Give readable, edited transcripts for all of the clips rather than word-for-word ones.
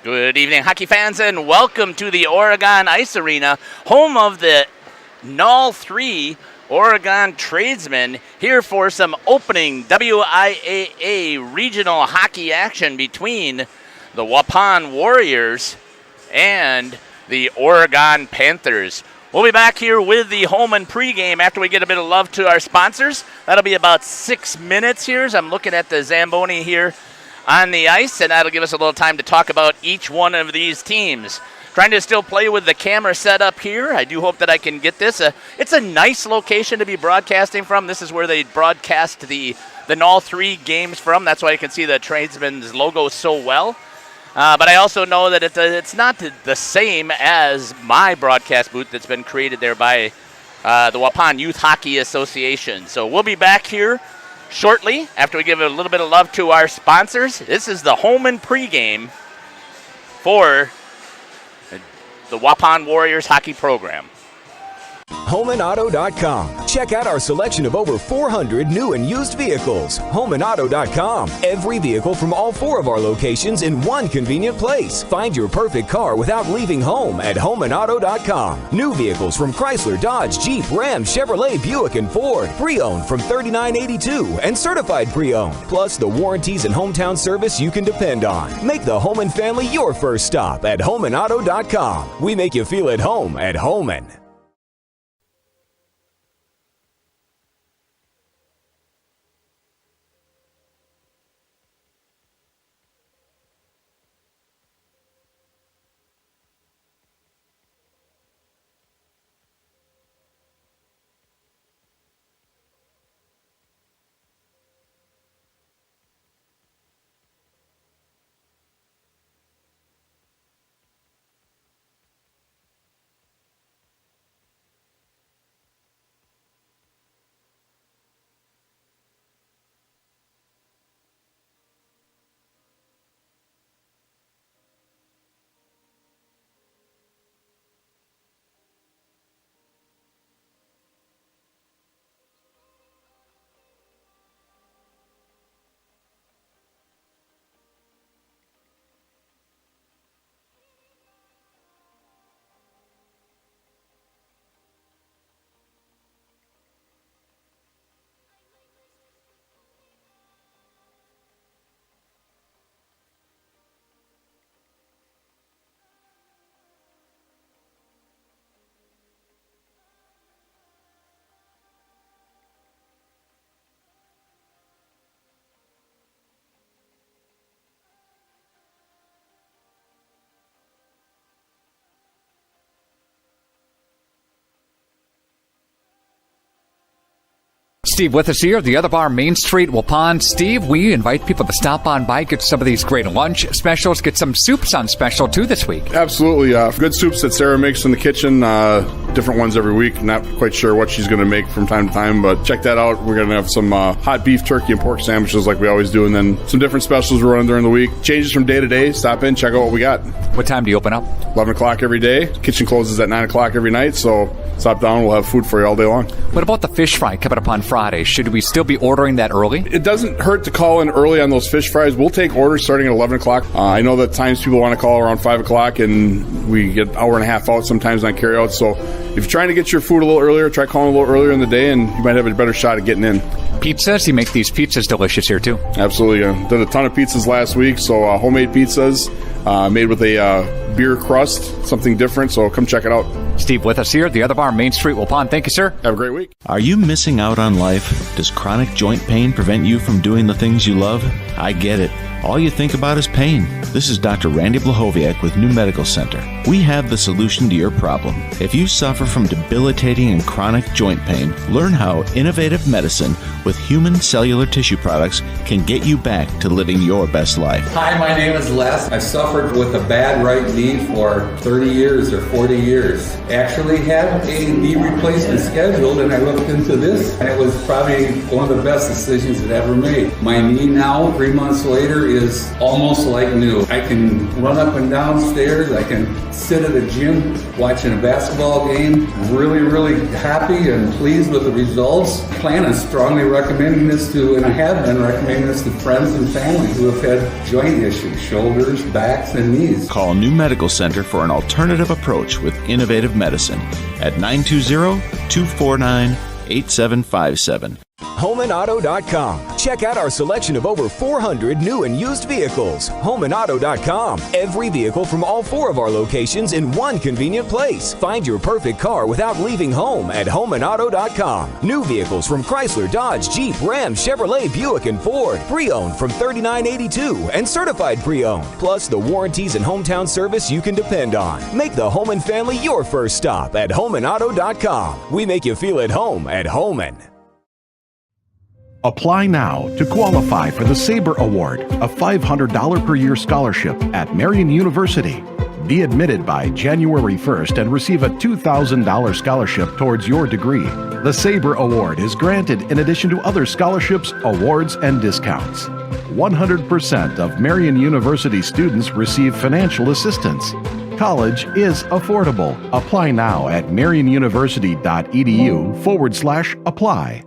Good evening, hockey fans, and welcome to the Oregon Ice Arena, home of the Null 3 Oregon Tradesmen, here for some opening WIAA regional hockey action between the Waupun Warriors and the Oregon Panthers. We'll be back here with the home and pregame after we get a bit of love to our sponsors. That'll be about 6 minutes here as I'm looking at the Zamboni here on the ice, and that'll give us a little time to talk about each one of these teams. Trying to still play with the camera set up here. I do hope that I can get this. It's a nice location to be broadcasting from. This is where they broadcast the Null 3 games from. That's why you can see the Tradesmen's logo so well. But I also know that it's not the same as my broadcast booth that's been created there by the Waupun Youth Hockey Association. So we'll be back here shortly after we give a little bit of love to our sponsors. This is the home and pregame for the Waupun Warriors hockey program. HomeandAuto.com. Check out our selection of over 400 new and used vehicles. HomeandAuto.com. Every vehicle from all 4 of our locations in one convenient place. Find your perfect car without leaving home at HomeandAuto.com. New vehicles from Chrysler, Dodge, Jeep, Ram, Chevrolet, Buick, and Ford. Pre-owned from $39.82 and certified pre-owned. Plus the warranties and hometown service you can depend on. Make the home and family your first stop at HomeandAuto.com. We make you feel at home at Homan. Steve with us here, the other bar, Main Street, Waupun. Steve, we invite people to stop on by, get some of these great lunch specials, get some soups on special too this week. Absolutely. Good soups that Sarah makes in the kitchen, different ones every week. Not quite sure what she's going to make from time to time, but check that out. We're going to have some hot beef, turkey, and pork sandwiches like we always do, and then some different specials we're running during the week. Changes from day to day. Stop in, check out what we got. What time do you open up? 11 o'clock every day. Kitchen closes at 9 o'clock every night, so stop down. We'll have food for you all day long. What about the fish fry coming up on Friday? Should we still be ordering that early? It doesn't hurt to call in early on those fish fries. We'll take orders starting at 11 o'clock. I know that times people want to call around 5 o'clock, and we get an hour and a half out sometimes on carryout. So if you're trying to get your food a little earlier, try calling a little earlier in the day, and you might have a better shot at getting in. Pizzas? You make these pizzas delicious here, too. Absolutely. Did a ton of pizzas last week, so homemade pizzas made with a beer crust, something different, so come check it out. Steve with us here, the other bar, Main Street, Waupun. Thank you, sir. Have a great week. Are you missing out on life? Does chronic joint pain prevent you from doing the things you love? I get it. All you think about is pain. This is Dr. Randy Blahoviak with New Medical Center. We have the solution to your problem. If you suffer from debilitating and chronic joint pain, learn how innovative medicine with human cellular tissue products can get you back to living your best life. Hi, my name is Les. I suffered with a bad right knee knee for 30 years or 40 years. Actually had a knee replacement scheduled, and I looked into this, and it was probably one of the best decisions I've ever made. My knee now, 3 months later, is almost like new. I can run up and down stairs. I can sit at a gym watching a basketball game. Really, really happy and pleased with the results. I plan on strongly recommending this to, and I have been recommending this to friends and family who have had joint issues, shoulders, backs, and knees. Call New Medical Center for an alternative approach with innovative medicine at 920-249-8757. HomeandAuto.com. Check out our selection of over 400 new and used vehicles. HomeandAuto.com. Every vehicle from all 4 of our locations in one convenient place. Find your perfect car without leaving home at HomeandAuto.com. New vehicles from Chrysler, Dodge, Jeep, Ram, Chevrolet, Buick, and Ford. Pre-owned from $39.82 and certified pre-owned. Plus the warranties and hometown service you can depend on. Make the Home and Family your first stop at HomeandAuto.com. We make you feel at home at Homan. Apply now to qualify for the Sabre Award, a $500 per year scholarship at Marian University. Be admitted by January 1st and receive a $2,000 scholarship towards your degree. The Sabre Award is granted in addition to other scholarships, awards, and discounts. 100% of Marian University students receive financial assistance. College is affordable. Apply now at marianuniversity.edu/apply.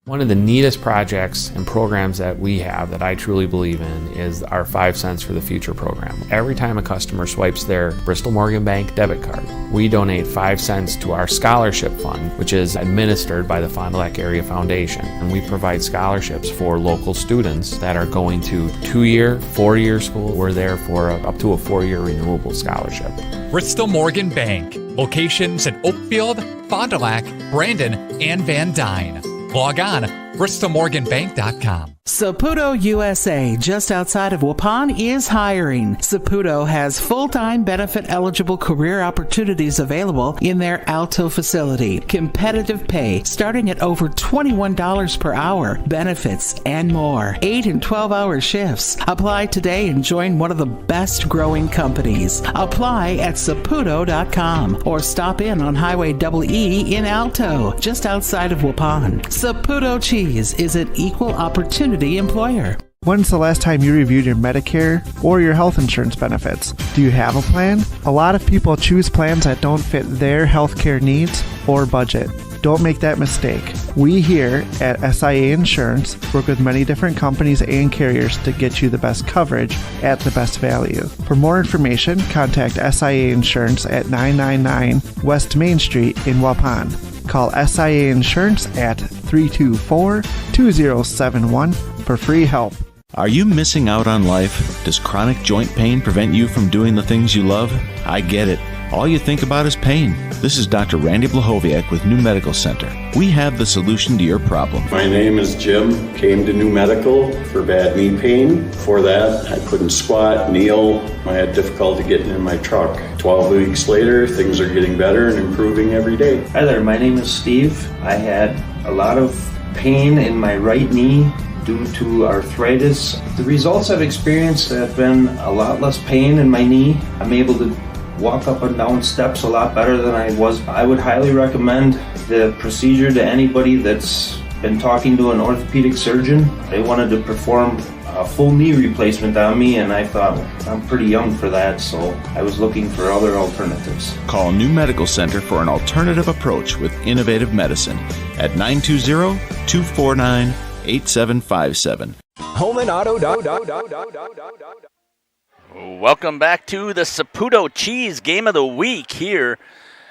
One of the neatest projects and programs that we have that I truly believe in is our 5 cents for the future program. Every time a customer swipes their Bristol Morgan Bank debit card, we donate 5 cents to our scholarship fund, which is administered by the Fond du Lac Area Foundation. And we provide scholarships for local students that are going to 2-year, 4-year school. We're there for up to a 4-year renewable scholarship. Bristol Morgan Bank. Locations in Oakfield, Fond du Lac, Brandon, and Van Dyne. Log on, bristolmorganbank.com. Saputo USA, just outside of Waupun, is hiring. Saputo has full-time benefit-eligible career opportunities available in their Alto facility. Competitive pay starting at over $21 per hour, benefits, and more. 8 and 12-hour shifts. Apply today and join one of the best growing companies. Apply at saputo.com or stop in on Highway EE in Alto, just outside of Waupun. Saputo Cheese is an equal opportunity employer. When's the last time you reviewed your Medicare or your health insurance benefits? Do you have a plan? A lot of people choose plans that don't fit their healthcare needs or budget. Don't make that mistake. We here at SIA Insurance work with many different companies and carriers to get you the best coverage at the best value. For more information, contact SIA Insurance at 999 West Main Street in Waupun. Call SIA Insurance at 324-2071 for free help. Are you missing out on life? Does chronic joint pain prevent you from doing the things you love? I get it. All you think about is pain. This is Dr. Randy Blahoviak with New Medical Center. We have the solution to your problem. My name is Jim. Came to New Medical for bad knee pain. Before that, I couldn't squat, kneel. I had difficulty getting in my truck. 12 weeks later, things are getting better and improving every day. Hi there, my name is Steve. I had a lot of pain in my right knee due to arthritis. The results I've experienced have been a lot less pain in my knee. I'm able to walk up and down steps a lot better than I was. I would highly recommend the procedure to anybody that's been talking to an orthopedic surgeon. They wanted to perform a full knee replacement on me, and I thought, I'm pretty young for that, so I was looking for other alternatives. Call New Medical Center for an alternative approach with innovative medicine at 920-249-8757. HomeandAuto.com. Welcome back to the Saputo Cheese Game of the Week here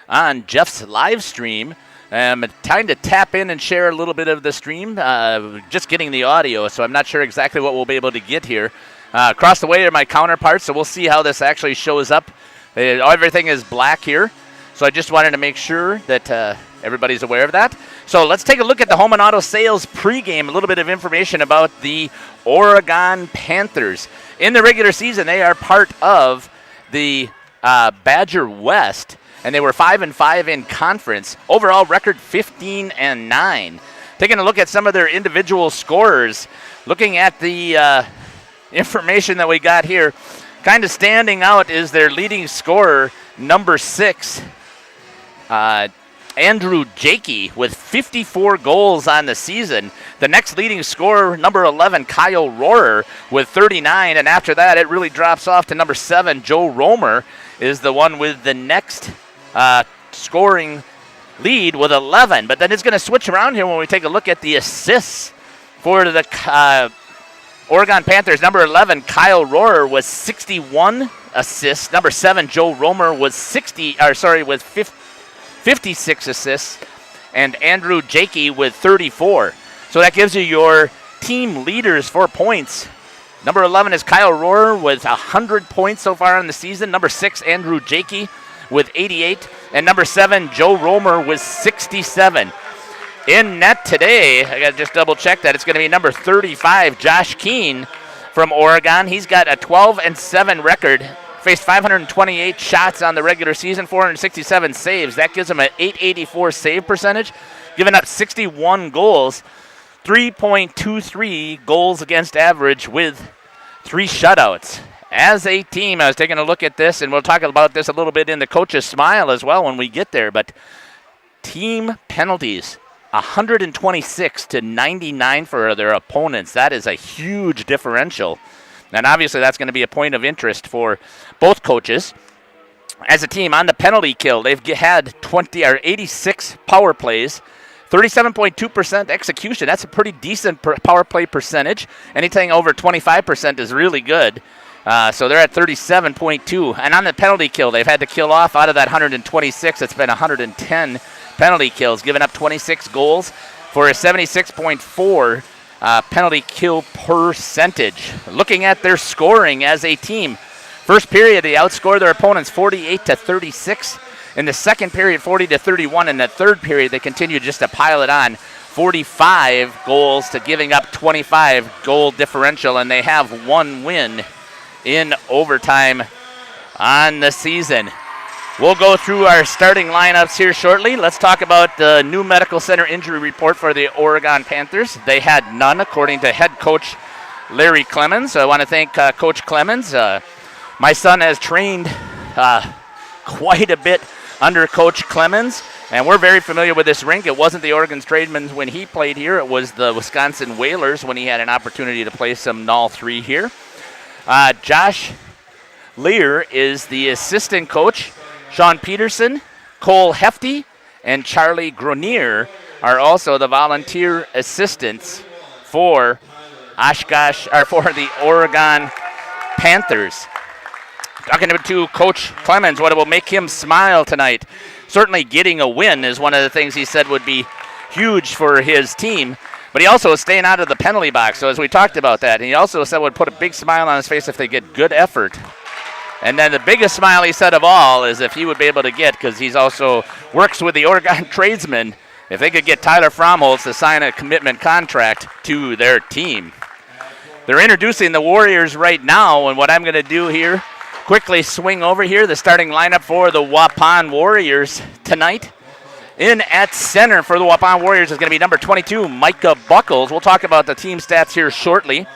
on Jeff's live stream. Time to tap in and share a little bit of the stream. Just getting the audio, so I'm not sure exactly what we'll be able to get here. Across the way are my counterparts, so we'll see how this actually shows up. Everything is black here, so I just wanted to make sure that everybody's aware of that. So let's take a look at the Home and Auto Sales pregame, a little bit of information about the Oregon Panthers. In the regular season, they are part of the Badger West, and they were 5-5 in conference. Overall record 15-9. Taking a look at some of their individual scorers, looking at the information that we got here, Kind of standing out is their leading scorer, number 6, Andrew Jakey, with 54 goals on the season. The next leading scorer, number 11, Kyle Rohrer, with 39. And after that, it really drops off to number 7, Joe Rohrer, is the one with the next scoring lead with 11. But then it's going to switch around here when we take a look at the assists for the Oregon Panthers. Number 11, Kyle Rohrer, was 61 assists. Number 7, Joe Rohrer, was 56 assists, and Andrew Jakey with 34. So that gives you your team leaders for points. Number 11 is Kyle Rohrer with 100 points so far in the season. Number 6, Andrew Jakey with 88. And number 7, Joe Rohrer with 67. In net today, I got to just double check that, it's going to be number 35, Josh Keene from Oregon. He's got a 12-7 record. Faced 528 shots on the regular season, 467 saves. That gives him an .884 save percentage, giving up 61 goals, 3.23 goals against average with 3 shutouts. As a team, I was taking a look at this, and we'll talk about this a little bit in the coach's smile as well when we get there, but team penalties, 126-99 for their opponents. That is a huge differential. And obviously that's going to be a point of interest for both coaches. As a team on the penalty kill, they've had 86 power plays, 37.2% execution. That's a pretty decent power play percentage. Anything over 25% is really good. So they're at 37.2. And on the penalty kill, they've had to kill off out of that 126. It's been 110 penalty kills, giving up 26 goals for a 76.4 penalty kill percentage. Looking at their scoring as a team, first period they outscored their opponents 48-36. In the second period, 40-31. In the third period, they continued just to pile it on, 45 goals to giving up 25 goal differential, and they have one win in overtime on the season. We'll go through our starting lineups here shortly. Let's talk about the new medical center injury report for the Oregon Panthers. They had none, according to head coach Larry Clemens. So I want to thank Coach Clemens. My son has trained quite a bit under Coach Clemens, and we're very familiar with this rink. It wasn't the Oregon Tradesmen when he played here. It was the Wisconsin Whalers when he had an opportunity to play some Null 3 here. Josh Lear is the assistant coach. Sean Peterson, Cole Hefty, and Charlie Grenier are also the volunteer assistants for the Oregon Panthers. Talking to Coach Clemens, what will make him smile tonight? Certainly getting a win is one of the things he said would be huge for his team, but he also is staying out of the penalty box. So as we talked about that, and he also said would put a big smile on his face if they get good effort. And then the biggest smile he said of all is if he would be able to get, because he's also works with the Oregon Tradesmen, if they could get Tyler Fromholz to sign a commitment contract to their team. They're introducing the Warriors right now, and what I'm going to do here, quickly swing over here, the starting lineup for the Waupun Warriors tonight. In at center for the Waupun Warriors is going to be number 22, Micah Buckles. We'll talk about the team stats here shortly.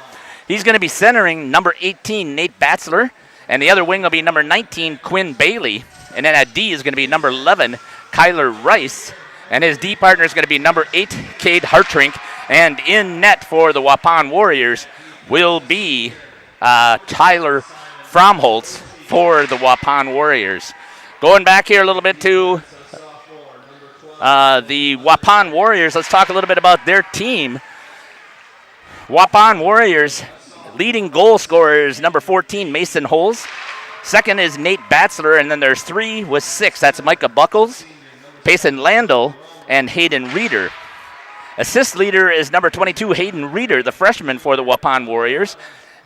He's going to be centering number 18, Nate Batzler. And the other wing will be number 19, Quinn Bailey. And then at D is going to be number 11, Kyler Rice. And his D partner is going to be number 8, Cade Hartrink. And in net for the Waupun Warriors will be Tyler Fromholz for the Waupun Warriors. Going back here a little bit to the Waupun Warriors, let's talk a little bit about their team. Waupun Warriors leading goal scorer is number 14, Mason Holes. Second is Nate Batzler, and then there's 3 with 6. That's Micah Buckles, Payson Landel, and Hayden Reeder. Assist leader is number 22, Hayden Reeder, the freshman for the Waupun Warriors.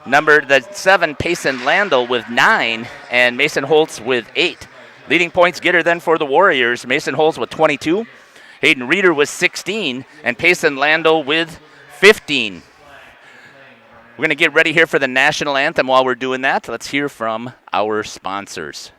Number 7, Payson Landel with 9, and Mason Holtz with 8. Leading points getter then for the Warriors, Mason Holtz with 22, Hayden Reeder with 16, and Payson Landel with 15. We're going to get ready here for the national anthem. While we're doing that, let's hear from our sponsors.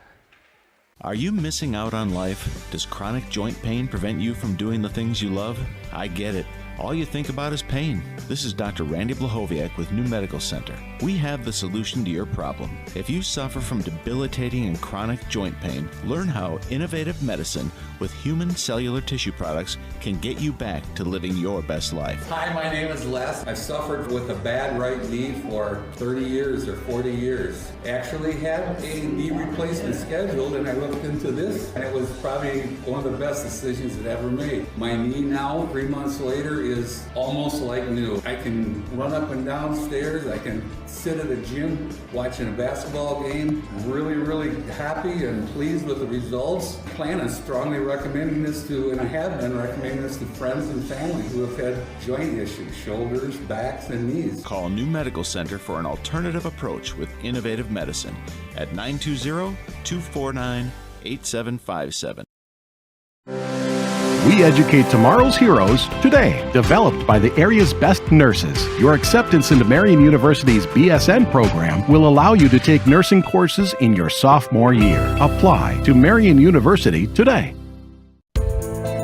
Are you missing out on life? Does chronic joint pain prevent you from doing the things you love? I get it. all you think about is pain. This is Dr. Randy Blahoviak with New Medical Center. We have the solution to your problem. If you suffer from debilitating and chronic joint pain, learn how innovative medicine with human cellular tissue products can get you back to living your best life. Hi, my name is Les. I've suffered with a bad right knee for 30 years or 40 years. Actually had a knee replacement scheduled, and I looked into this, and it was probably one of the best decisions I've ever made. My knee now, 3 months later, is almost like new. I can run up and down stairs. I can sit at a gym watching a basketball game. Really, really happy and pleased with the results. I plan on strongly recommending this to, and I have been recommending this to friends and family who have had joint issues, shoulders, backs, and knees. Call New Medical Center for an alternative approach with innovative medicine at 920-249-8757. We educate tomorrow's heroes today. Developed by the area's best nurses, your acceptance into Marian University's BSN program will allow you to take nursing courses in your sophomore year. Apply to Marian University today.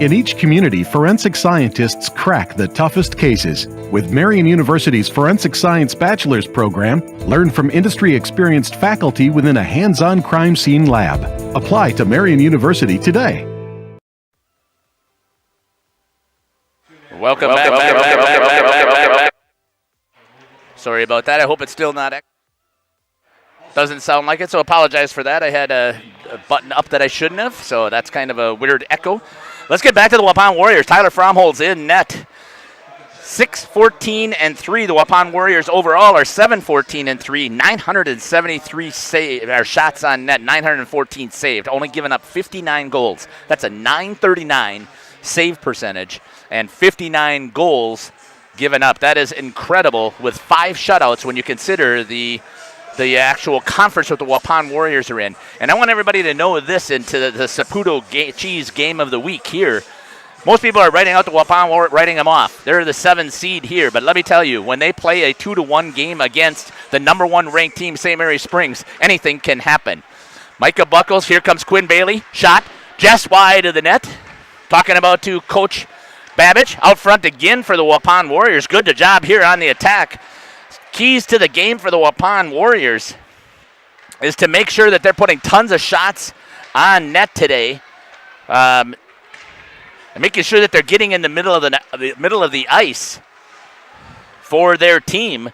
In each community, forensic scientists crack the toughest cases. With Marian University's Forensic Science Bachelor's program, learn from industry-experienced faculty within a hands-on crime scene lab. Apply to Marian University today. Welcome back. Sorry about that. I hope it's still not. Doesn't sound like it, so apologize for that. I had a button up that I shouldn't have, so that's kind of a weird echo. Let's get back to the Waupun Warriors. Tyler Fromholz in net. 6-14-3. The Waupun Warriors overall are 7-14-3. 973 shots on net, 914 saved. Only giving up 59 goals. That's a .939 save percentage and 59 goals given up. That is incredible with 5 shutouts when you consider the actual conference that the Waupun Warriors are in. And I want everybody to know this into the Saputo Cheese game of the week here. Most people are writing out the Waupun, writing them off. They're the 7 seed here. But let me tell you, when they play a 2-1 game against the number 1 ranked team, St. Mary Springs, anything can happen. Micah Buckles, here comes Quinn Bailey. Shot just wide of the net. Talking about to Coach Babbage out front again for the Waupun Warriors. Good job here on the attack. Keys to the game for the Waupun Warriors is to make sure that they're putting tons of shots on net today, and making sure that they're getting in the middle of the ice for their team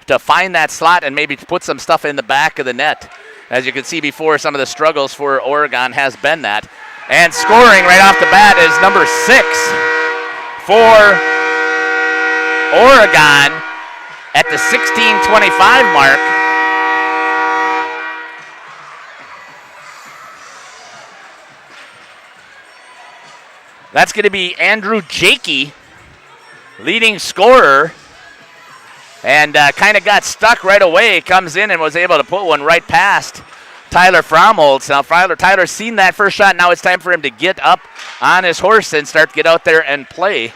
to find that slot and maybe put some stuff in the back of the net. As you can see before, some of the struggles for Oregon has been that. And scoring right off the bat is number 6 for Oregon at the 16:25 mark. That's going to be Andrew Jakey, leading scorer, and kind of got stuck right away. Comes in and was able to put one right past Tyler Fromholz. Now, Tyler's seen that first shot. Now it's time for him to get up on his horse and get out there and play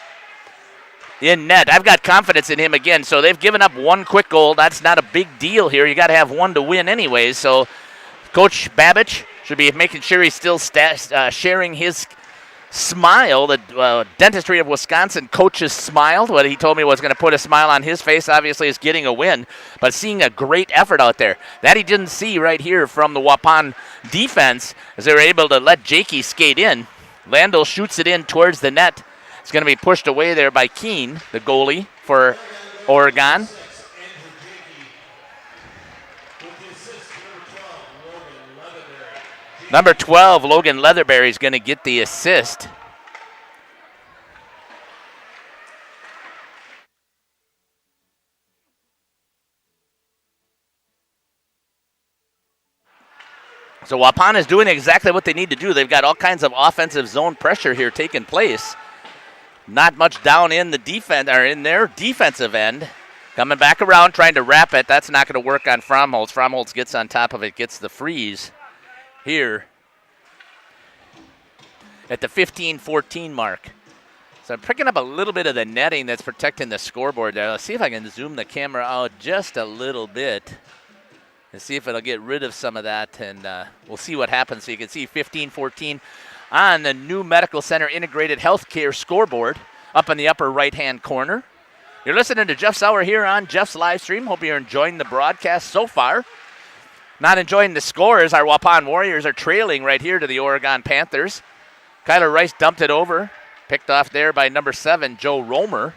in net. I've got confidence in him again. So they've given up 1 quick goal. That's not a big deal here. You got to have 1 to win anyways. So Coach Babbage should be making sure he's still sharing his smile. The Dentistry of Wisconsin coaches smiled. What he told me was going to put a smile on his face, obviously, is getting a win. But seeing a great effort out there. That he didn't see right here from the Waupun defense as they were able to let Jakey skate in. Landel shoots it in towards the net. It's going to be pushed away there by Keene, the goalie for Oregon. Number 12, Logan Leatherberry, is going to get the assist. So Waupun is doing exactly what they need to do. They've got all kinds of offensive zone pressure here taking place. Not much down in the defense or in their defensive end. Coming back around, trying to wrap it. That's not going to work on Fromholz. Fromholz gets on top of it, gets the freeze here at the 15-14 mark. So I'm picking up a little bit of the netting that's protecting the scoreboard there. Let's see if I can zoom the camera out just a little bit and see if it'll get rid of some of that, and we'll see what happens. So you can see 15-14 on the New Medical Center Integrated Healthcare scoreboard. up in the upper right-hand corner. You're listening to Jeff Sauer here on Jeff's live stream. Hope you're enjoying the broadcast so far. Not enjoying the scores. Our Waupun Warriors are trailing right here to the Oregon Panthers. Kyler Rice dumped it over. Picked off there by number 7, Joe Rohrer.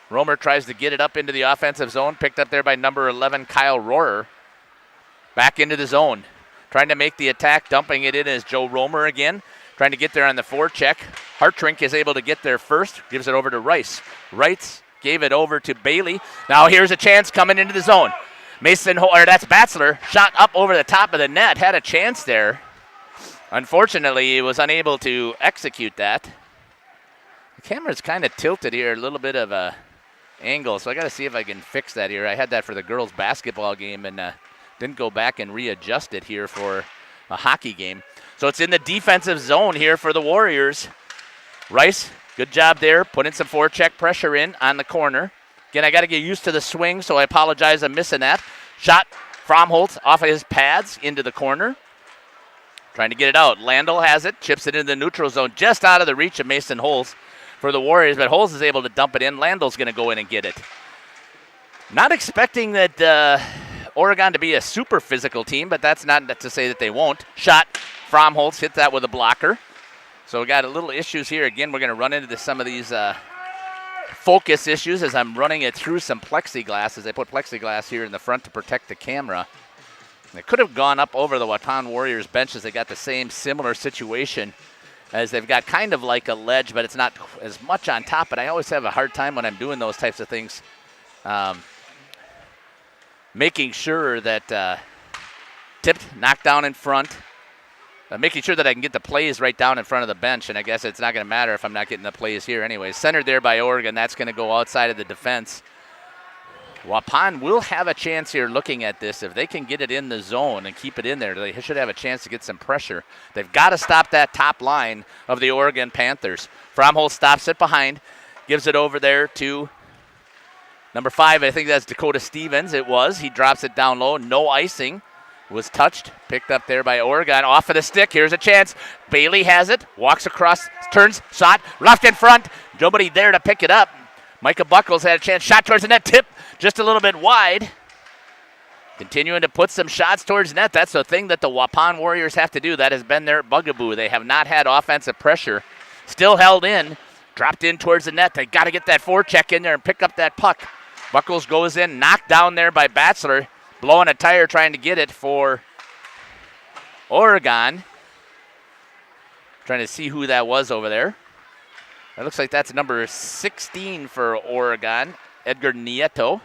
Rohrer tries to get it up into the offensive zone. Picked up there by number 11, Kyle Rohrer. Back into the zone. Trying to make the attack. Dumping it in is Joe Rohrer again. Trying to get there on the forecheck. Hartrink is able to get there first. Gives it over to Rice. Rice gave it over to Bailey. Now here's a chance coming into the zone. That's Batzler. Shot up over the top of the net. Had a chance there. Unfortunately, he was unable to execute that. The camera's kind of tilted here. A little bit of a angle. So I got to see if I can fix that here. I had that for the girls' basketball game and didn't go back and readjust it here for a hockey game. So it's in the defensive zone here for the Warriors. Rice, good job there, putting some forecheck pressure in on the corner. Again, I got to get used to the swing, so I apologize. I'm missing that. Shot from Holtz off of his pads into the corner. Trying to get it out. Landel has it, chips it into the neutral zone, just out of the reach of Mason Holtz for the Warriors, but Holtz is able to dump it in. Landel's going to go in and get it. Not expecting that Oregon to be a super physical team, but that's not to say that they won't. Shot from Holtz, hit that with a blocker. So we got a little issues here. Again, we're going to run into some of these focus issues as I'm running it through some plexiglass, as they put plexiglass here in the front to protect the camera. They could have gone up over the Waupun Warriors benches. They got the same similar situation as they've got kind of like a ledge, but it's not as much on top. But I always have a hard time when I'm doing those types of things, making sure that tipped, knocked down in front, making sure that I can get the plays right down in front of the bench. And I guess it's not going to matter if I'm not getting the plays here anyway. Centered there by Oregon. That's going to go outside of the defense. Waupun will have a chance here looking at this. If they can get it in the zone and keep it in there, they should have a chance to get some pressure. They've got to stop that top line of the Oregon Panthers. Fromholz stops it behind, gives it over there to number 5. I think that's Dakota Stevens. It was. He drops it down low. No icing. Was touched. Picked up there by Oregon. Off of the stick. Here's a chance. Bailey has it. Walks across. Turns. Shot. Left in front. Nobody there to pick it up. Micah Buckles had a chance. Shot towards the net. Tip. Just a little bit wide. Continuing to put some shots towards net. That's the thing that the Waupun Warriors have to do. That has been their bugaboo. They have not had offensive pressure. Still held in. Dropped in towards the net. They got to get that forecheck in there and pick up that puck. Buckles goes in. Knocked down there by Batzler. Blowing a tire trying to get it for Oregon. Trying to see who that was over there. It looks like that's number 16 for Oregon. Edgar Nieto,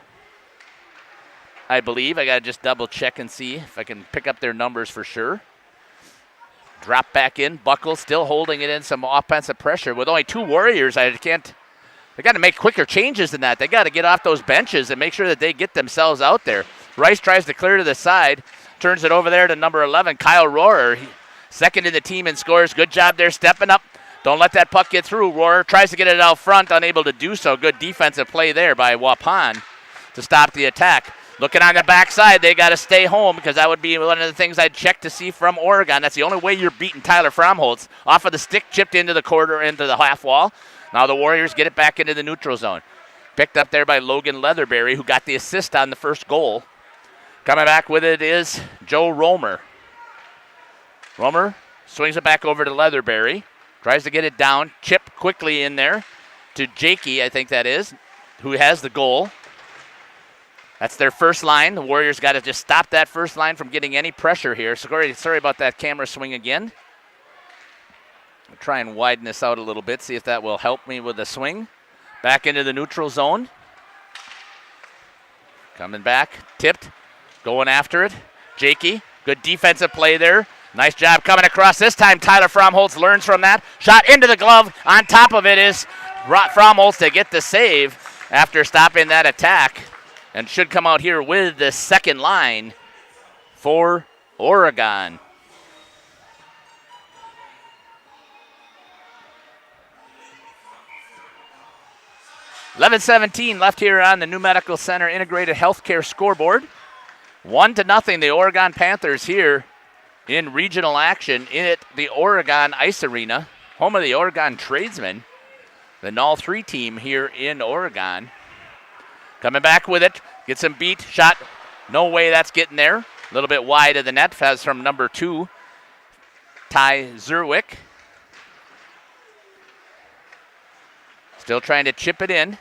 I believe. I got to just double check and see if I can pick up their numbers for sure. Drop back in. Buckles still holding it in, some offensive pressure. With only 2 Warriors, they got to make quicker changes than that. They got to get off those benches and make sure that they get themselves out there. Rice tries to clear to the side. Turns it over there to number 11, Kyle Rohrer. Second in the team and scores. Good job there stepping up. Don't let that puck get through. Rohrer tries to get it out front, unable to do so. Good defensive play there by Waupun to stop the attack. Looking on the backside, they got to stay home because that would be one of the things I'd check to see from Oregon. That's the only way you're beating Tyler Fromholz. Off of the stick, chipped into the quarter, into the half wall. Now the Warriors get it back into the neutral zone. Picked up there by Logan Leatherberry, who got the assist on the first goal. Coming back with it is Joe Rohrer. Rohrer swings it back over to Leatherberry. Tries to get it down. Chip quickly in there to Jakey, I think that is, who has the goal. That's their first line. The Warriors got to just stop that first line from getting any pressure here. Sorry about that camera swing again. I'll try and widen this out a little bit, see if that will help me with the swing. Back into the neutral zone. Coming back. Tipped. Going after it. Jakey. Good defensive play there. Nice job coming across. This time Tyler Fromholz learns from that. Shot into the glove. On top of it is Fromholz to get the save after stopping that attack. And should come out here with the second line for Oregon. $11:17 left here on the New Medical Center Integrated Healthcare scoreboard. 1-0, the Oregon Panthers here in regional action at the Oregon Ice Arena, home of the Oregon Tradesmen. the Null 3 team here in Oregon. Coming back with it, gets him beat, shot. No way that's getting there. A little bit wide of the net, as from number 2, Ty Zerwick. Still trying to chip it in.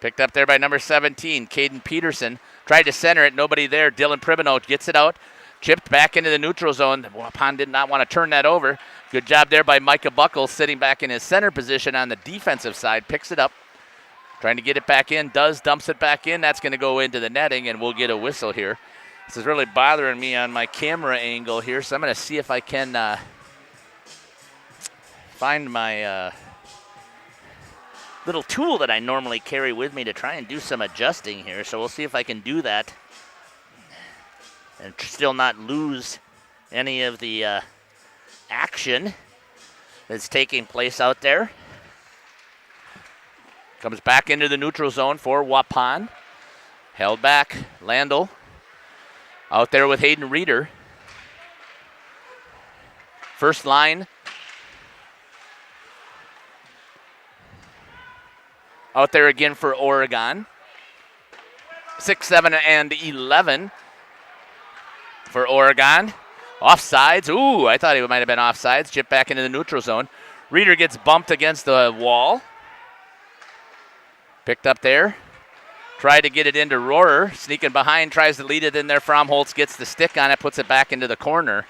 Picked up there by number 17, Caden Peterson. Tried to center it, nobody there. Dylan Pribino gets it out. Chipped back into the neutral zone. Waupun did not want to turn that over. Good job there by Micah Buckles, sitting back in his center position on the defensive side. Picks it up. Trying to get it back in. Dumps it back in. That's going to go into the netting, and we'll get a whistle here. This is really bothering me on my camera angle here, so I'm going to see if I can find my little tool that I normally carry with me to try and do some adjusting here. So we'll see if I can do that and still not lose any of the action that's taking place out there. Comes back into the neutral zone for Waupun. Held back, Landel. Out there with Hayden Reeder. First line. Out there again for Oregon. 6, 7, and 11 for Oregon. Offsides. Ooh, I thought he might have been offsides. Chip back into the neutral zone. Reeder gets bumped against the wall. Picked up there. Tried to get it into Rohrer. Sneaking behind, tries to lead it in there. Fromholtz gets the stick on it, puts it back into the corner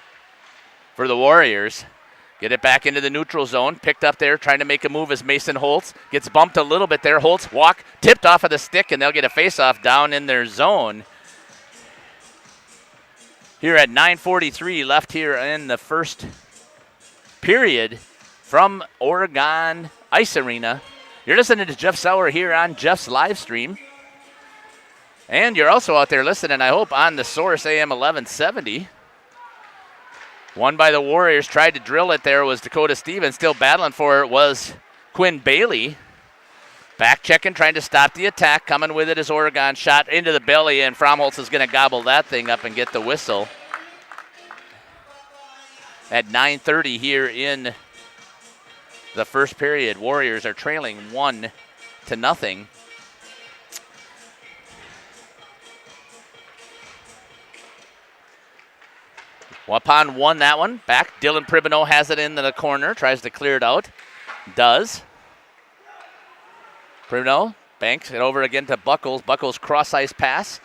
for the Warriors. Get it back into the neutral zone. Picked up there, trying to make a move as Mason Holtz. Gets bumped a little bit there. Holtz walk, tipped off of the stick, and they'll get a face-off down in their zone. Here at 9:43 left here in the first period from Oregon Ice Arena. You're listening to Jeff Sauer here on Jeff's live stream. And you're also out there listening, I hope, on the Source AM 1170. Won by the Warriors. Tried to drill it there was Dakota Stevens. Still battling for it was Quinn Bailey. Back checking, trying to stop the attack. Coming with it is Oregon. Shot into the belly, and Fromholtz is going to gobble that thing up and get the whistle. At 9:30 here in the first period, Warriors are trailing 1-0. Waupun won that one. Back, Dylan Pribino has it in the corner, tries to clear it out. Does. Pribino banks it over again to Buckles. Buckles cross-ice pass.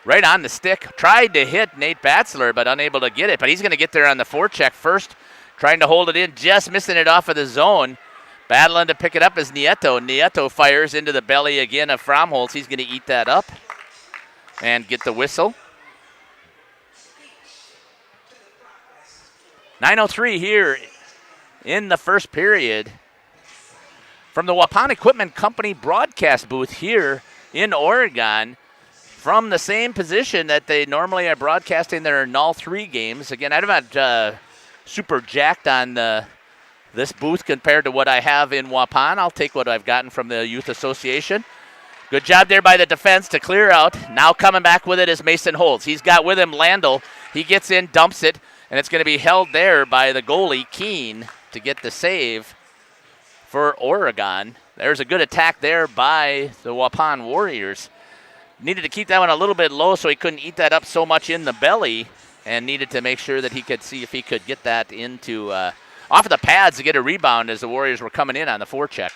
Right on the stick. Tried to hit Nate Batzler, but unable to get it. But he's going to get there on the forecheck first. Trying to hold it in, just missing it off of the zone. Battling to pick it up is Nieto. Nieto fires into the belly again of Fromholtz. He's going to eat that up and get the whistle. 9:03 here in the first period from the Waupun Equipment Company broadcast booth here in Oregon, from the same position that they normally are broadcasting their Null 3 games. Again, I'm not super jacked on this booth compared to what I have in Waupun. I'll take what I've gotten from the Youth Association. Good job there by the defense to clear out. Now coming back with it is Mason Holtz. He's got with him Landel. He gets in, dumps it, and it's going to be held there by the goalie, Keene, to get the save for Oregon. There's a good attack there by the Waupun Warriors. Needed to keep that one a little bit low so he couldn't eat that up so much in the belly, and needed to make sure that he could see if he could get that into off of the pads to get a rebound as the Warriors were coming in on the forecheck.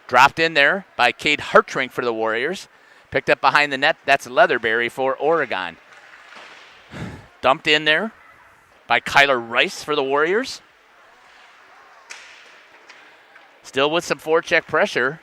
Dropped in there by Cade Hartrink for the Warriors. Picked up behind the net. That's Leatherberry for Oregon. Dumped in there by Kyler Rice for the Warriors. Still with some forecheck pressure.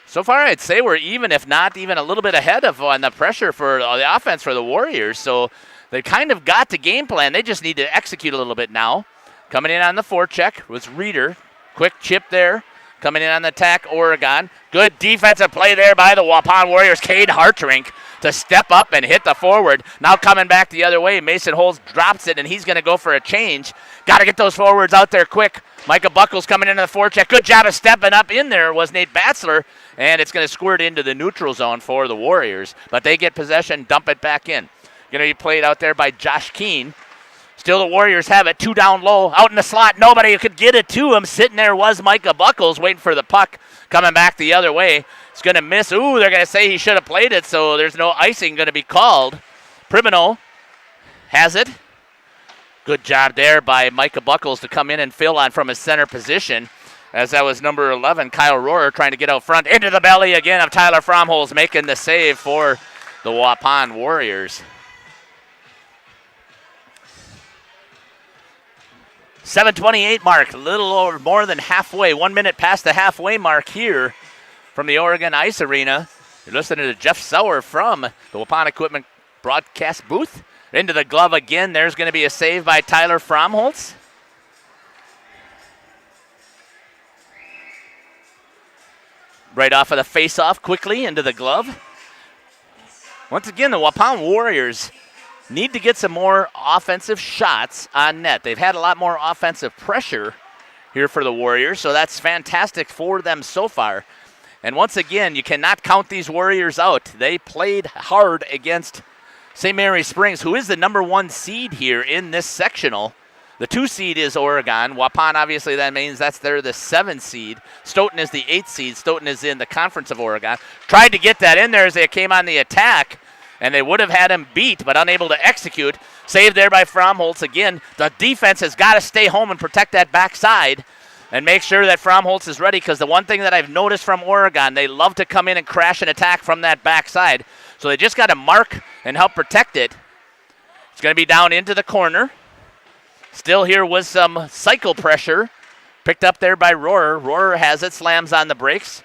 So far, I'd say we're even, if not even a little bit ahead of on the pressure for the offense for the Warriors. So they kind of got the game plan. They just need to execute a little bit now. Coming in on the forecheck was Reeder. Quick chip there. Coming in on the attack, Oregon. Good defensive play there by the Waupun Warriors. Cade Hartrink to step up and hit the forward. Now coming back the other way, Mason Holtz drops it, and he's going to go for a change. Got to get those forwards out there quick. Micah Buckles coming into the forecheck. Good job of stepping up in there was Nate Batzler, and it's going to squirt into the neutral zone for the Warriors. But they get possession, dump it back in. Going to be played out there by Josh Keene. Still the Warriors have it. 2 down low. Out in the slot. Nobody could get it to him. Sitting there was Micah Buckles waiting for the puck. Coming back the other way. It's going to miss. Ooh, they're going to say he should have played it, so there's no icing going to be called. Primino has it. Good job there by Micah Buckles to come in and fill on from his center position, as that was number 11, Kyle Rohrer, trying to get out front. Into the belly again of Tyler Fromholz, making the save for the Waupun Warriors. 7:28 mark, a little over more than halfway. 1 minute past the halfway mark here from the Oregon Ice Arena. You're listening to Jeff Sauer from the Waupun Equipment broadcast booth. Into the glove again. There's going to be a save by Tyler Fromholz. Right off of the face-off quickly into the glove. Once again, the Waupun Warriors need to get some more offensive shots on net. They've had a lot more offensive pressure here for the Warriors, so that's fantastic for them so far. And once again, you cannot count these Warriors out. They played hard against St. Mary Springs, who is the number 1 seed here in this sectional. The 2 seed is Oregon. Waupun, obviously, that means they're the 7 seed. Stoughton is the 8 seed. Stoughton is in the Conference of Oregon. Tried to get that in there as they came on the attack, and they would have had him beat, but unable to execute. Saved there by Fromholz again. The defense has got to stay home and protect that backside and make sure that Fromholz is ready, because the one thing that I've noticed from Oregon, they love to come in and crash an attack from that backside. So they just got to mark and help protect it. It's going to be down into the corner. Still here with some cycle pressure. Picked up there by Rohrer. Rohrer has it, slams on the brakes.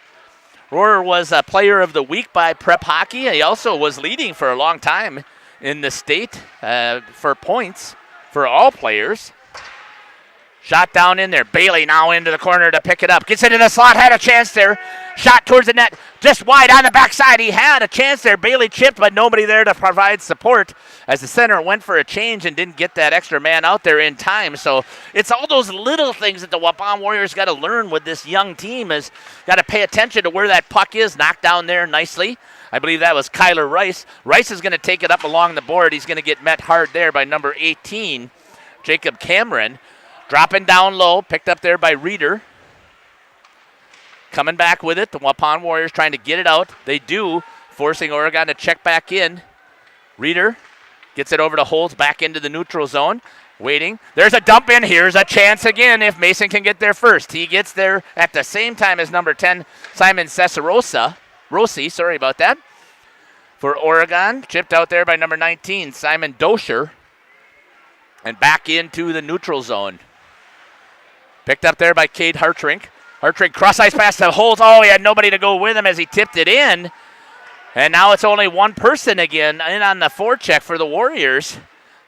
Rohrer was a player of the week by Prep Hockey. He also was leading for a long time in the state for points for all players. Shot down in there. Bailey now into the corner to pick it up. Gets into the slot, had a chance there. Shot towards the net, just wide on the backside. He had a chance there. Bailey chipped, but nobody there to provide support as the center went for a change and didn't get that extra man out there in time. So it's all those little things that the Waupun Warriors got to learn with this young team. Is got to pay attention to where that puck is. Knocked down there nicely. I believe that was Kyler Rice. Rice is going to take it up along the board. He's going to get met hard there by number 18, Jacob Cameron. Dropping down low, picked up there by Reeder. Coming back with it, the Waupun Warriors trying to get it out. They do, forcing Oregon to check back in. Reeder gets it over to Holtz, back into the neutral zone. Waiting. There's a dump in. Here's a chance again if Mason can get there first. He gets there at the same time as number 10, Simon Rossi, sorry about that. For Oregon, chipped out there by number 19, Simon Dosher. And back into the neutral zone. Picked up there by Cade Hartrink. Hartrink cross-ice pass to Holtz. Oh, he had nobody to go with him as he tipped it in. And now it's only one person again in on the forecheck for the Warriors.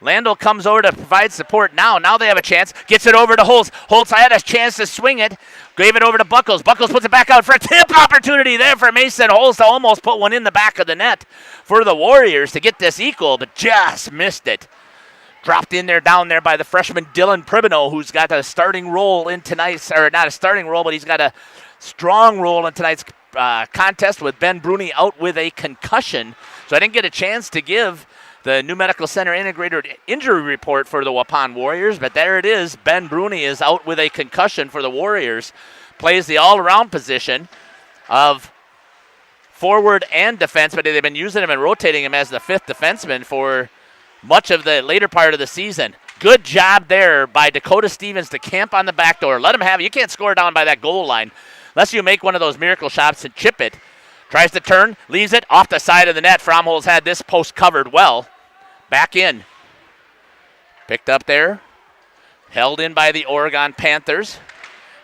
Landel comes over to provide support now. Now they have a chance. Gets it over to Holtz. Holtz had a chance to swing it. Gave it over to Buckles. Buckles puts it back out for a tip opportunity there for Mason Holtz to almost put one in the back of the net for the Warriors to get this equal, but just missed it. Dropped in there, down there by the freshman Dylan Primino, who's got a starting role in tonight's, or not a starting role, but he's got a strong role in tonight's contest with Ben Bruni out with a concussion. So I didn't get a chance to give the New Medical Center integrated injury report for the Waupun Warriors, but there it is. Ben Bruni is out with a concussion for the Warriors. Plays the all-around position of forward and defense, but they've been using him and rotating him as the 5th defenseman for much of the later part of the season. Good job there by Dakota Stevens to camp on the back door. Let him have it. You can't score down by that goal line unless you make one of those miracle shots and chip it. Tries to turn, leaves it off the side of the net. Fromholz had this post covered well. Back in. Picked up there. Held in by the Oregon Panthers.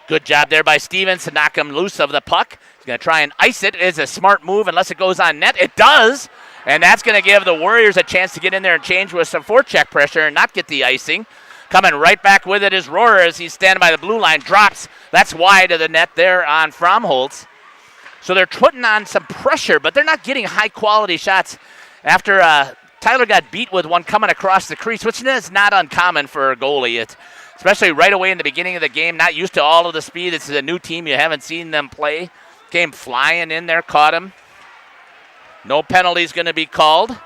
Good job there by Stevens to knock him loose of the puck. He's going to try and ice it. It is a smart move unless it goes on net. It does. And that's going to give the Warriors a chance to get in there and change with some forecheck pressure and not get the icing. Coming right back with it is Rohrer as he's standing by the blue line. Drops. That's wide of the net there on Fromholz. So they're putting on some pressure, but they're not getting high-quality shots after Tyler got beat with one coming across the crease, which is not uncommon for a goalie. It's especially right away in the beginning of the game, not used to all of the speed. It's a new team. You haven't seen them play. Came flying in there, caught him. No penalties going to be called.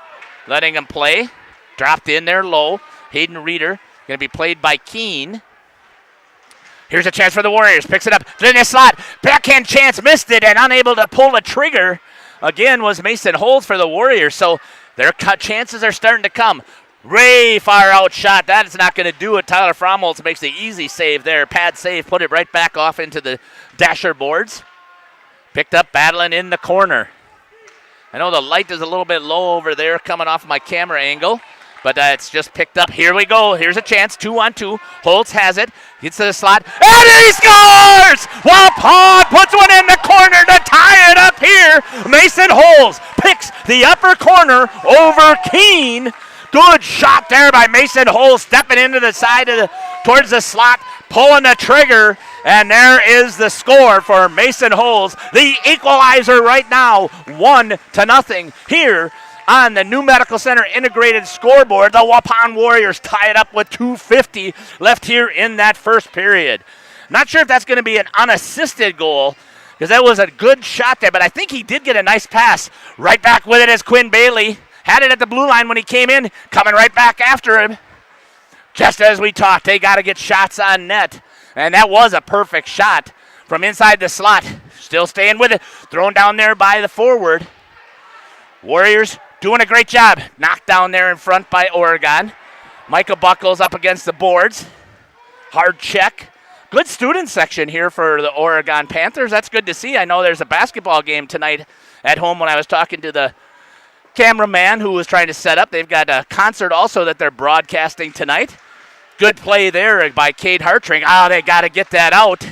Letting him play. Dropped in there low. Hayden Reeder Going to be played by Keene. Here's a chance for the Warriors. Picks it up in the slot. Backhand chance, missed it, and unable to pull the trigger. Again was Mason Holtz for the Warriors, so their chances are starting to come. Ray far out shot. That is not going to do it. Tyler Fromholtz makes the easy save there. Pad save, put it right back off into the dasher boards. Picked up battling in the corner. I know the light is a little bit low over there coming off my camera angle, but it's just picked up. Here we go. Here's a chance. 2-on-2. Holtz has it. Gets to the slot. And he scores! Waupun puts one in the corner to tie it up here. Mason Holtz picks the upper corner over Keene. Good shot there by Mason Holtz, stepping into the side of towards the slot, pulling the trigger, and there is the score for Mason Holtz. The equalizer right now, 1-0 here on the New Medical Center integrated scoreboard. The Waupun Warriors tie it up with 2:50 left here in that first period. Not sure if that's going to be an unassisted goal, because that was a good shot there, but I think he did get a nice pass. Right back with it is Quinn Bailey. Had it at the blue line when he came in, coming right back after him. Just as we talked, they got to get shots on net. And that was a perfect shot from inside the slot. Still staying with it. Thrown down there by the forward. Warriors doing a great job. Knocked down there in front by Oregon. Micah Buckles up against the boards. Hard check. Good student section here for the Oregon Panthers. That's good to see. I know there's a basketball game tonight at home when I was talking to the cameraman who was trying to set up. They've got a concert also that they're broadcasting tonight. Good play there by Cade Hartring. They got to get that out.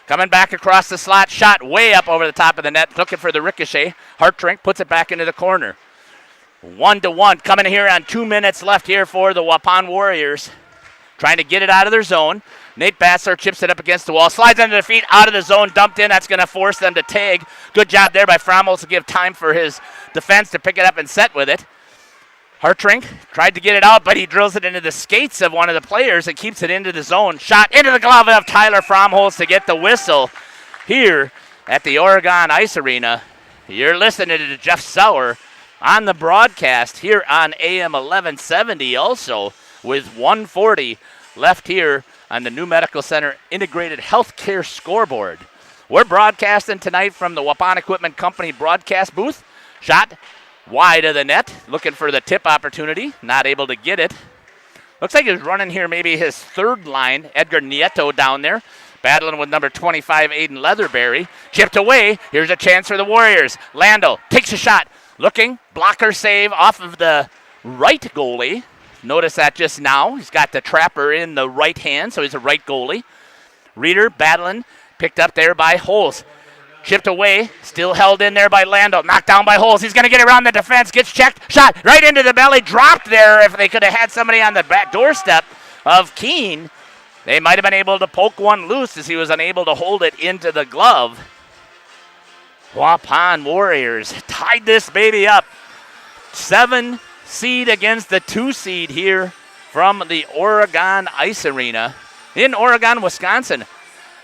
Coming back across the slot, shot way up over the top of the net, looking for the ricochet. Hartring puts it back into the corner. 1-1 coming here on 2 minutes left here for the Waupun Warriors. Trying to get it out of their zone. Nate Bassler chips it up against the wall, slides under the feet, out of the zone, dumped in. That's going to force them to tag. Good job there by Fromholtz to give time for his defense to pick it up and set with it. Hartring tried to get it out, but he drills it into the skates of one of the players and keeps it into the zone. Shot into the glove of Tyler Fromholtz to get the whistle here at the Oregon Ice Arena. You're listening to Jeff Sauer on the broadcast here on AM 1170 also with 1:40 left here on the New Medical Center Integrated Healthcare Scoreboard. We're broadcasting tonight from the Waupun Equipment Company broadcast booth. Shot wide of the net, looking for the tip opportunity, not able to get it. Looks like he's running here maybe his third line, Edgar Nieto down there, battling with number 25, Aiden Leatherberry. Chipped away, here's a chance for the Warriors. Lando takes a shot, looking, blocker save off of the right goalie. Notice that just now. He's got the trapper in the right hand, so he's a right goalie. Reeder battling, picked up there by Holtz. Chipped away, still held in there by Lando. Knocked down by Holtz. He's going to get around the defense. Gets checked. Shot right into the belly. Dropped there. If they could have had somebody on the back doorstep of Keene, they might have been able to poke one loose as he was unable to hold it into the glove. Waupun Warriors tied this baby up. 7 seed against the 2 seed here from the Oregon Ice Arena in Oregon, Wisconsin.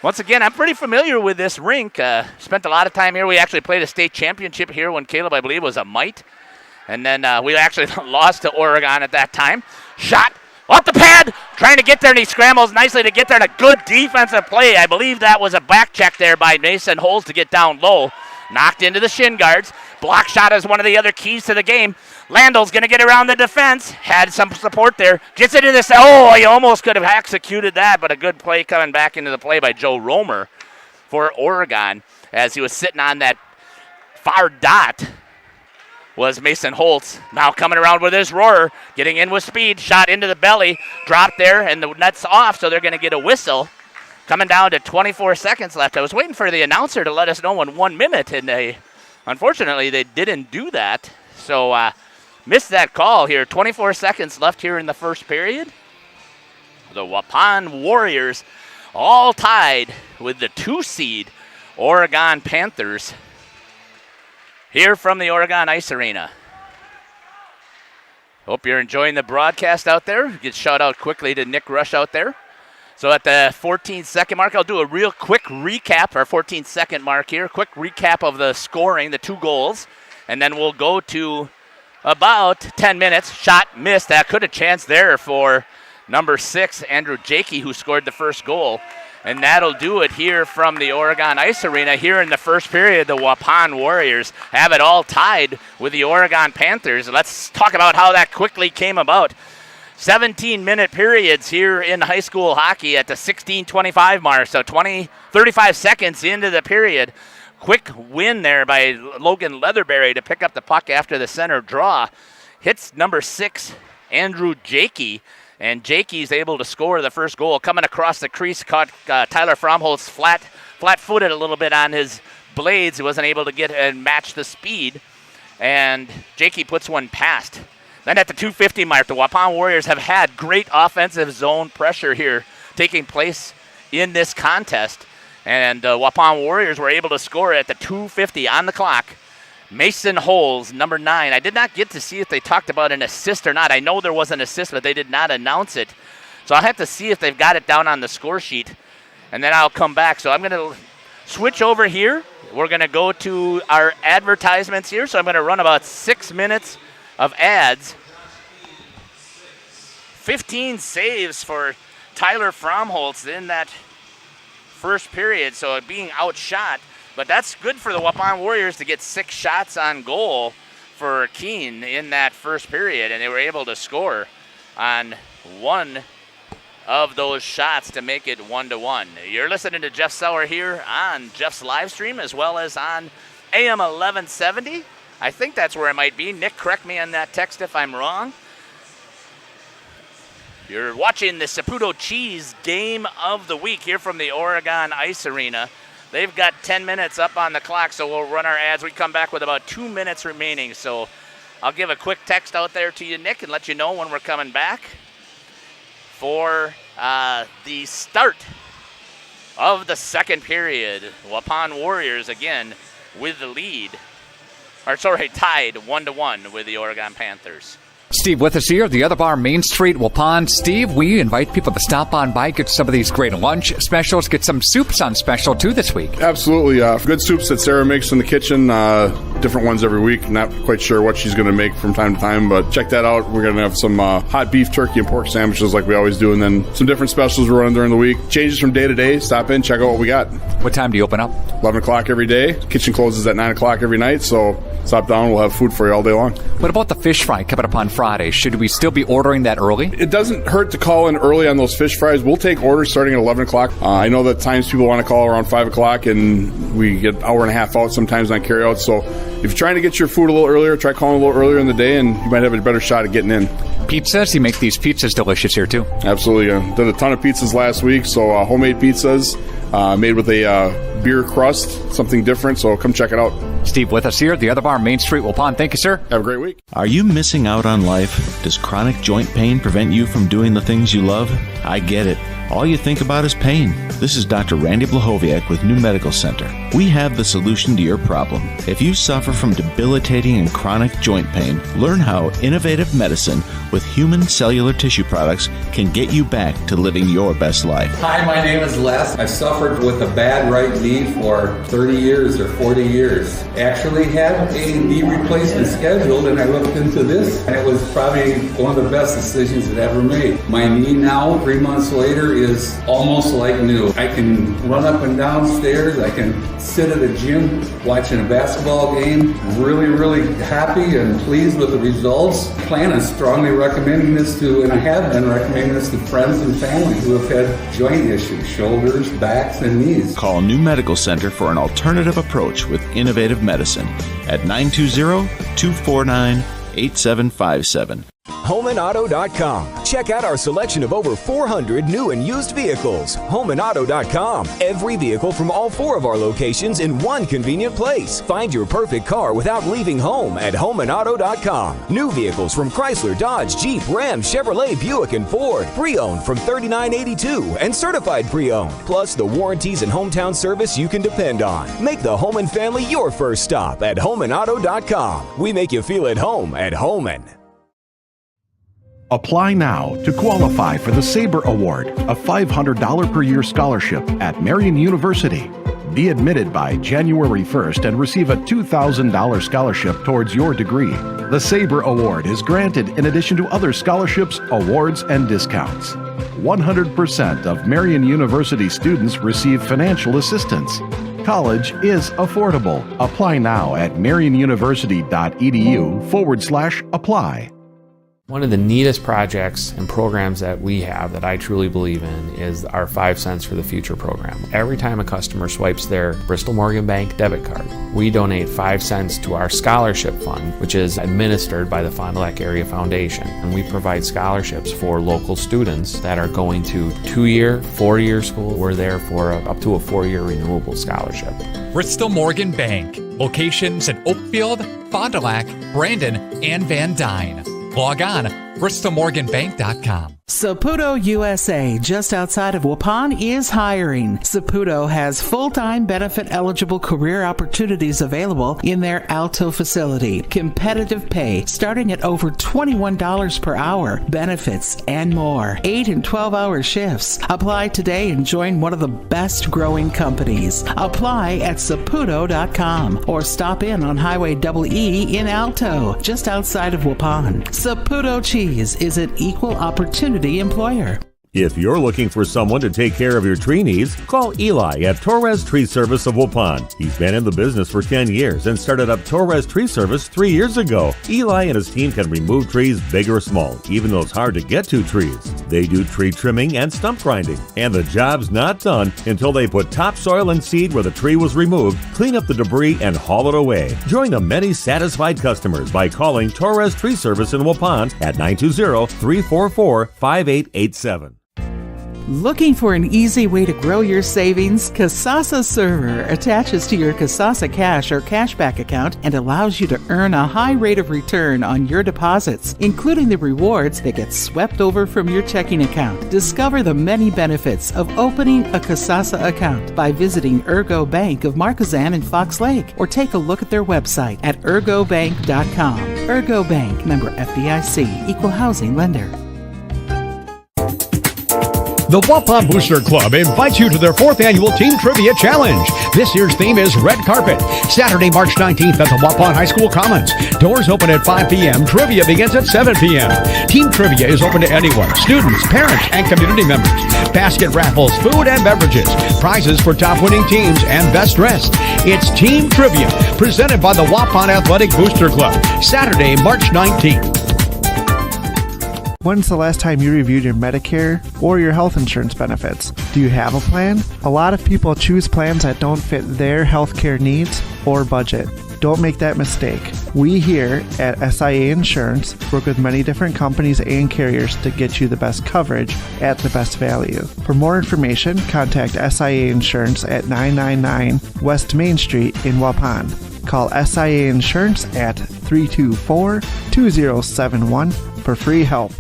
Once again, I'm pretty familiar with this rink. Spent a lot of time here. We actually played a state championship here when Caleb, I believe, was a mite. And then we actually lost to Oregon at that time. Shot off the pad, trying to get there, and he scrambles nicely to get there. And a good defensive play. I believe that was a back check there by Mason Holtz to get down low. Knocked into the shin guards. Block shot is one of the other keys to the game. Lando's going to get around the defense. Had some support there. Gets it in the he almost could have executed that, but a good play coming back into the play by Joe Rohrer for Oregon as he was sitting on that far dot was Mason Holtz. Now coming around with his Rohrer, getting in with speed. Shot into the belly. Dropped there, and the net's off, so they're going to get a whistle. Coming down to 24 seconds left. I was waiting for the announcer to let us know in 1 minute, and unfortunately they didn't do that. So missed that call here. 24 seconds left here in the first period. The Waupun Warriors all tied with the 2 seed Oregon Panthers here from the Oregon Ice Arena. Hope you're enjoying the broadcast out there. Get shout out quickly to Nick Rush out there. So at the 14-second mark, I'll do a real quick recap, our 14-second mark here, quick recap of the scoring, the 2 goals, and then we'll go to about 10 minutes. Shot missed. That could have chanced there for number 6, Andrew Jakey, who scored the first goal. And that'll do it here from the Oregon Ice Arena. Here in the first period, the Waupun Warriors have it all tied with the Oregon Panthers. Let's talk about how that quickly came about. 17-minute periods here in high school hockey at the 16:25 mark, so 35 seconds into the period. Quick win there by Logan Leatherberry to pick up the puck after the center draw. Hits number 6, Andrew Jakey. And Jakey's able to score the first goal. Coming across the crease, caught Tyler Fromholz flat-footed a little bit on his blades. He wasn't able to get and match the speed. And Jakey puts one past. Then at the 250 mark, the Waupun Warriors have had great offensive zone pressure here taking place in this contest. And Waupun Warriors were able to score at the 250 on the clock. Mason Holes, number 9. I did not get to see if they talked about an assist or not. I know there was an assist, but they did not announce it. So I'll have to see if they've got it down on the score sheet, and then I'll come back. So I'm going to switch over here. We're going to go to our advertisements here. So I'm going to run about 6 minutes of ads. 15 saves for Tyler Fromholz in that first period, so being outshot. But that's good for the Waupun Warriors to get 6 shots on goal for Keene in that first period, and they were able to score on one of those shots to make it 1-1. You're listening to Jeff Sauer here on Jeff's live stream as well as on AM 1170. I think that's where it might be. Nick, correct me on that text if I'm wrong. You're watching the Saputo Cheese Game of the Week here from the Oregon Ice Arena. They've got 10 minutes up on the clock, so we'll run our ads. We come back with about 2 minutes remaining. So I'll give a quick text out there to you, Nick, and let you know when we're coming back for the start of the second period. Waupun Warriors, again, with the lead. Tied 1-1 with the Oregon Panthers. Steve with us here, the Other Bar, Main Street, Waupun. Steve, we invite people to stop on by, get some of these great lunch specials, get some soups on special, too, this week. Absolutely. Good soups that Sarah makes in the kitchen, different ones every week. Not quite sure what she's going to make from time to time, but check that out. We're going to have some hot beef, turkey, and pork sandwiches like we always do, and then some different specials we're running during the week. Changes from day to day. Stop in, check out what we got. What time do you open up? 11 o'clock every day. Kitchen closes at 9 o'clock every night, so stop down. We'll have food for you all day long. What about the fish fry coming up on Friday? Should we still be ordering that early? It doesn't hurt to call in early on those fish fries. We'll take orders starting at 11 o'clock. I know that times people want to call around 5 o'clock, and we get an hour and a half out sometimes on carryout. So if you're trying to get your food a little earlier, try calling a little earlier in the day, and you might have a better shot at getting in. Pizzas? You make these pizzas delicious here, too. Absolutely. Did a ton of pizzas last week, so homemade pizzas made with a beer crust, something different, so come check it out. Steve with us here, the Other Bar, Main Street, Waupun. Thank you, sir. Have a great week. Are you missing out on life? Does chronic joint pain prevent you from doing the things you love? I get it. All you think about is pain. This is Dr. Randy Blahoviak with New Medical Center. We have the solution to your problem. If you suffer from debilitating and chronic joint pain, learn how innovative medicine with human cellular tissue products can get you back to living your best life. Hi, my name is Les. I've suffered with a bad right knee for 30 years or 40 years. Actually had a knee replacement scheduled, and I looked into this, and it was probably one of the best decisions I've ever made. My knee now, 3 months later, is almost like new. I can run up and down stairs. I can sit at a gym watching a basketball game. Really, really happy and pleased with the results. Plan on strongly recommending this to, and I have been recommending this to friends and family who have had joint issues, shoulders, backs, and knees. Call New Medical Center for an alternative approach with innovative medicine at 920-249-8757. HomeandAuto.com. Check out our selection of over 400 new and used vehicles. HomeandAuto.com. Every vehicle from all 4 of our locations in one convenient place. Find your perfect car without leaving home at HomeandAuto.com. New vehicles from Chrysler, Dodge, Jeep, Ram, Chevrolet, Buick, and Ford. Pre-owned from $39.82 and certified pre-owned. Plus the warranties and hometown service you can depend on. Make the Homan family your first stop at HomeandAuto.com. We make you feel at home at Homan. Apply now to qualify for the Sabre Award, a $500 per year scholarship at Marian University. Be admitted by January 1st and receive a $2,000 scholarship towards your degree. The Sabre Award is granted in addition to other scholarships, awards, and discounts. 100% of Marion University students receive financial assistance. College is affordable. Apply now at marionuniversity.edu/apply. One of the neatest projects and programs that we have that I truly believe in is our 5 cents for the future program. Every time a customer swipes their Bristol Morgan Bank debit card, we donate 5 cents to our scholarship fund, which is administered by the Fond du Lac Area Foundation. And we provide scholarships for local students that are going to 2-year, 4-year school. We're there for up to a 4-year renewable scholarship. Bristol Morgan Bank. Locations in Oakfield, Fond du Lac, Brandon, and Van Dyne. Log on, bristolmorganbank.com. Saputo USA, just outside of Waupun, is hiring. Saputo has full-time benefit-eligible career opportunities available in their Alto facility. Competitive pay starting at over $21 per hour, benefits, and more. 8 and 12-hour shifts. Apply today and join one of the best-growing companies. Apply at saputo.com or stop in on Highway EE in Alto, just outside of Waupun. Saputo Cheese is an equal opportunity employer. If you're looking for someone to take care of your tree needs, call Eli at Torres Tree Service of Waupun. He's been in the business for 10 years and started up Torres Tree Service 3 years ago. Eli and his team can remove trees big or small, even those hard to get to trees. They do tree trimming and stump grinding, and the job's not done until they put topsoil and seed where the tree was removed, clean up the debris, and haul it away. Join the many satisfied customers by calling Torres Tree Service in Waupun at 920-344-5887. Looking for an easy way to grow your savings? Kasasa Server attaches to your Kasasa Cash or Cashback account and allows you to earn a high rate of return on your deposits, including the rewards that get swept over from your checking account. Discover the many benefits of opening a Kasasa account by visiting Ergo Bank of Marquezan and Fox Lake, or take a look at their website at ergobank.com. Ergo Bank, member FDIC, equal housing lender. The Waupun Booster Club invites you to their 4th annual Team Trivia Challenge. This year's theme is Red Carpet. Saturday, March 19th at the Waupun High School Commons. Doors open at 5 p.m. Trivia begins at 7 p.m. Team Trivia is open to anyone, students, parents, and community members. Basket raffles, food and beverages, prizes for top winning teams, and best dressed. It's Team Trivia, presented by the Waupun Athletic Booster Club. Saturday, March 19th. When's the last time you reviewed your Medicare or your health insurance benefits? Do you have a plan? A lot of people choose plans that don't fit their healthcare needs or budget. Don't make that mistake. We here at SIA Insurance work with many different companies and carriers to get you the best coverage at the best value. For more information, contact SIA Insurance at 999 West Main Street in Waupun. Call SIA Insurance at 324-2071 for free help.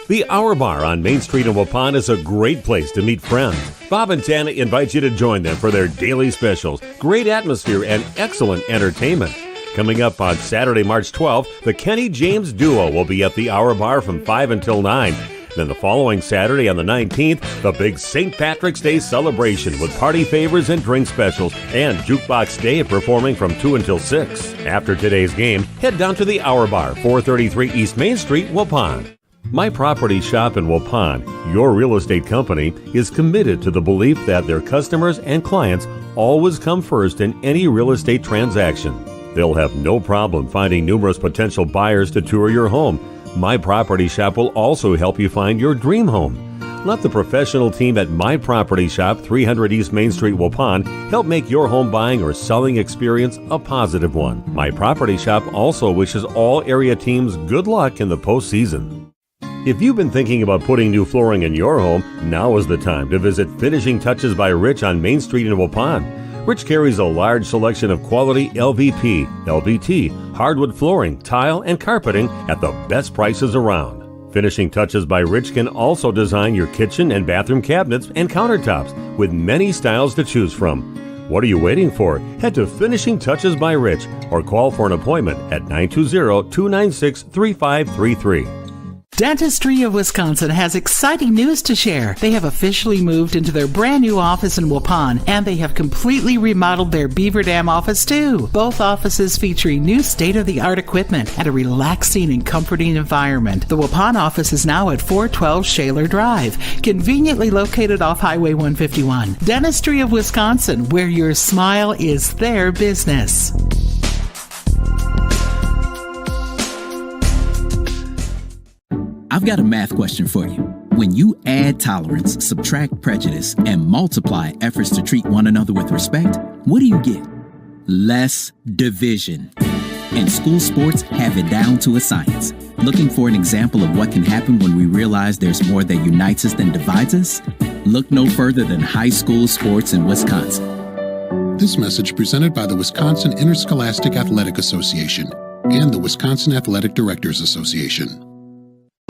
The Hour Bar on Main Street in Waupun is a great place to meet friends. Bob and Tana invite you to join them for their daily specials, great atmosphere, and excellent entertainment. Coming up on Saturday, March 12th, the Kenny James Duo will be at the Hour Bar from 5 until 9. Then the following Saturday on the 19th, the big St. Patrick's Day celebration with party favors and drink specials, and Jukebox Dave performing from 2 until 6. After today's game, head down to the Hour Bar, 433 East Main Street, Waupun. My Property Shop in Waupun, your real estate company, is committed to the belief that their customers and clients always come first in any real estate transaction. They'll have no problem finding numerous potential buyers to tour your home. My Property Shop will also help you find your dream home. Let the professional team at My Property Shop, 300 East Main Street, Waupun, help make your home buying or selling experience a positive one. My Property Shop also wishes all area teams good luck in the postseason. If you've been thinking about putting new flooring in your home, now is the time to visit Finishing Touches by Rich on Main Street in Waupun. Rich carries a large selection of quality LVP, LVT, hardwood flooring, tile, and carpeting at the best prices around. Finishing Touches by Rich can also design your kitchen and bathroom cabinets and countertops with many styles to choose from. What are you waiting for? Head to Finishing Touches by Rich or call for an appointment at 920-296-3533. Dentistry of Wisconsin has exciting news to share. They have officially moved into their brand new office in Waupun, and they have completely remodeled their Beaver Dam office too. Both offices featuring new state-of-the-art equipment and a relaxing and comforting environment. The Waupun office is now at 412 Shaler Drive, conveniently located off Highway 151. Dentistry of Wisconsin, where your smile is their business. I've got a math question for you. When you add tolerance, subtract prejudice, and multiply efforts to treat one another with respect, what do you get? Less division. And school sports have it down to a science. Looking for an example of what can happen when we realize there's more that unites us than divides us? Look no further than high school sports in Wisconsin. This message presented by the Wisconsin Interscholastic Athletic Association and the Wisconsin Athletic Directors Association.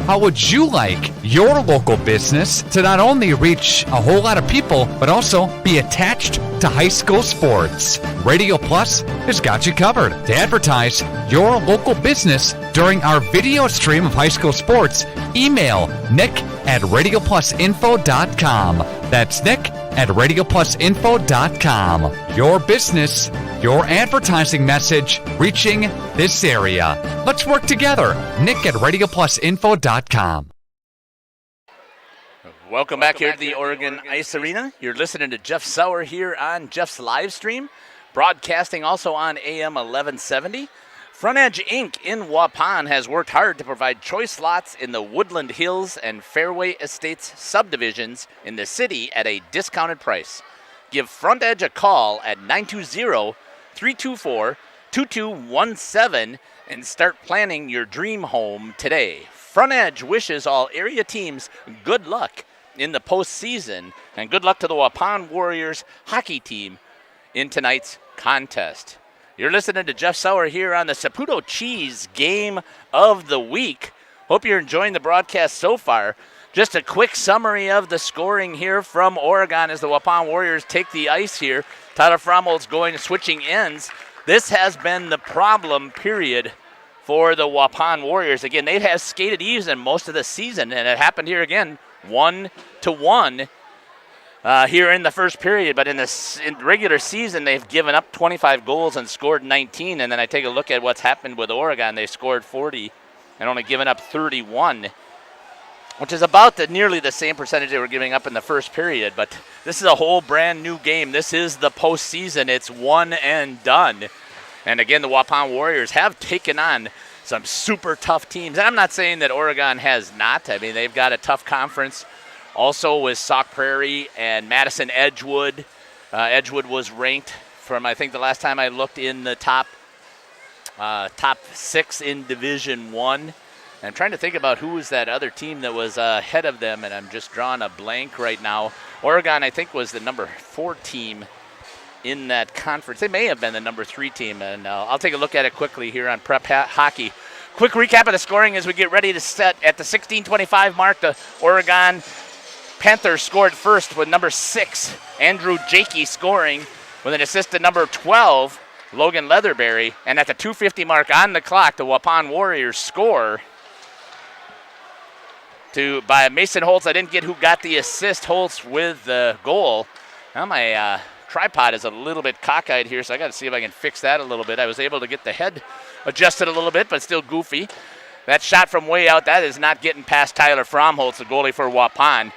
How would you like your local business to not only reach a whole lot of people, but also be attached to high school sports? Radio Plus has got you covered. To advertise your local business during our video stream of high school sports, email nick@radioplusinfo.com. That's nick@radioplusinfo.com. Your business, your advertising message reaching this area. Let's work together. nick@radioplusinfo.com. Welcome back here to the Oregon Ice Arena. You're listening to Jeff Sauer here on Jeff's live stream, broadcasting also on AM 1170. Front Edge Inc. in Waupun has worked hard to provide choice lots in the Woodland Hills and Fairway Estates subdivisions in the city at a discounted price. Give Front Edge a call at 920-324-2217 and start planning your dream home today. Front Edge wishes all area teams good luck in the postseason, and good luck to the Waupun Warriors hockey team in tonight's contest. You're listening to Jeff Sauer here on the Saputo Cheese Game of the Week. Hope you're enjoying the broadcast so far. Just a quick summary of the scoring here from Oregon as the Waupun Warriors take the ice here. Tyler Fromhold's switching ends. This has been the problem, period, for the Waupun Warriors. Again, they have skated even most of the season, and it happened here again, 1-1 here in the first period. But in the regular season, they've given up 25 goals and scored 19. And then I take a look at what's happened with Oregon. They've scored 40 and only given up 31, which is about nearly the same percentage they were giving up in the first period. But this is a whole brand new game. This is the postseason. It's one and done. And again, the Waupun Warriors have taken on some super tough teams. And I'm not saying that Oregon has not. I mean, they've got a tough conference. Also with Sauk Prairie and Madison Edgewood. Edgewood was ranked from, I think the last time I looked, in the top 6 in Division I. I'm trying to think about who was that other team that was ahead of them, and I'm just drawing a blank right now. Oregon, I think, was the number 4 team in that conference. They may have been the number 3 team, and I'll take a look at it quickly here on Prep Hockey. Quick recap of the scoring as we get ready to set at the 16:25 mark. The Oregon Panthers scored first with number 6, Andrew Jakey, scoring with an assist to number 12, Logan Leatherberry. And at the 2:50 mark on the clock, the Waupun Warriors score by Mason Holtz. I didn't get who got the assist. Holtz with the goal. Now my tripod is a little bit cockeyed here, so I got to see if I can fix that a little bit. I was able to get the head adjusted a little bit, but still goofy. That shot from way out, that is not getting past Tyler Fromholtz, the goalie for Waupun.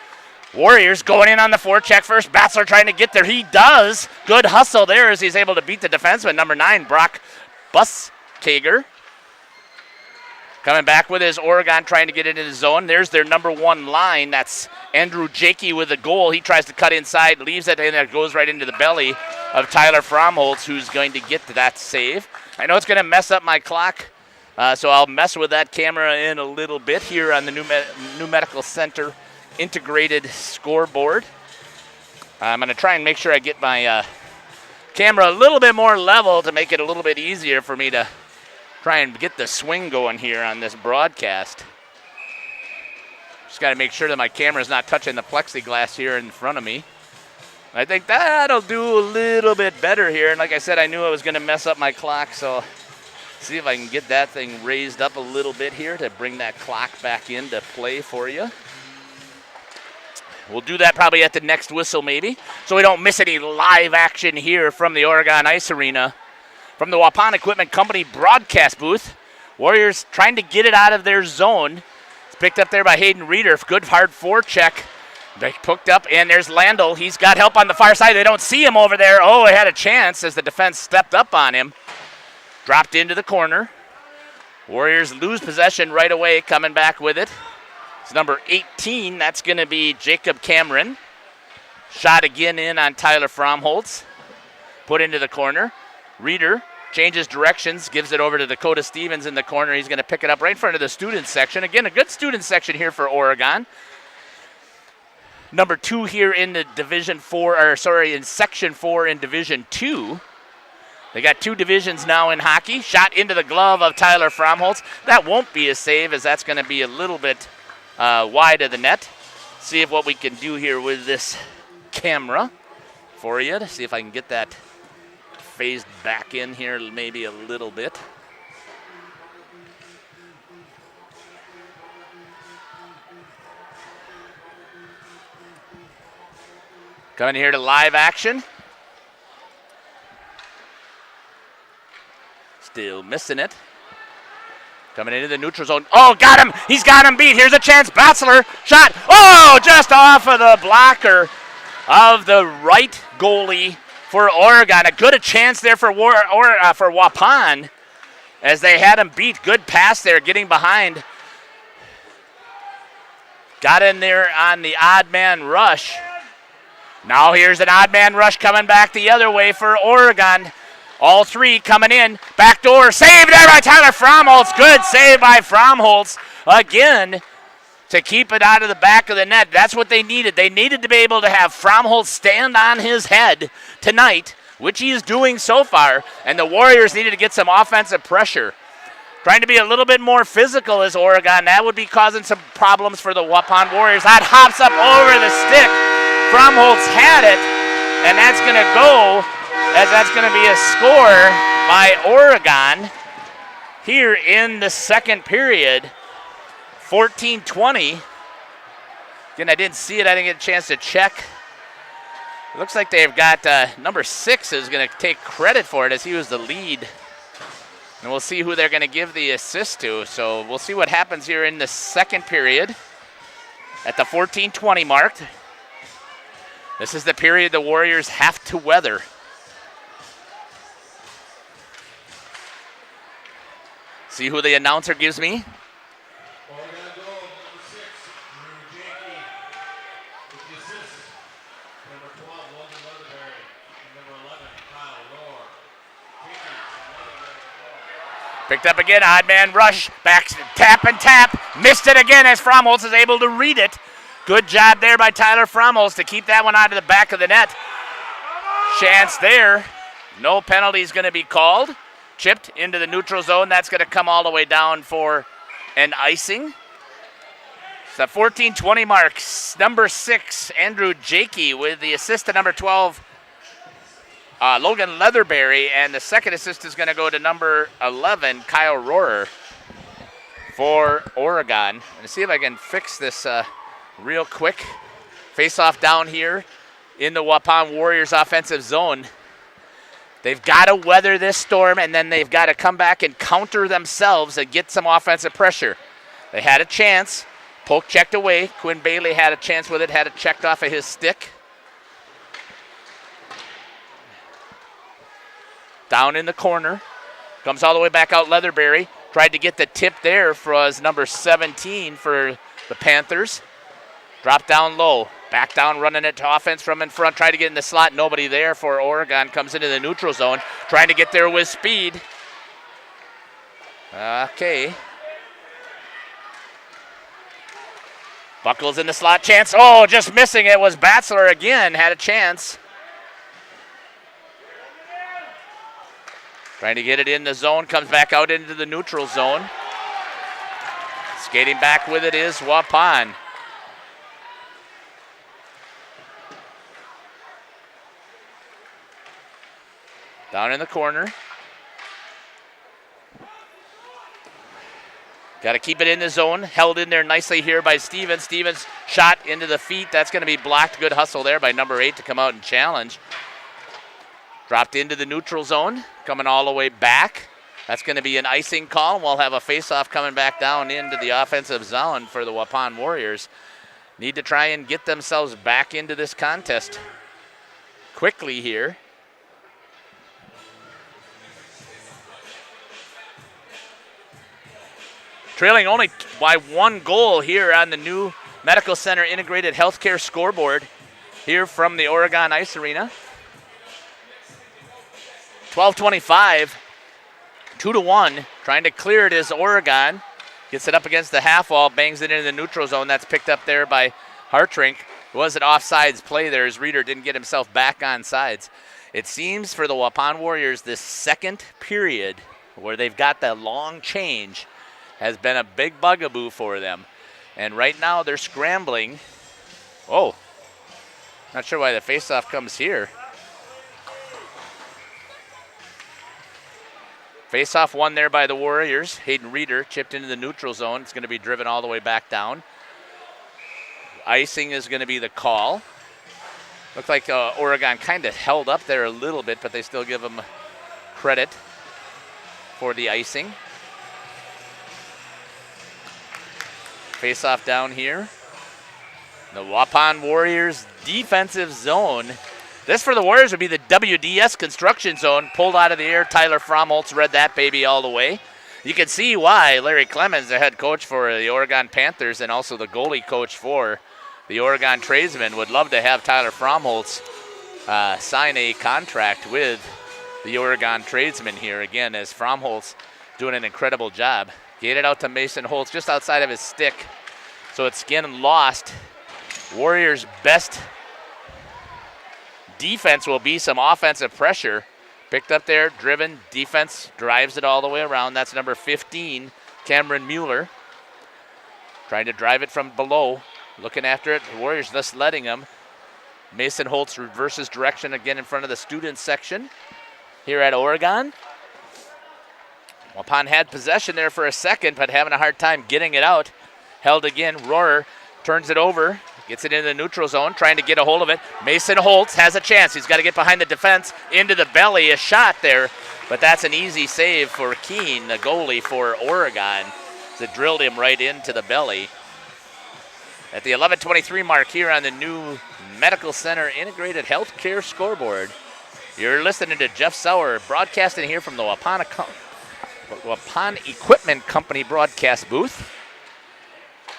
Warriors going in on the forecheck first. Batzler trying to get there. He does. Good hustle there as he's able to beat the defenseman, number 9, Brock Buskager. Coming back with his Oregon, trying to get into the zone. There's their number 1 line. That's Andrew Jakey with the goal. He tries to cut inside, leaves it, and it goes right into the belly of Tyler Fromholtz, who's going to get to that save. I know it's going to mess up my clock, so I'll mess with that camera in a little bit here on the New Medical Center integrated scoreboard. I'm going to try and make sure I get my camera a little bit more level to make it a little bit easier for me to try and get the swing going here on this broadcast. Just got to make sure that my camera's not touching the plexiglass here in front of me. I think that'll do a little bit better here. And like I said, I knew I was going to mess up my clock, so See if I can get that thing raised up a little bit here to bring that clock back into play for you. We'll do that probably at the next whistle maybe, so we don't miss any live action here from the Oregon Ice Arena. From the Waupun Equipment Company broadcast booth, Warriors trying to get it out of their zone. It's picked up there by Hayden Reeder. Good hard forecheck. They hooked up, and there's Landel. He's got help on the far side. They don't see him over there. Oh, he had a chance as the defense stepped up on him. Dropped into the corner. Warriors lose possession right away, coming back with it. It's number 18. That's going to be Jacob Cameron. Shot again in on Tyler Fromholtz. Put into the corner. Reeder changes directions, gives it over to Dakota Stevens in the corner. He's going to pick it up right in front of the student section. Again, a good student section here for Oregon. Number 2 here in the in Section 4 in Division 2. They got 2 divisions now in hockey. Shot into the glove of Tyler Fromholtz. That won't be a save, as that's going to be a little bit wide of the net. See what we can do here with this camera for you to see if I can get that phased back in here maybe a little bit. Coming here to live action. Still missing it. Coming into the neutral zone. Oh, got him! He's got him beat. Here's a chance. Batzler shot. Oh, just off of the blocker of the right goalie for Oregon. A good chance there for Waupun as they had him beat. Good pass there, getting behind. Got in there on the odd man rush. Now here's an odd man rush coming back the other way for Oregon. All 3 coming in. Backdoor save there by Tyler Fromholtz. Good save by Fromholtz again to keep it out of the back of the net. That's what they needed. They needed to be able to have Fromholtz stand on his head tonight, which he is doing so far, and the Warriors needed to get some offensive pressure. Trying to be a little bit more physical as Oregon. That would be causing some problems for the Waupun Warriors. That hops up over the stick. Fromholtz had it, and that's going to go, as that's going to be a score by Oregon here in the second period. 14-20. Again, I didn't see it. I didn't get a chance to check. It looks like they've got number 6 is going to take credit for it as he was the lead. And we'll see who they're going to give the assist to. So we'll see what happens here in the second period at the 14-20 mark. This is the period the Warriors have to weather. See who the announcer gives me. Picked up again, odd man rush, back tap and tap. Missed it again as Fromholtz is able to read it. Good job there by Tyler Fromholtz to keep that one out of the back of the net. Chance there. No penalty is going to be called. Chipped into the neutral zone. That's going to come all the way down for an icing. It's the 14-20 mark. Number 6, Andrew Jakey with the assist to number 12, Logan Leatherberry, and the second assist is going to go to number 11, Kyle Rohrer for Oregon. And see if I can fix this real quick. Face-off down here in the Waupun Warriors offensive zone. They've got to weather this storm, and then they've got to come back and counter themselves and get some offensive pressure. They had a chance. Poke checked away. Quinn Bailey had a chance with it, had it checked off of his stick. Down in the corner. Comes all the way back out Leatherberry. Tried to get the tip there for number 17 for the Panthers. Dropped down low. Back down, running it to offense from in front. Tried to get in the slot. Nobody there for Oregon. Comes into the neutral zone. Trying to get there with speed. Okay. Buckles in the slot. Chance. Oh, just missing it was Batzler again. Had a chance. Trying to get it in the zone. Comes back out into the neutral zone. Skating back with it is Waupun. Down in the corner. Got to keep it in the zone. Held in there nicely here by Stevens. Stevens shot into the feet. That's going to be blocked. Good hustle there by number 8 to come out and challenge. Dropped into the neutral zone. Coming all the way back. That's going to be an icing call. We'll have a face-off coming back down into the offensive zone for the Waupun Warriors. Need to try and get themselves back into this contest quickly here. Trailing only by 1 goal here on the new Medical Center Integrated Healthcare scoreboard here from the Oregon Ice Arena. 12:25, 2-1. Trying to clear it is Oregon. Gets it up against the half wall, bangs it into the neutral zone. That's picked up there by Hartrink. It was an offsides play there as Reeder didn't get himself back on sides. It seems for the Waupun Warriors this second period where they've got that long change has been a big bugaboo for them. And right now they're scrambling. Oh, not sure why the faceoff comes here. Faceoff won there by the Warriors. Hayden Reeder chipped into the neutral zone. It's going to be driven all the way back down. Icing is going to be the call. Looked like Oregon kind of held up there a little bit, but they still give them credit for the icing. Face-off down here. The Waupun Warriors defensive zone. This for the Warriors would be the WDS construction zone. Pulled out of the air. Tyler Fromholtz read that baby all the way. You can see why Larry Clemens, the head coach for the Oregon Panthers and also the goalie coach for the Oregon Tradesmen, would love to have Tyler Fromholtz sign a contract with the Oregon Tradesmen here. Again, as Fromholtz doing an incredible job. Get it out to Mason Holtz just outside of his stick. So it's again lost. Warriors' best defense will be some offensive pressure. Picked up there, driven, defense drives it all the way around. That's number 15, Cameron Mueller. Trying to drive it from below. Looking after it. The Warriors just letting him. Mason Holtz reverses direction again in front of the student section here at Oregon. Waupun had possession there for a second, but having a hard time getting it out. Held again. Rohrer turns it over. Gets it into the neutral zone, trying to get a hold of it. Mason Holtz has a chance. He's got to get behind the defense, into the belly. A shot there, but that's an easy save for Keene, the goalie for Oregon. That drilled him right into the belly. At the 11:23 mark here on the new Medical Center Integrated Healthcare scoreboard, you're listening to Jeff Sauer broadcasting here from the Waupun Equipment Company broadcast booth.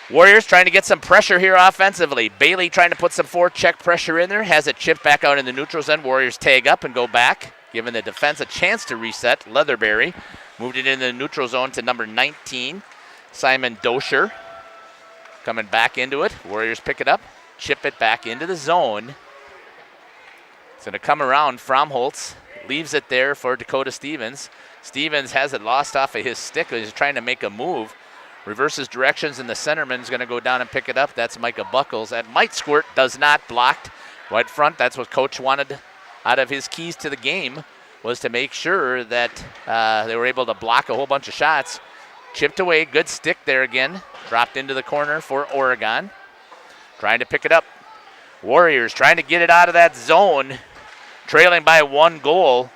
Warriors trying to get some pressure here offensively. Bailey trying to put some forecheck pressure in there. Has it chipped back out in the neutral zone. Warriors tag up and go back, giving the defense a chance to reset. Leatherberry moved it into the neutral zone to number 19, Simon Dosher. Coming back into it. Warriors pick it up, chip it back into the zone. It's going to come around. Fromholtz leaves it there for Dakota Stevens. Stevens has it lost off of his stick. He's trying to make a move. Reverses directions, and the centerman's going to go down and pick it up. That's Micah Buckles. That might squirt, does not. Blocked. Wide front, that's what Coach wanted out of his keys to the game, was to make sure that they were able to block a whole bunch of shots. Chipped away, good stick there again. Dropped into the corner for Oregon. Trying to pick it up. Warriors trying to get it out of that zone, trailing by 1 goal.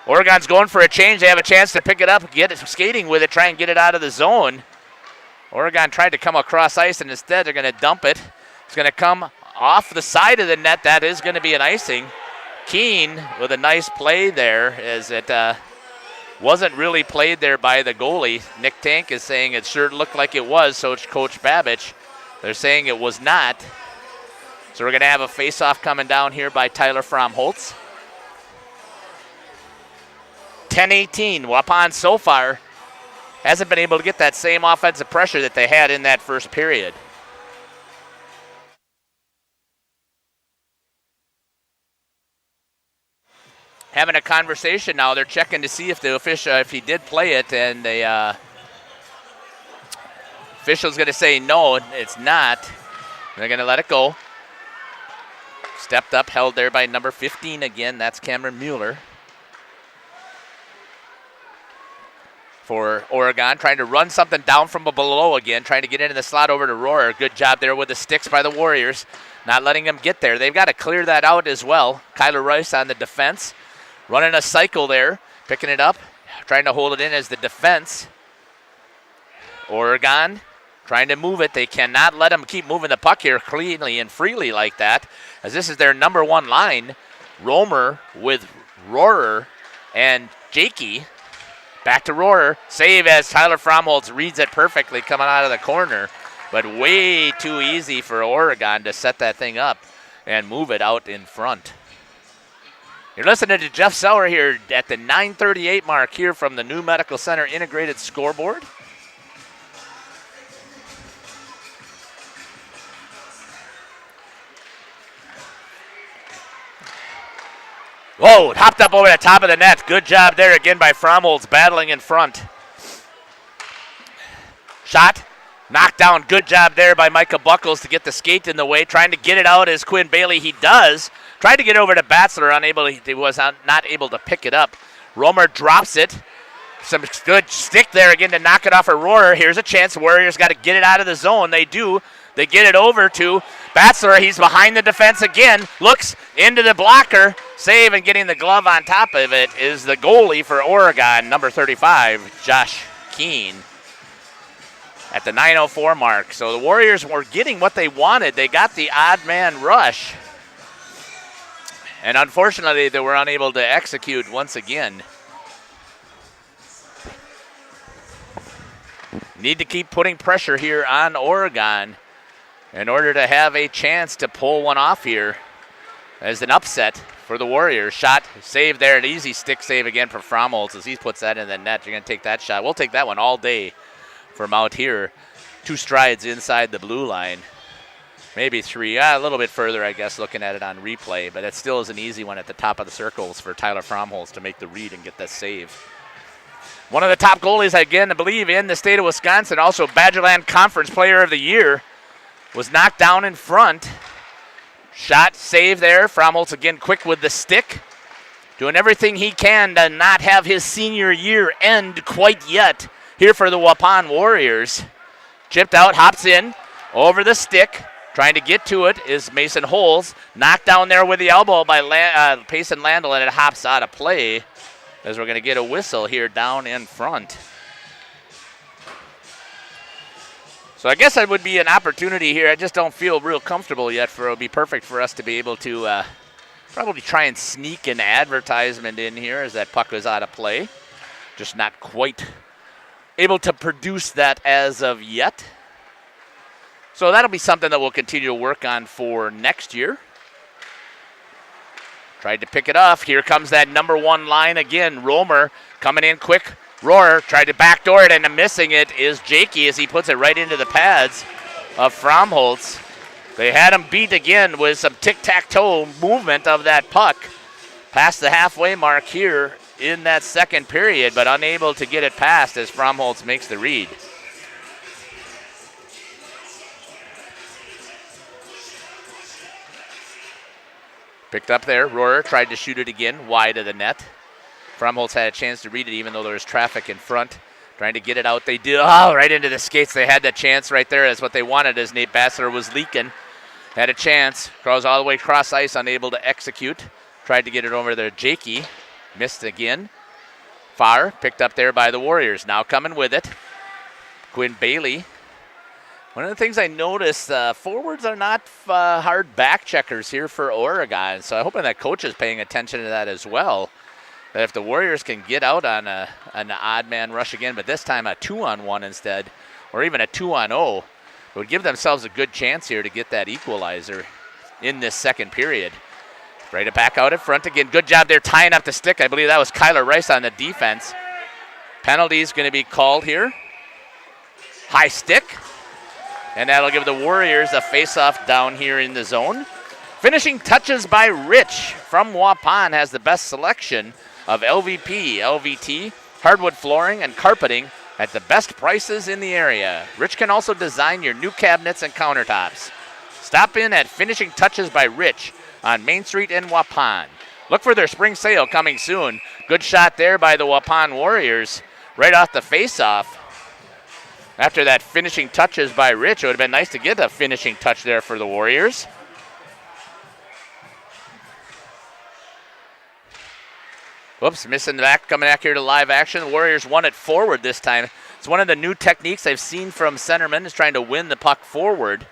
Oregon's going for a change. They have a chance to pick it up, get it skating with it, try and get it out of the zone. Oregon tried to come across ice, and instead they're going to dump it. It's going to come off the side of the net. That is going to be an icing. Keene with a nice play there, as it wasn't really played there by the goalie. Nick Tank is saying it sure looked like it was, so it's Coach Babich. They're saying it was not. So we're going to have a face-off coming down here by Tyler Fromholtz. 10-18. Waupun so far hasn't been able to get that same offensive pressure that they had in that first period. Having a conversation now. They're checking to see if the official, if he did play it, and the official's going to say no, it's not. They're going to let it go. Stepped up, held there by number 15 again. That's Cameron Mueller. for Oregon, trying to run something down from below again, trying to get into the slot over to Rohrer. Good job there with the sticks by the Warriors, not letting them get there. They've got to clear that out as well. Kyler Rice on the defense, running a cycle there, picking it up, trying to hold it in as the defense. Oregon trying to move it. They cannot let them keep moving the puck here cleanly and freely like that, as this is their number one line. Romer with Rohrer and Jakey. Back to Rohrer. Save as Tyler Fromholtz reads it perfectly coming out of the corner, but way too easy for Oregon to set that thing up and move it out in front. You're listening to Jeff Sauer here at the 9:38 mark here from the New Medical Center Integrated Scoreboard. Whoa, hopped up over the top of the net. Good job there again by Fromholtz, battling in front. Shot, knocked down. Good job there by Micah Buckles to get the skate in the way. Trying to get it out as Quinn Bailey. He does. Tried to get over to Batzler, unable. He was not able to pick it up. Romer drops it. Some good stick there again to knock it off a Rohrer. Here's a chance. Warriors got to get it out of the zone. They do. They get it over to Batzler. He's behind the defense again. Looks into the blocker. Save, and getting the glove on top of it is the goalie for Oregon, number 35, Josh Keene, at the 9:04 mark. So the Warriors were getting what they wanted. They got the odd man rush. And unfortunately, they were unable to execute once again. Need to keep putting pressure here on Oregon in order to have a chance to pull one off here as an upset for the Warriors. Shot, save there, an easy stick save again for Fromholtz as he puts that in the net. You're going to take that shot. We'll take that one all day from out here. 2 strides inside the blue line. Maybe 3, a little bit further, I guess, looking at it on replay, but it still is an easy one at the top of the circles for Tyler Fromholtz to make the read and get that save. One of the top goalies, again, I believe, in the state of Wisconsin, also Badgerland Conference Player of the Year, was knocked down in front. Shot, save there. Fromholtz again quick with the stick. Doing everything he can to not have his senior year end quite yet here for the Waupun Warriors. Chipped out, hops in, over the stick. Trying to get to it is Mason Holes. Knocked down there with the elbow by Payson Landel, and it hops out of play as we're going to get a whistle here down in front. So I guess that would be an opportunity here. I just don't feel real comfortable yet for it would be perfect for us to be able to probably try and sneak an advertisement in here as that puck was out of play. Just not quite able to produce that as of yet. So that'll be something that we'll continue to work on for next year. Tried to pick it off. Here comes that number 1 line again. Romer coming in quick. Rohrer tried to backdoor it, and missing it is Jakey as he puts it right into the pads of Fromholtz. They had him beat again with some tic-tac-toe movement of that puck past the halfway mark here in that second period, but unable to get it past as Fromholtz makes the read. Picked up there. Rohrer tried to shoot it again wide of the net. Fromholtz had a chance to read it even though there was traffic in front. Trying to get it out. They did. Oh, right into the skates. They had that chance right there. That's what they wanted as Nate Bassler was leaking. Had a chance. Goes all the way across ice, unable to execute. Tried to get it over there. Jakey missed again. Farr picked up there by the Warriors. Now coming with it. Quinn Bailey. One of the things I noticed, forwards are not hard back checkers here for Oregon. So I'm hoping that coach is paying attention to that as well. That if the Warriors can get out on an odd man rush again, but this time a 2-on-1 instead, or even a 2-on-0, it would give themselves a good chance here to get that equalizer in this second period. Right back out in front again. Good job there tying up the stick. I believe that was Kyler Rice on the defense. Penalty is going to be called here. High stick. And that'll give the Warriors a face-off down here in the zone. Finishing touches by Rich from Waupun has the best selection of LVP, LVT, hardwood flooring, and carpeting at the best prices in the area. Rich can also design your new cabinets and countertops. Stop in at Finishing Touches by Rich on Main Street in Waupun. Look for their spring sale coming soon. Good shot there by the Waupun Warriors. right off the face-off. After that finishing touches by Rich, it would have been nice to get a finishing touch there for the Warriors. Whoops, missing the back, coming back here to live action. The Warriors won it forward this time. It's one of the new techniques I've seen from centermen is trying to win the puck forward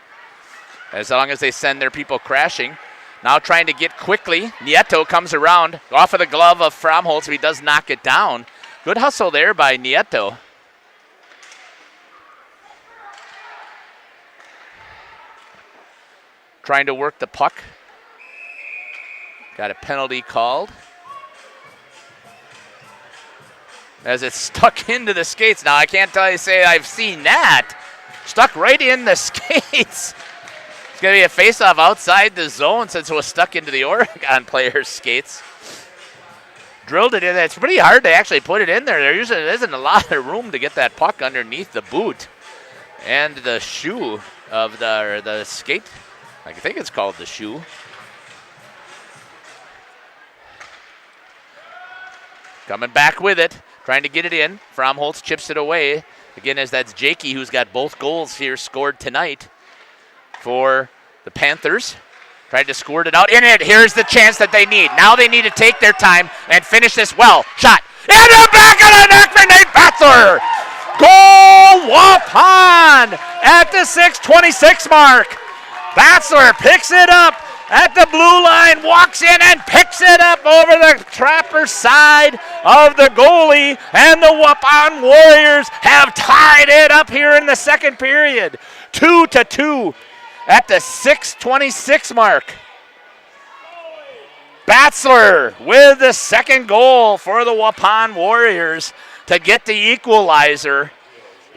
as long as they send their people crashing. Now trying to get quickly. Nieto comes around off of the glove of Fromholtz, but he does knock it down. Good hustle there by Nieto. Trying to work the puck. Got a penalty called. As it's stuck into the skates. Now, I can't say I've seen that. Stuck right in the skates. It's going to be a face-off outside the zone since it was stuck into the Oregon player's skates. Drilled it in. It's pretty hard to actually put it in there. There usually isn't a lot of room to get that puck underneath the boot and the shoe of the skate. I think it's called the shoe. Coming back with it. Trying to get it in. Fromholtz chips it away. Again, as that's Jakey, who's got both goals here scored tonight for the Panthers. Tried to squirt it out. In it. Here's the chance that they need. Now they need to take their time and finish this well. Shot. In the back of the neck for Nate Batzler. Goal Waupun at the 6:26 mark. Batzler picks it up at the blue line, walks in and picks it up over the trapper side of the goalie, and the Waupun Warriors have tied it up here in the second period. 2-2 at the 6:26 mark. Batzler with the second goal for the Waupun Warriors to get the equalizer.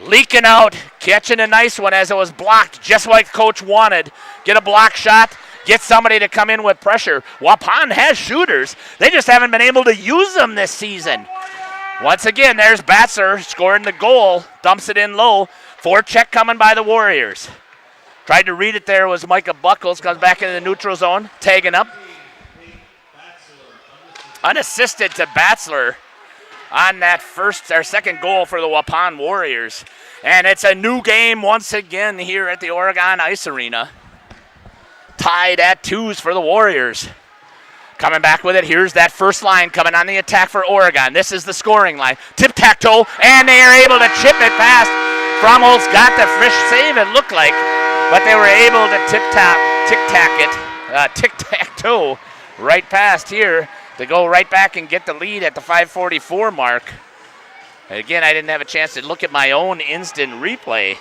Leaking out, catching a nice one as it was blocked just like coach wanted. Get a block shot. Get somebody to come in with pressure. Waupun has shooters. They just haven't been able to use them this season. Once again, there's Batzler scoring the goal. Dumps it in low. Forecheck coming by the Warriors. Tried to read it there was Micah Buckles. Comes back into the neutral zone. Tagging up. Unassisted to Batzler on that second goal for the Waupun Warriors. And it's a new game once again here at the Oregon Ice Arena. Tied at 2s for the Warriors. Coming back with it. Here's that first line coming on the attack for Oregon. This is the scoring line. Tip-tack-toe, and they are able to chip it past. Fromholtz got the fish save, it looked like, but they were able to tic-tac-toe right past here to go right back and get the lead at the 5:44 mark. Again, I didn't have a chance to look at my own instant replay.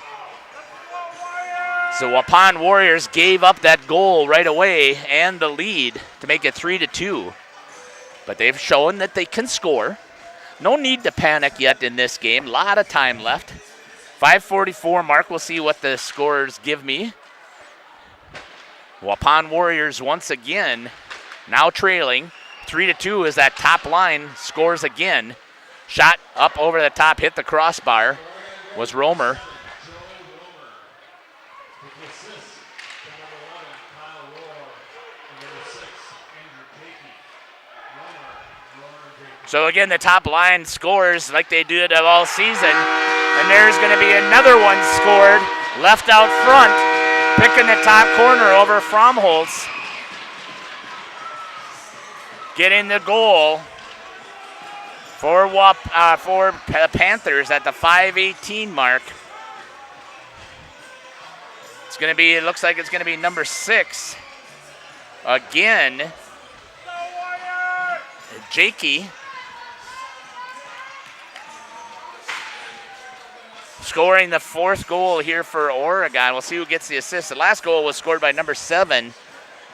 So Waupun Warriors gave up that goal right away and the lead to make it 3-2. But they've shown that they can score. No need to panic yet in this game. A lot of time left. 5:44 mark. We'll see what the scores give me. Waupun Warriors once again now trailing. 3-2 as that top line scores again. Shot up over the top, hit the crossbar. Was Rohrer. So again, the top line scores like they did all season. And there's going to be another one scored, left out front, picking the top corner over Fromholtz. Getting the goal for the Panthers at the 5:18 mark. It looks like it's going to be number 6. Again, Jakey. Scoring the 4th goal here for Oregon. We'll see who gets the assist. The last goal was scored by number 7,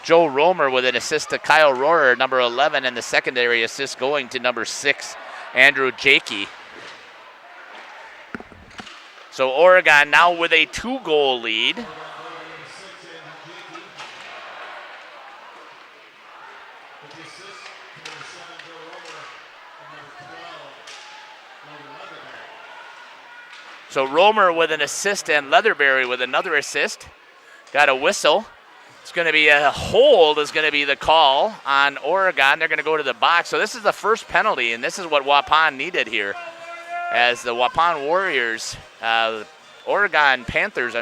Joe Rohrer, with an assist to Kyle Rohrer, number 11, and the secondary assist going to number 6, Andrew Jakey. So Oregon now with a 2-goal lead. So Rohrer with an assist and Leatherberry with another assist. Got a whistle. It's going to be a hold is going to be the call on Oregon. They're going to go to the box. So this is the first penalty, and this is what Waupun needed here. as the Waupun Warriors, Oregon Panthers,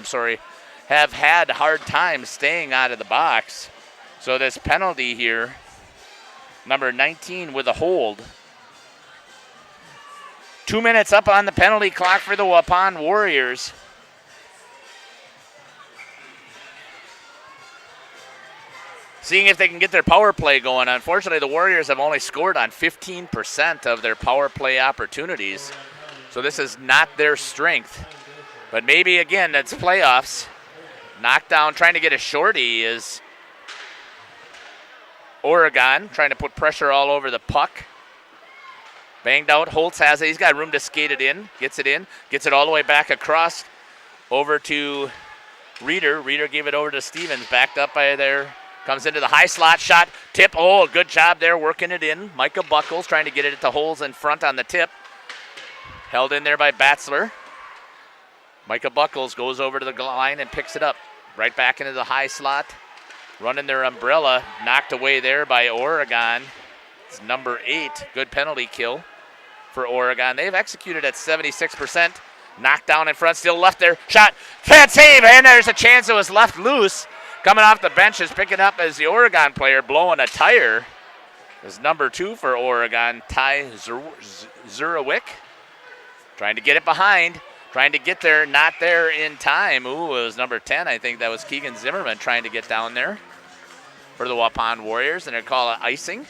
have had hard time staying out of the box. So this penalty here, number 19 with a hold. 2 minutes up on the penalty clock for the Waupun Warriors. Seeing if they can get their power play going. Unfortunately, the Warriors have only scored on 15% of their power play opportunities. So this is not their strength. But maybe, again, that's playoffs. Knockdown, trying to get a shorty is Oregon, trying to put pressure all over the puck. Banged out, Holtz has it. He's got room to skate it in. Gets it all the way back across over to Reeder. Reeder gave it over to Stevens, backed up by there. Comes into the high slot shot, tip. Oh, good job there working it in. Micah Buckles trying to get it at the holes in front on the tip. Held in there by Batzler. Micah Buckles goes over to the line and picks it up. Right back into the high slot. Running their umbrella. Knocked away there by Oregon. It's number 8. Good penalty kill for Oregon. They've executed at 76%. Knocked down in front, still left there. Shot, can't save, and there's a chance it was left loose. Coming off the bench is picking up as the Oregon player blowing a tire. Is number 2 for Oregon, Ty Zurawick. Trying to get it behind. Trying to get there, not there in time. Ooh, it was number 10. I think that was Keegan Zimmerman trying to get down there for the Waupun Warriors, and they call it icing.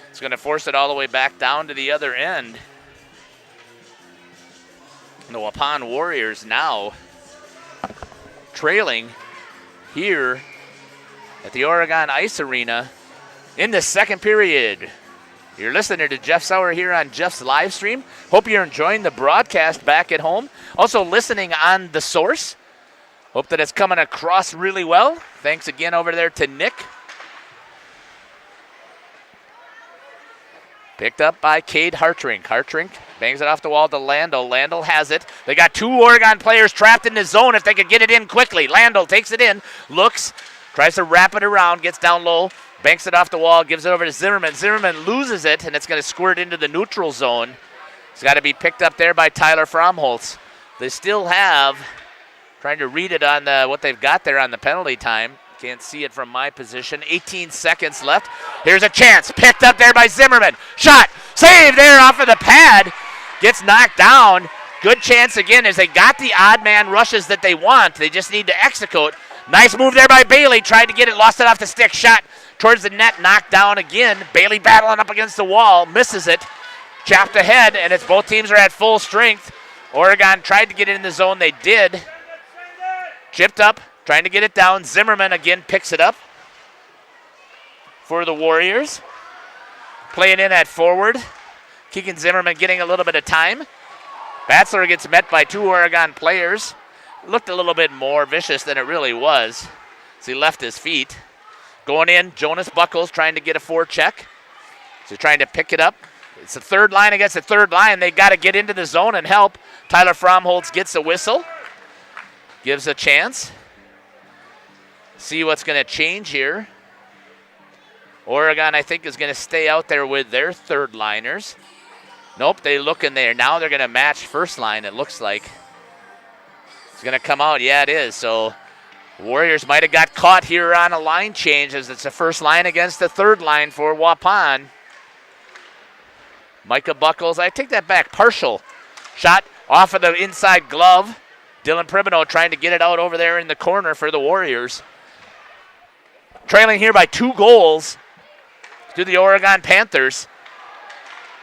It's going to force it all the way back down to the other end. And the Waupun Warriors now trailing here at the Oregon Ice Arena in the second period. You're listening to Jeff Sauer here on Jeff's live stream. Hope you're enjoying the broadcast back at home. Also listening on The Source. Hope that it's coming across really well. Thanks again over there to Nick. Picked up by Cade Hartrink. Hartrink bangs it off the wall to Landel. Landel has it. They got 2 Oregon players trapped in the zone if they could get it in quickly. Landel takes it in, looks, tries to wrap it around, gets down low, banks it off the wall, gives it over to Zimmerman. Zimmerman loses it, and it's going to squirt into the neutral zone. It's got to be picked up there by Tyler Fromholtz. They still have, trying to read it on what they've got there on the penalty time. Can't see it from my position. 18 seconds left. Here's a chance. Picked up there by Zimmerman. Shot. Save there off of the pad. Gets knocked down. Good chance again as they got the odd man rushes that they want. They just need to execute. Nice move there by Bailey. Tried to get it. Lost it off the stick. Shot towards the net. Knocked down again. Bailey battling up against the wall. Misses it. Chapped ahead. And it's both teams are at full strength. Oregon tried to get it in the zone. They did. Chipped up. Trying to get it down. Zimmerman again picks it up for the Warriors. Playing in at forward. Keegan Zimmerman getting a little bit of time. Batzler gets met by 2 Oregon players. Looked a little bit more vicious than it really was as he left his feet. Going in, Jonas Buckles trying to get a forecheck. So trying to pick it up. It's the third line against the third line. They got to get into the zone and help. Tyler Fromholtz gets a whistle. Gives a chance. See what's going to change here. Oregon, I think, is going to stay out there with their third liners. Nope, they look in there. Now they're going to match first line, it looks like. It's going to come out. Yeah, it is. So Warriors might have got caught here on a line change as it's the first line against the third line for Waupun. Micah Buckles, I take that back. Partial shot off of the inside glove. Dylan Pribino trying to get it out over there in the corner for the Warriors. Trailing here by 2 goals to the Oregon Panthers.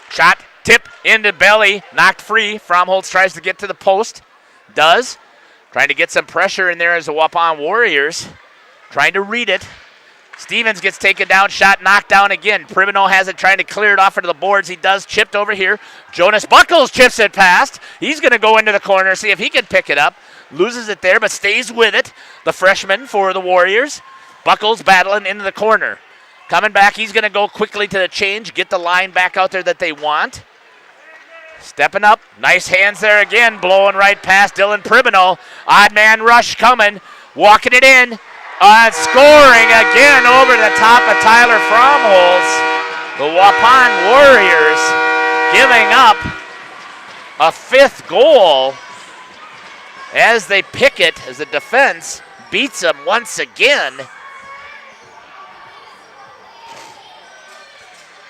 Shot, tip into belly, knocked free. Fromholtz tries to get to the post. Does. Trying to get some pressure in there as the Waupun Warriors. Trying to read it. Stevens gets taken down, shot knocked down again. Pribino has it, trying to clear it off into the boards. He does, chipped over here. Jonas Buckles chips it past. He's going to go into the corner, see if he can pick it up. Loses it there, but stays with it. The freshman for the Warriors. Buckles battling into the corner. Coming back, he's going to go quickly to the change, get the line back out there that they want. Stepping up, nice hands there again, blowing right past Dylan Pribino. Odd man rush coming, walking it in. Scoring again over the top of Tyler Fromholtz. The Waupun Warriors giving up a 5th goal as they pick it, as the defense beats them once again.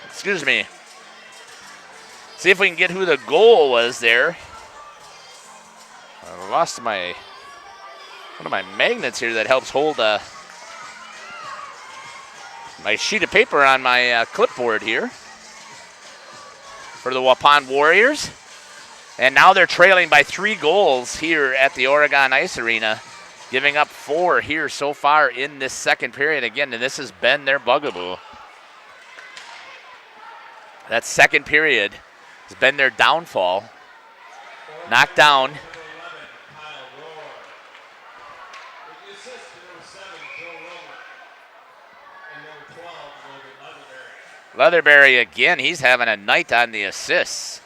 Excuse me. See if we can get who the goal was there. I lost one of my magnets here that helps hold my sheet of paper on my clipboard here for the Waupun Warriors. And now they're trailing by 3 goals here at the Oregon Ice Arena, giving up 4 here so far in this second period. Again, and this has been their bugaboo. That second period has been their downfall. Knocked down. Leatherberry again, he's having a night on the assists.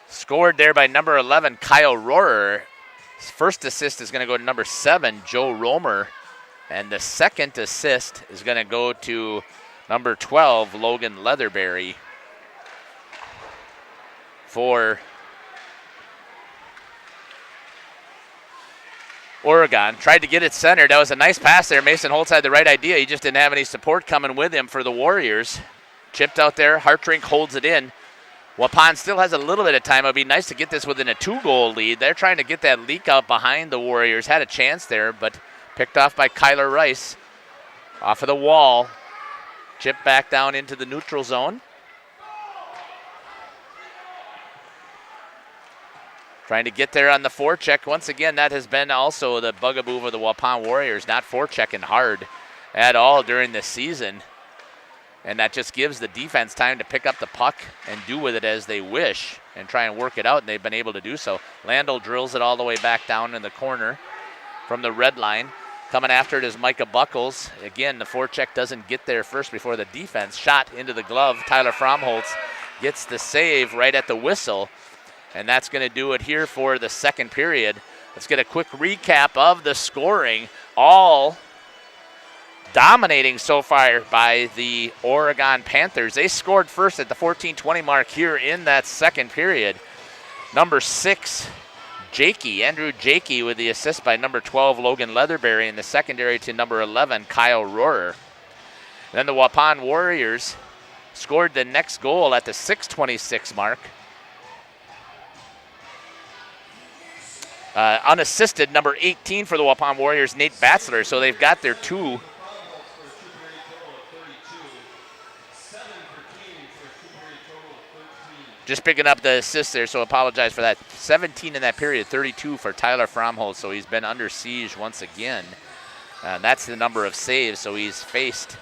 Scored there by number 11, Kyle Rohrer. His first assist is going to go to number 7, Joe Rohmer. And the second assist is going to go to number 12, Logan Leatherberry. For Oregon. Tried to get it centered. That was a nice pass there. Mason Holtz had the right idea. He just didn't have any support coming with him for the Warriors. Chipped out there. Hartrink holds it in. Waupun still has a little bit of time. It would be nice to get this within a 2-goal lead. They're trying to get that leak out behind the Warriors. Had a chance there, but picked off by Kyler Rice. Off of the wall. Chipped back down into the neutral zone. Trying to get there on the forecheck. Once again, that has been also the bugaboo of the Waupun Warriors, not forechecking hard at all during this season. And that just gives the defense time to pick up the puck and do with it as they wish and try and work it out, and they've been able to do so. Landel drills it all the way back down in the corner from the red line. Coming after it is Micah Buckles. Again, the forecheck doesn't get there first before the defense. Shot into the glove. Tyler Fromholtz gets the save right at the whistle. And that's going to do it here for the second period. Let's get a quick recap of the scoring. All dominating so far by the Oregon Panthers. They scored first at the 14:20 mark here in that second period. Number 6, Andrew Jakey with the assist by number 12, Logan Leatherberry, in the secondary to number 11, Kyle Rohrer. Then the Waupun Warriors scored the next goal at the 6:26 mark. Unassisted, number 18 for the Waupun Warriors, Nate Batzler. So they've got their 2. Just picking up the assist there, so apologize for that. 17 in that period, 32 for Tyler Fromholtz. So he's been under siege once again. That's the number of saves. So he's faced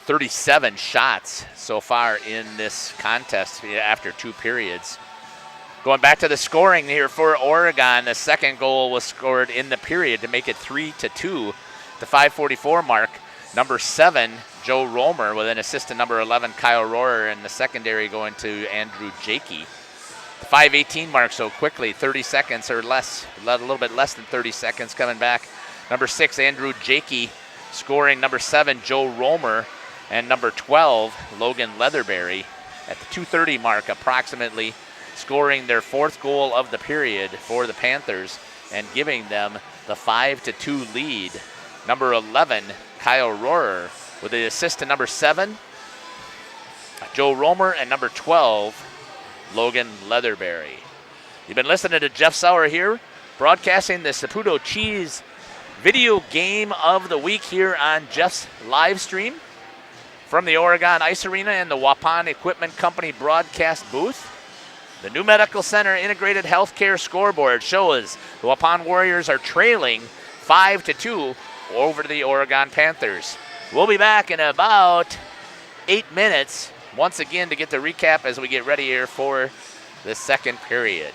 37 shots so far in this contest after 2 periods. Going back to the scoring here for Oregon, the second goal was scored in the period to make it 3-2. The 5:44 mark, number 7, Joe Rohmer, with an assist to number 11, Kyle Rohrer, and the secondary going to Andrew Jakey. The 5:18 mark, so quickly, 30 seconds or less, a little bit less than 30 seconds coming back. Number 6, Andrew Jakey, scoring number 7, Joe Rohmer, and number 12, Logan Leatherberry. At the 2:30 mark, approximately, scoring their 4th goal of the period for the Panthers and giving them the 5-2 lead. Number 11, Kyle Rohrer, with the assist to number 7, Joe Rohmer, and number 12, Logan Leatherberry. You've been listening to Jeff Sauer here, broadcasting the Saputo Cheese video game of the week here on Jeff's live stream from the Oregon Ice Arena and the Waupun Equipment Company broadcast booth. The New Medical Center Integrated Healthcare scoreboard shows the Waupun Warriors are trailing 5-2 over the Oregon Panthers. We'll be back in about 8 minutes once again to get the recap as we get ready here for the second period.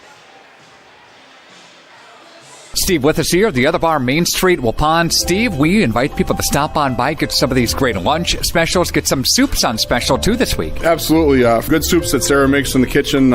Steve with us here at the Other Bar, Main Street, Waupun. Steve, we invite people to stop on by, get some of these great lunch specials, get some soups on special too this week. Absolutely. Good soups that Sarah makes in the kitchen.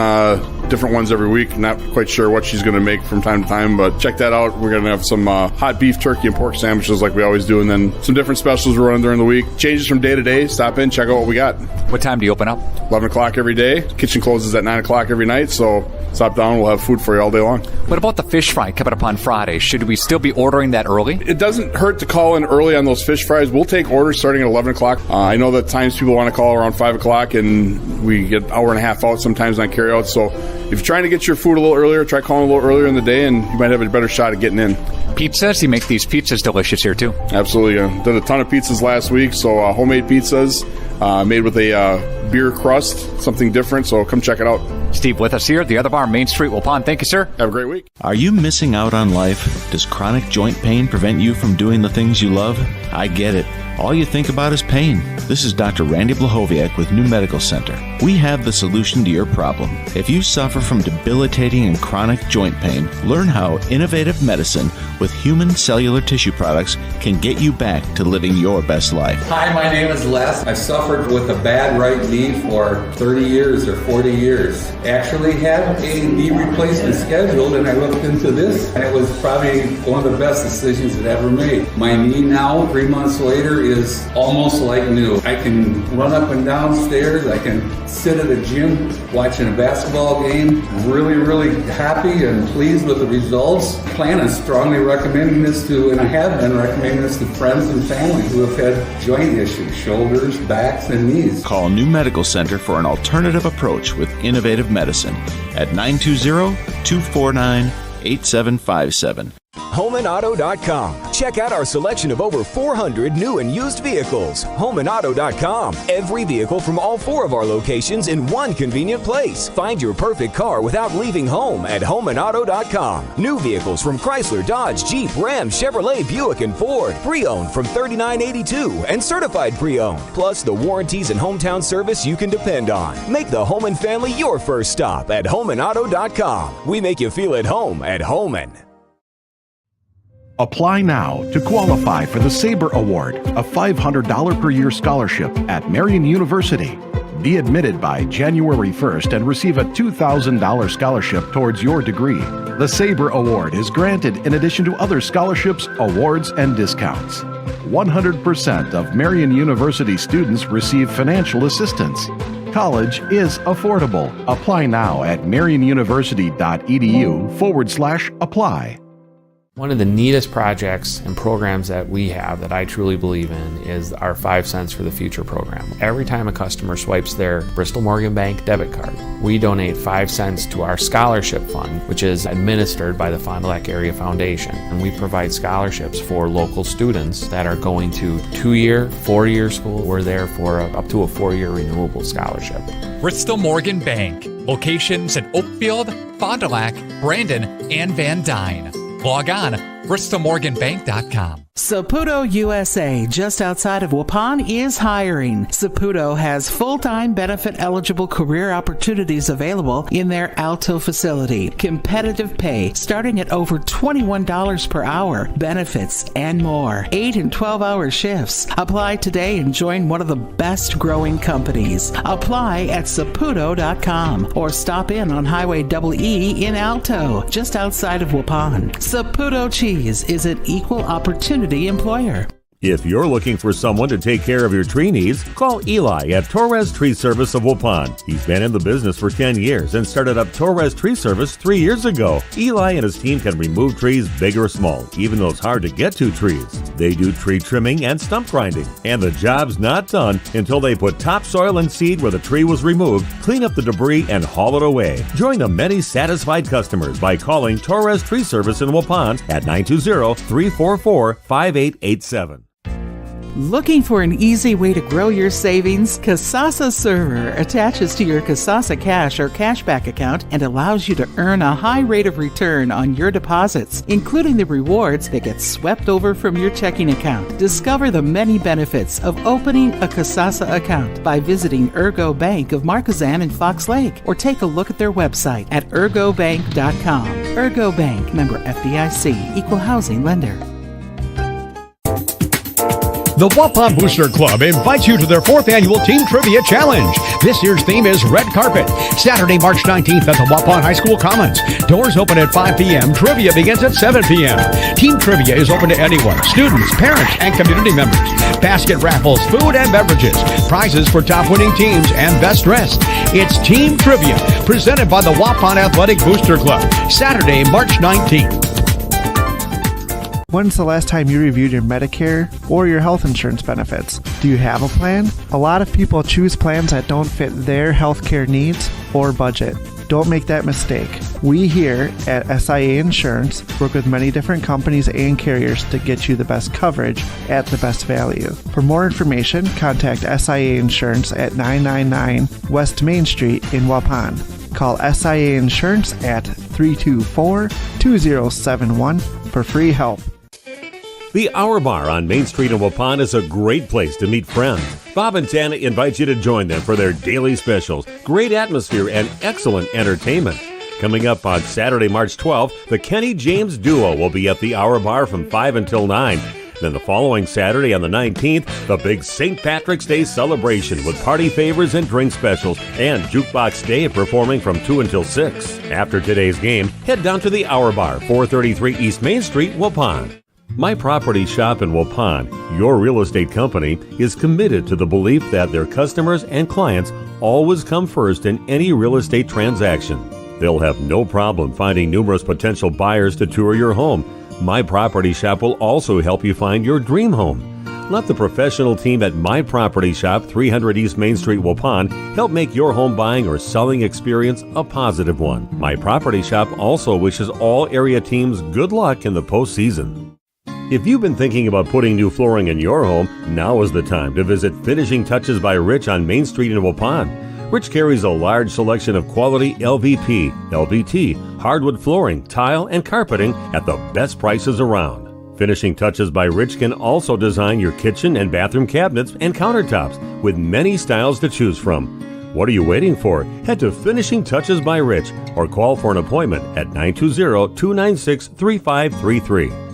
different ones every week. Not quite sure what she's going to make from time to time, but check that out. We're going to have some hot beef, turkey, and pork sandwiches like we always do, and then some different specials we're running during the week. Changes from day to day. Stop in, check out what we got. What time do you open up? 11 o'clock every day. Kitchen closes at 9 o'clock every night, so stop down. We'll have food for you all day long. What about the fish fry coming up on Friday? Should we still be ordering that early? It doesn't hurt to call in early on those fish fries. We'll take orders starting at 11 o'clock. I know that times people want to call around 5 o'clock, and we get an hour and a half out sometimes on carryout. So if you're trying to get your food a little earlier, try calling a little earlier in the day, and you might have a better shot at getting in. Pizzas? You make these pizzas delicious here, too. Absolutely. Did a ton of pizzas last week, so homemade pizzas made with a beer crust, something different, so come check it out. Steve with us here at the Other Bar, Main Street, Waupun. Thank you, sir. Have a great week. Are you missing out on life? Does chronic joint pain prevent you from doing the things you love? I get it. All you think about is pain. This is Dr. Randy Blahoviak with New Medical Center. We have the solution to your problem. If you suffer from debilitating and chronic joint pain, learn how innovative medicine with human cellular tissue products can get you back to living your best life. Hi, my name is Les. I suffered with a bad right knee for 30 years or 40 years. Actually had a knee replacement scheduled, and I looked into this, and it was probably one of the best decisions I've ever made. My knee now, 3 months later, is almost like new. I can run up and down stairs. I can sit at a gym watching a basketball game. Really, really happy and pleased with the results. I plan on strongly recommending this to, and I have been recommending this to friends and family who have had joint issues, shoulders, backs, and knees. Call New Medical Center for an alternative approach with innovative medicine at 920-249-8757. HomeandAuto.com. Check out our selection of over 400 new and used vehicles. HomeandAuto.com. Every vehicle from all 4 of our locations in one convenient place. Find your perfect car without leaving home at HomeandAuto.com. New vehicles from Chrysler, Dodge, Jeep, Ram, Chevrolet, Buick, and Ford. Pre-owned from $39.82 and certified pre-owned. Plus the warranties and hometown service you can depend on. Make the Home and Family your first stop at HomeandAuto.com. We make you feel at home at Homan. Apply now to qualify for the Sabre Award, a $500 per year scholarship at Marian University. Be admitted by January 1st and receive a $2,000 scholarship towards your degree. The Sabre Award is granted in addition to other scholarships, awards, and discounts. 100% of Marian University students receive financial assistance. College is affordable. Apply now at marianuniversity.edu/apply. One of the neatest projects and programs that we have that I truly believe in is our 5 cents for the future program. Every time a customer swipes their Bristol Morgan Bank debit card, we donate 5 cents to our scholarship fund, which is administered by the Fond du Lac Area Foundation. And we provide scholarships for local students that are going to 2-year, 4-year school. We're there for up to a 4-year renewable scholarship. Bristol Morgan Bank. Locations in Oakfield, Fond du Lac, Brandon, and Van Dyne. Log on, bristolmorganbank.com. Saputo USA, just outside of Waupun, is hiring. Saputo has full-time benefit-eligible career opportunities available in their Alto facility. Competitive pay starting at over $21 per hour, benefits, and more. 8 and 12-hour shifts. Apply today and join one of the best growing companies. Apply at saputo.com or stop in on Highway EE in Alto, just outside of Waupun. Saputo Cheese is an equal opportunity employer. If you're looking for someone to take care of your tree needs, call Eli at Torres Tree Service of Waupun. He's been in the business for 10 years and started up Torres Tree Service 3 years ago. Eli and his team can remove trees big or small, even those hard to get to trees. They do tree trimming and stump grinding, and the job's not done until they put topsoil and seed where the tree was removed, clean up the debris, and haul it away. Join the many satisfied customers by calling Torres Tree Service in Waupun at 920-344-5887. Looking for an easy way to grow your savings? Kasasa Server attaches to your Kasasa Cash or Cashback account and allows you to earn a high rate of return on your deposits, including the rewards that get swept over from your checking account. Discover the many benefits of opening a Kasasa account by visiting Ergo Bank of Marquezan and Fox Lake, or take a look at their website at ergobank.com. Ergo Bank, member FDIC, equal housing lender. The Waupun Booster Club invites you to their 4th annual Team Trivia Challenge. This year's theme is Red Carpet. Saturday, March 19th at the Waupun High School Commons. Doors open at 5 p.m. Trivia begins at 7 p.m. Team Trivia is open to anyone, students, parents, and community members. Basket raffles, food and beverages, prizes for top winning teams, and best dressed. It's Team Trivia, presented by the Waupun Athletic Booster Club. Saturday, March 19th. When's the last time you reviewed your Medicare or your health insurance benefits? Do you have a plan? A lot of people choose plans that don't fit their healthcare needs or budget. Don't make that mistake. We here at SIA Insurance work with many different companies and carriers to get you the best coverage at the best value. For more information, contact SIA Insurance at 999 West Main Street in Waupun. Call SIA Insurance at 324-2071 for free help. The Hour Bar on Main Street in Waupun is a great place to meet friends. Bob and Tana invite you to join them for their daily specials, great atmosphere, and excellent entertainment. Coming up on Saturday, March 12th, the Kenny James Duo will be at the Hour Bar from 5 until 9. Then the following Saturday on the 19th, the big St. Patrick's Day celebration with party favors and drink specials, and Jukebox Dave performing from 2 until 6. After today's game, head down to the Hour Bar, 433 East Main Street, Waupun. My Property Shop in Waupun, your real estate company, is committed to the belief that their customers and clients always come first in any real estate transaction. They'll have no problem finding numerous potential buyers to tour your home. My Property Shop will also help you find your dream home. Let the professional team at My Property Shop, 300 East Main Street, Waupun, help make your home buying or selling experience a positive one. My Property Shop also wishes all area teams good luck in the postseason. If you've been thinking about putting new flooring in your home, now is the time to visit Finishing Touches by Rich on Main Street in Waupun. Rich carries a large selection of quality LVP, LVT, hardwood flooring, tile, and carpeting at the best prices around. Finishing Touches by Rich can also design your kitchen and bathroom cabinets and countertops with many styles to choose from. What are you waiting for? Head to Finishing Touches by Rich or call for an appointment at 920-296-3533.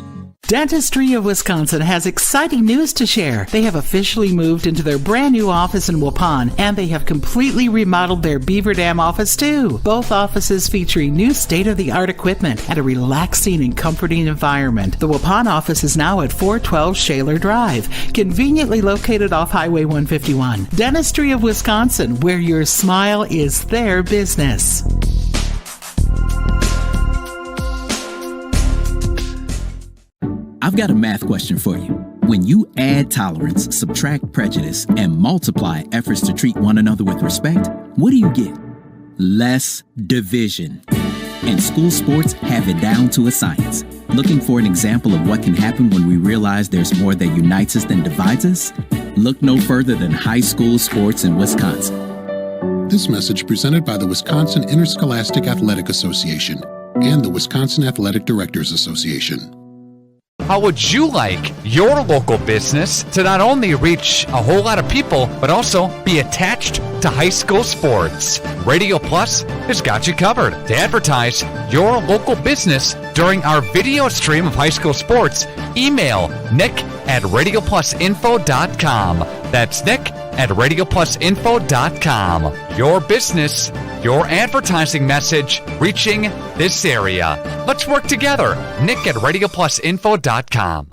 Dentistry of Wisconsin has exciting news to share. They have officially moved into their brand new office in Waupun, and they have completely remodeled their Beaver Dam office too. Both offices featuring new state-of-the-art equipment and a relaxing and comforting environment. The Waupun office is now at 412 Shaler Drive, conveniently located off Highway 151. Dentistry of Wisconsin, where your smile is their business. I've got a math question for you. When you add tolerance, subtract prejudice, and multiply efforts to treat one another with respect, what do you get? Less division. And school sports have it down to a science. Looking for an example of what can happen when we realize there's more that unites us than divides us? Look no further than high school sports in Wisconsin. This message presented by the Wisconsin Interscholastic Athletic Association and the Wisconsin Athletic Directors Association. How would you like your local business to not only reach a whole lot of people, but also be attached to high school sports? Radio Plus has got you covered. To advertise your local business during our video stream of high school sports, email nick@radioplusinfo.com. That's nick@radioplusinfo.com. Your business, your advertising message reaching this area. Let's work together. nick@radioplusinfo.com.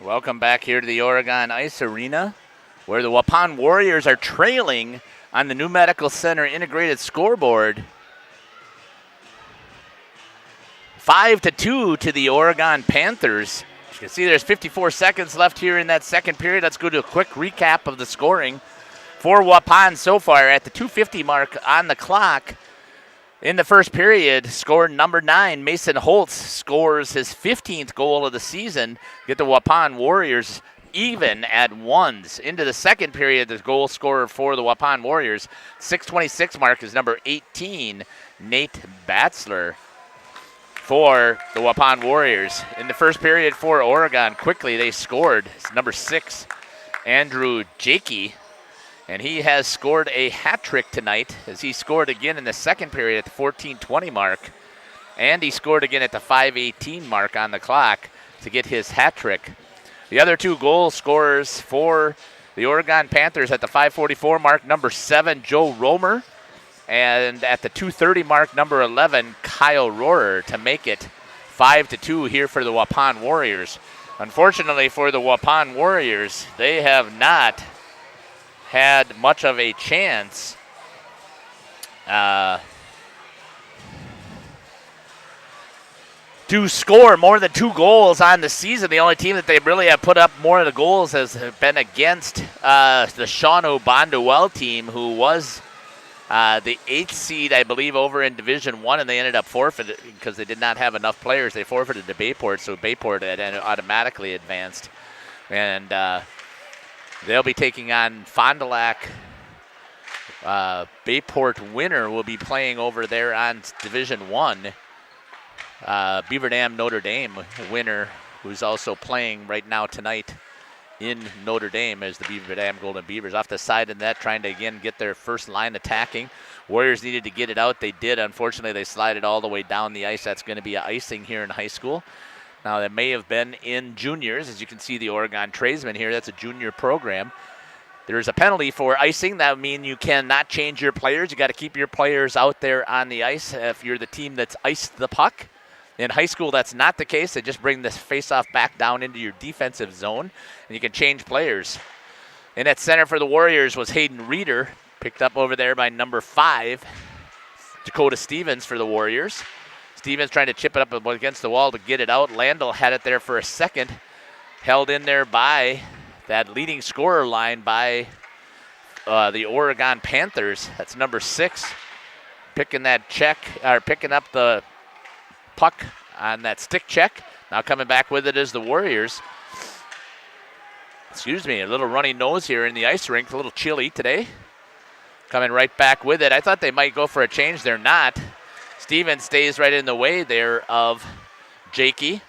Welcome back here to the Oregon Ice Arena, where the Waupun Warriors are trailing on the New Medical Center integrated scoreboard. 5-2 to the Oregon Panthers. As you can see, there's 54 seconds left here in that second period. Let's go to a quick recap of the scoring for Waupun so far at the 2:50 mark on the clock. In the first period, score number 9, Mason Holtz scores his 15th goal of the season. Get the Waupun Warriors even at ones. Into the second period, the goal scorer for the Waupun Warriors, 6:26 mark, is number 18, Nate Batzler for the Waupun Warriors. In the first period for Oregon, quickly they scored. It's number 6, Andrew Jakey. And he has scored a hat trick tonight, as he scored again in the second period at the 14:20 mark. And he scored again at the 5:18 mark on the clock to get his hat trick. The other two goal scorers for the Oregon Panthers at the 5:44 mark, number 7, Joe Rohrer. And at the 2:30 mark, number 11, Kyle Rohrer, to make it 5-2 here for the Waupun Warriors. Unfortunately for the Waupun Warriors, they have not had much of a chance to score more than 2 goals on the season. The only team that they really have put up more of the goals has been against the Shawano Bonduel team, who was the 8th seed, I believe, over in Division 1, and they ended up forfeiting because they did not have enough players. They forfeited to Bayport, so Bayport had automatically advanced. And they'll be taking on Fond du Lac. Bayport winner will be playing over there on Division 1. Beaver Dam Notre Dame winner, who's also playing right now tonight in Notre Dame as the Beaver Dam Golden Beavers. Off the side of that, trying to again get their first line attacking. Warriors needed to get it out. They did. Unfortunately, they slid it all the way down the ice. That's going to be icing here in high school. Now, that may have been in juniors. As you can see, the Oregon Tradesmen here, that's a junior program. There's a penalty for icing. That would mean you cannot change your players. You got to keep your players out there on the ice if you're the team that's iced the puck. In high school, that's not the case. They just bring this face-off back down into your defensive zone, and you can change players. In at center for the Warriors was Hayden Reeder, picked up over there by number 5, Dakota Stevens for the Warriors. Stevens trying to chip it up against the wall to get it out. Landell had it there for a second. Held in there by that leading scorer line by the Oregon Panthers. That's number 6. Picking up the puck on that stick check. Now coming back with it is the Warriors. Excuse me, a little runny nose here in the ice rink. A little chilly today. Coming right back with it. I thought they might go for a change. They're not. Stevens stays right in the way there of Jakey.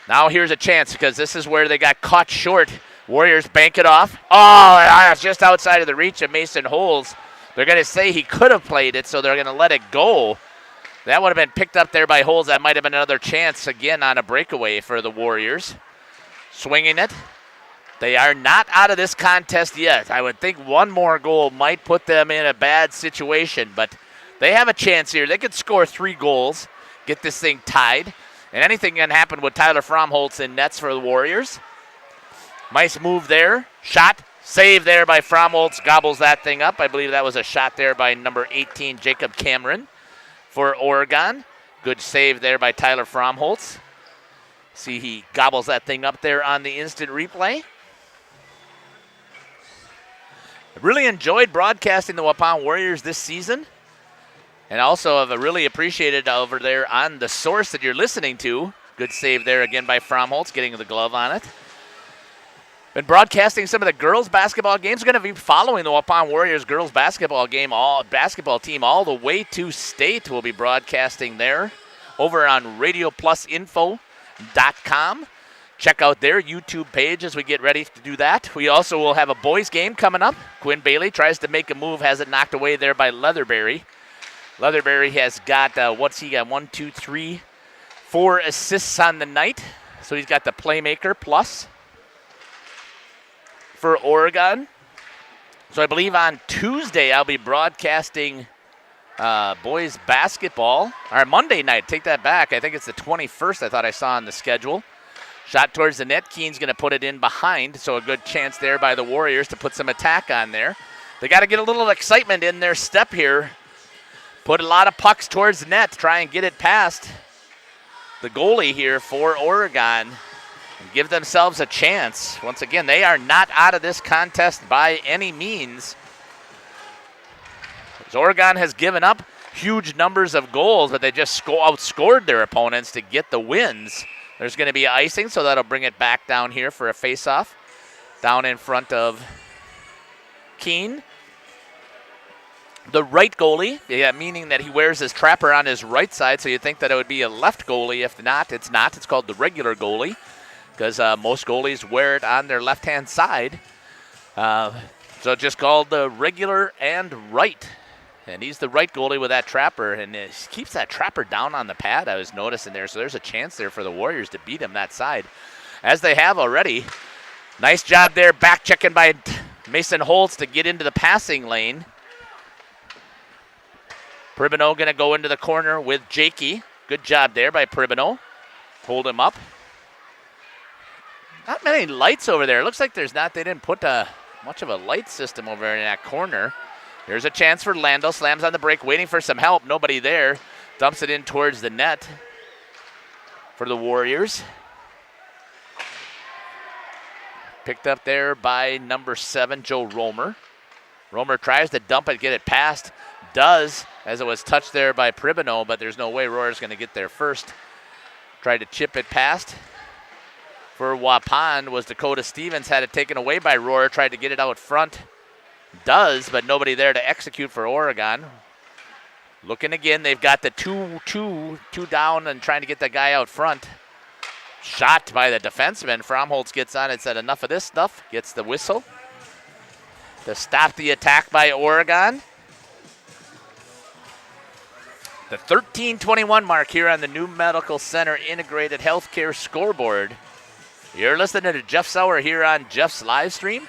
Now here's a chance, because this is where they got caught short. Warriors bank it off. Oh, it's just outside of the reach of Mason Holtz. They're going to say he could have played it, so they're going to let it go. That would have been picked up there by Holtz. That might have been another chance again on a breakaway for the Warriors. Swinging it. They are not out of this contest yet. I would think one more goal might put them in a bad situation, but they have a chance here. They could score 3 goals, get this thing tied, and anything can happen with Tyler Fromholtz in nets for the Warriors. Nice move there. Shot. Save there by Fromholtz. Gobbles that thing up. I believe that was a shot there by number 18, Jacob Cameron for Oregon. Good save there by Tyler Fromholtz. See, he gobbles that thing up there on the instant replay. I really enjoyed broadcasting the Waupun Warriors this season. And also have really appreciated over there on the source that you're listening to. Good save there again by Fromholtz, getting the glove on it. Been broadcasting some of the girls' basketball games. Going to be following the Waupun Warriors girls' basketball team all the way to state. We'll be broadcasting there over on RadioPlusInfo.com. Check out their YouTube page as we get ready to do that. We also will have a boys' game coming up. Quinn Bailey tries to make a move, has it knocked away there by Leatherberry. Leatherberry has got, 4 assists on the night. So he's got the playmaker plus for Oregon. So I believe on Tuesday I'll be broadcasting boys basketball. Or Monday night, take that back. I think it's the 21st I thought I saw on the schedule. Shot towards the net. Keene's going to put it in behind. So a good chance there by the Warriors to put some attack on there. They got to get a little excitement in their step here. Put a lot of pucks towards the net. Try and get it past the goalie here for Oregon. And give themselves a chance. Once again, they are not out of this contest by any means. As Oregon has given up huge numbers of goals, but they just outscored their opponents to get the wins. There's going to be icing, so that'll bring it back down here for a face-off down in front of Keene. The right goalie, meaning that he wears his trapper on his right side, so you'd think that it would be a left goalie. If not, it's not. It's called the regular goalie because most goalies wear it on their left-hand side. So it's just called the regular and right. And he's the right goalie with that trapper, and he keeps that trapper down on the pad, I was noticing there. So there's a chance there for the Warriors to beat him that side, as they have already. Nice job there, back checking by Mason Holtz to get into the passing lane. Pribino going to go into the corner with Jakey. Good job there by Pribino. Hold him up. Not many lights over there. It looks like they didn't put much of a light system over in that corner. There's a chance for Lando. Slams on the break, waiting for some help. Nobody there. Dumps it in towards the net for the Warriors. Picked up there by number 7, Joe Rohrer. Rohrer tries to dump it, get it past. Does, as it was touched there by Pribino, but there's no way Rohrer's going to get there first. Tried to chip it past. For Waupun was Dakota Stevens, had it taken away by Rohrer, tried to get it out front. Does, but nobody there to execute for Oregon. Looking again, they've got the two down and trying to get that guy out front. Shot by the defenseman. Fromholtz gets on and said, enough of this stuff. Gets the whistle to stop the attack by Oregon. The 13:21 mark here on the New Medical Center Integrated Healthcare scoreboard. You're listening to Jeff Sauer here on Jeff's live stream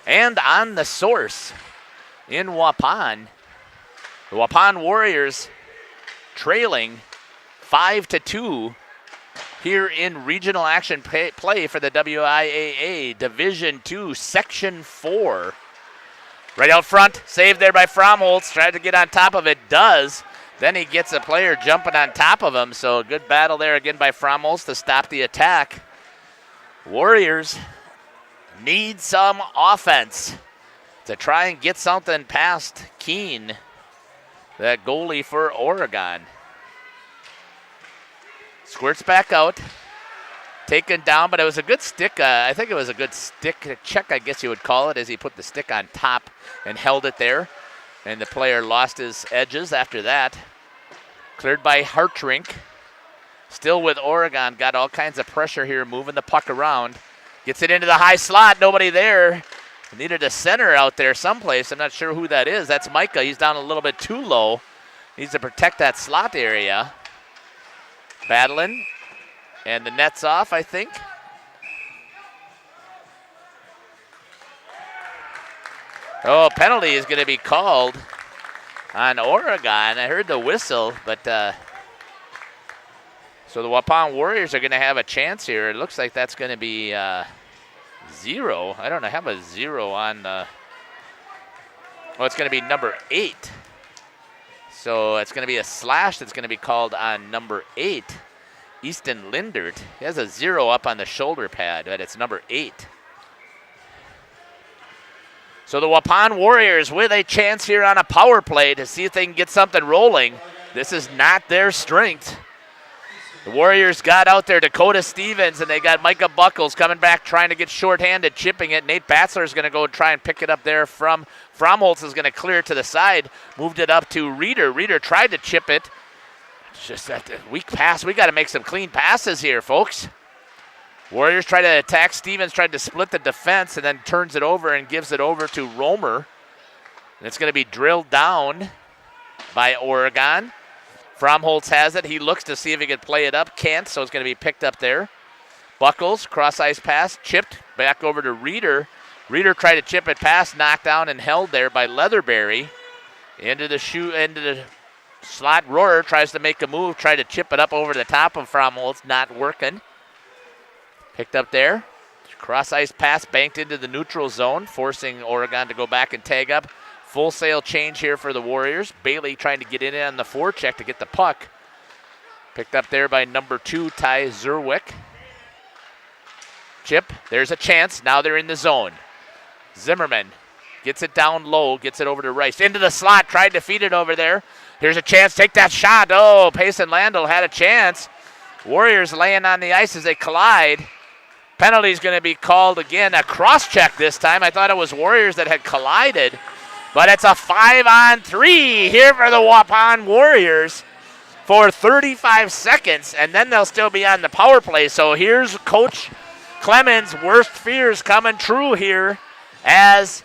and on The Source in Waupun. The Waupun Warriors trailing 5-2 here in regional action play for the WIAA Division II Section 4. Right out front, saved there by Fromholtz. Tried to get on top of it, does. Then he gets a player jumping on top of him, so a good battle there again by Fromholtz to stop the attack. Warriors need some offense to try and get something past Keene, that goalie for Oregon. Squirts back out, taken down, but it was a good stick. I think it was a good stick check, I guess you would call it, as he put the stick on top and held it there. And the player lost his edges after that. Cleared by Hartrink. Still with Oregon, got all kinds of pressure here, moving the puck around. Gets it into the high slot, nobody there. Needed a center out there someplace. I'm not sure who that is. That's Micah. He's down a little bit too low. Needs to protect that slot area. Battling. And the net's off, I think. Oh, penalty is going to be called on Oregon. I heard the whistle, but so the Waupun Warriors are going to have a chance here. It looks like that's going to be 0. I don't know. How about 0 on the... Oh, it's going to be number 8. So it's going to be a slash that's going to be called on number 8, Easton Lindert. He has a 0 up on the shoulder pad, but it's number 8. So the Waupun Warriors with a chance here on a power play to see if they can get something rolling. This is not their strength. The Warriors got out there Dakota Stevens, and they got Micah Buckles coming back trying to get shorthanded, chipping it. Nate Batzler is going to go try and pick it up there from Fromholtz is going to clear it to the side. Moved it up to Reeder. Reeder tried to chip it. It's just that weak pass. We got to make some clean passes here, folks. Warriors try to attack. Stevens tried to split the defense and then turns it over and gives it over to Rohrer. And it's going to be drilled down by Oregon. Fromholtz has it. He looks to see if he can play it up. Can't, so it's going to be picked up there. Buckles, cross-ice pass, chipped back over to Reeder. Reeder tried to chip it past, knocked down and held there by Leatherberry. Into the slot. Rohrer tries to make a move, tried to chip it up over the top of Fromholtz, not working. Picked up there. Cross-ice pass banked into the neutral zone, forcing Oregon to go back and tag up. Full sail change here for the Warriors. Bailey trying to get in on the forecheck to get the puck. Picked up there by number 2, Ty Zerwick. Chip, there's a chance. Now they're in the zone. Zimmerman gets it down low, gets it over to Rice. Into the slot, tried to feed it over there. Here's a chance. Take that shot. Oh, Payson Landell had a chance. Warriors laying on the ice as they collide. Penalty is going to be called again. A cross-check this time. I thought it was Warriors that had collided. But it's a 5-on-3 here for the Waupun Warriors for 35 seconds. And then they'll still be on the power play. So here's Coach Clemens' worst fears coming true here as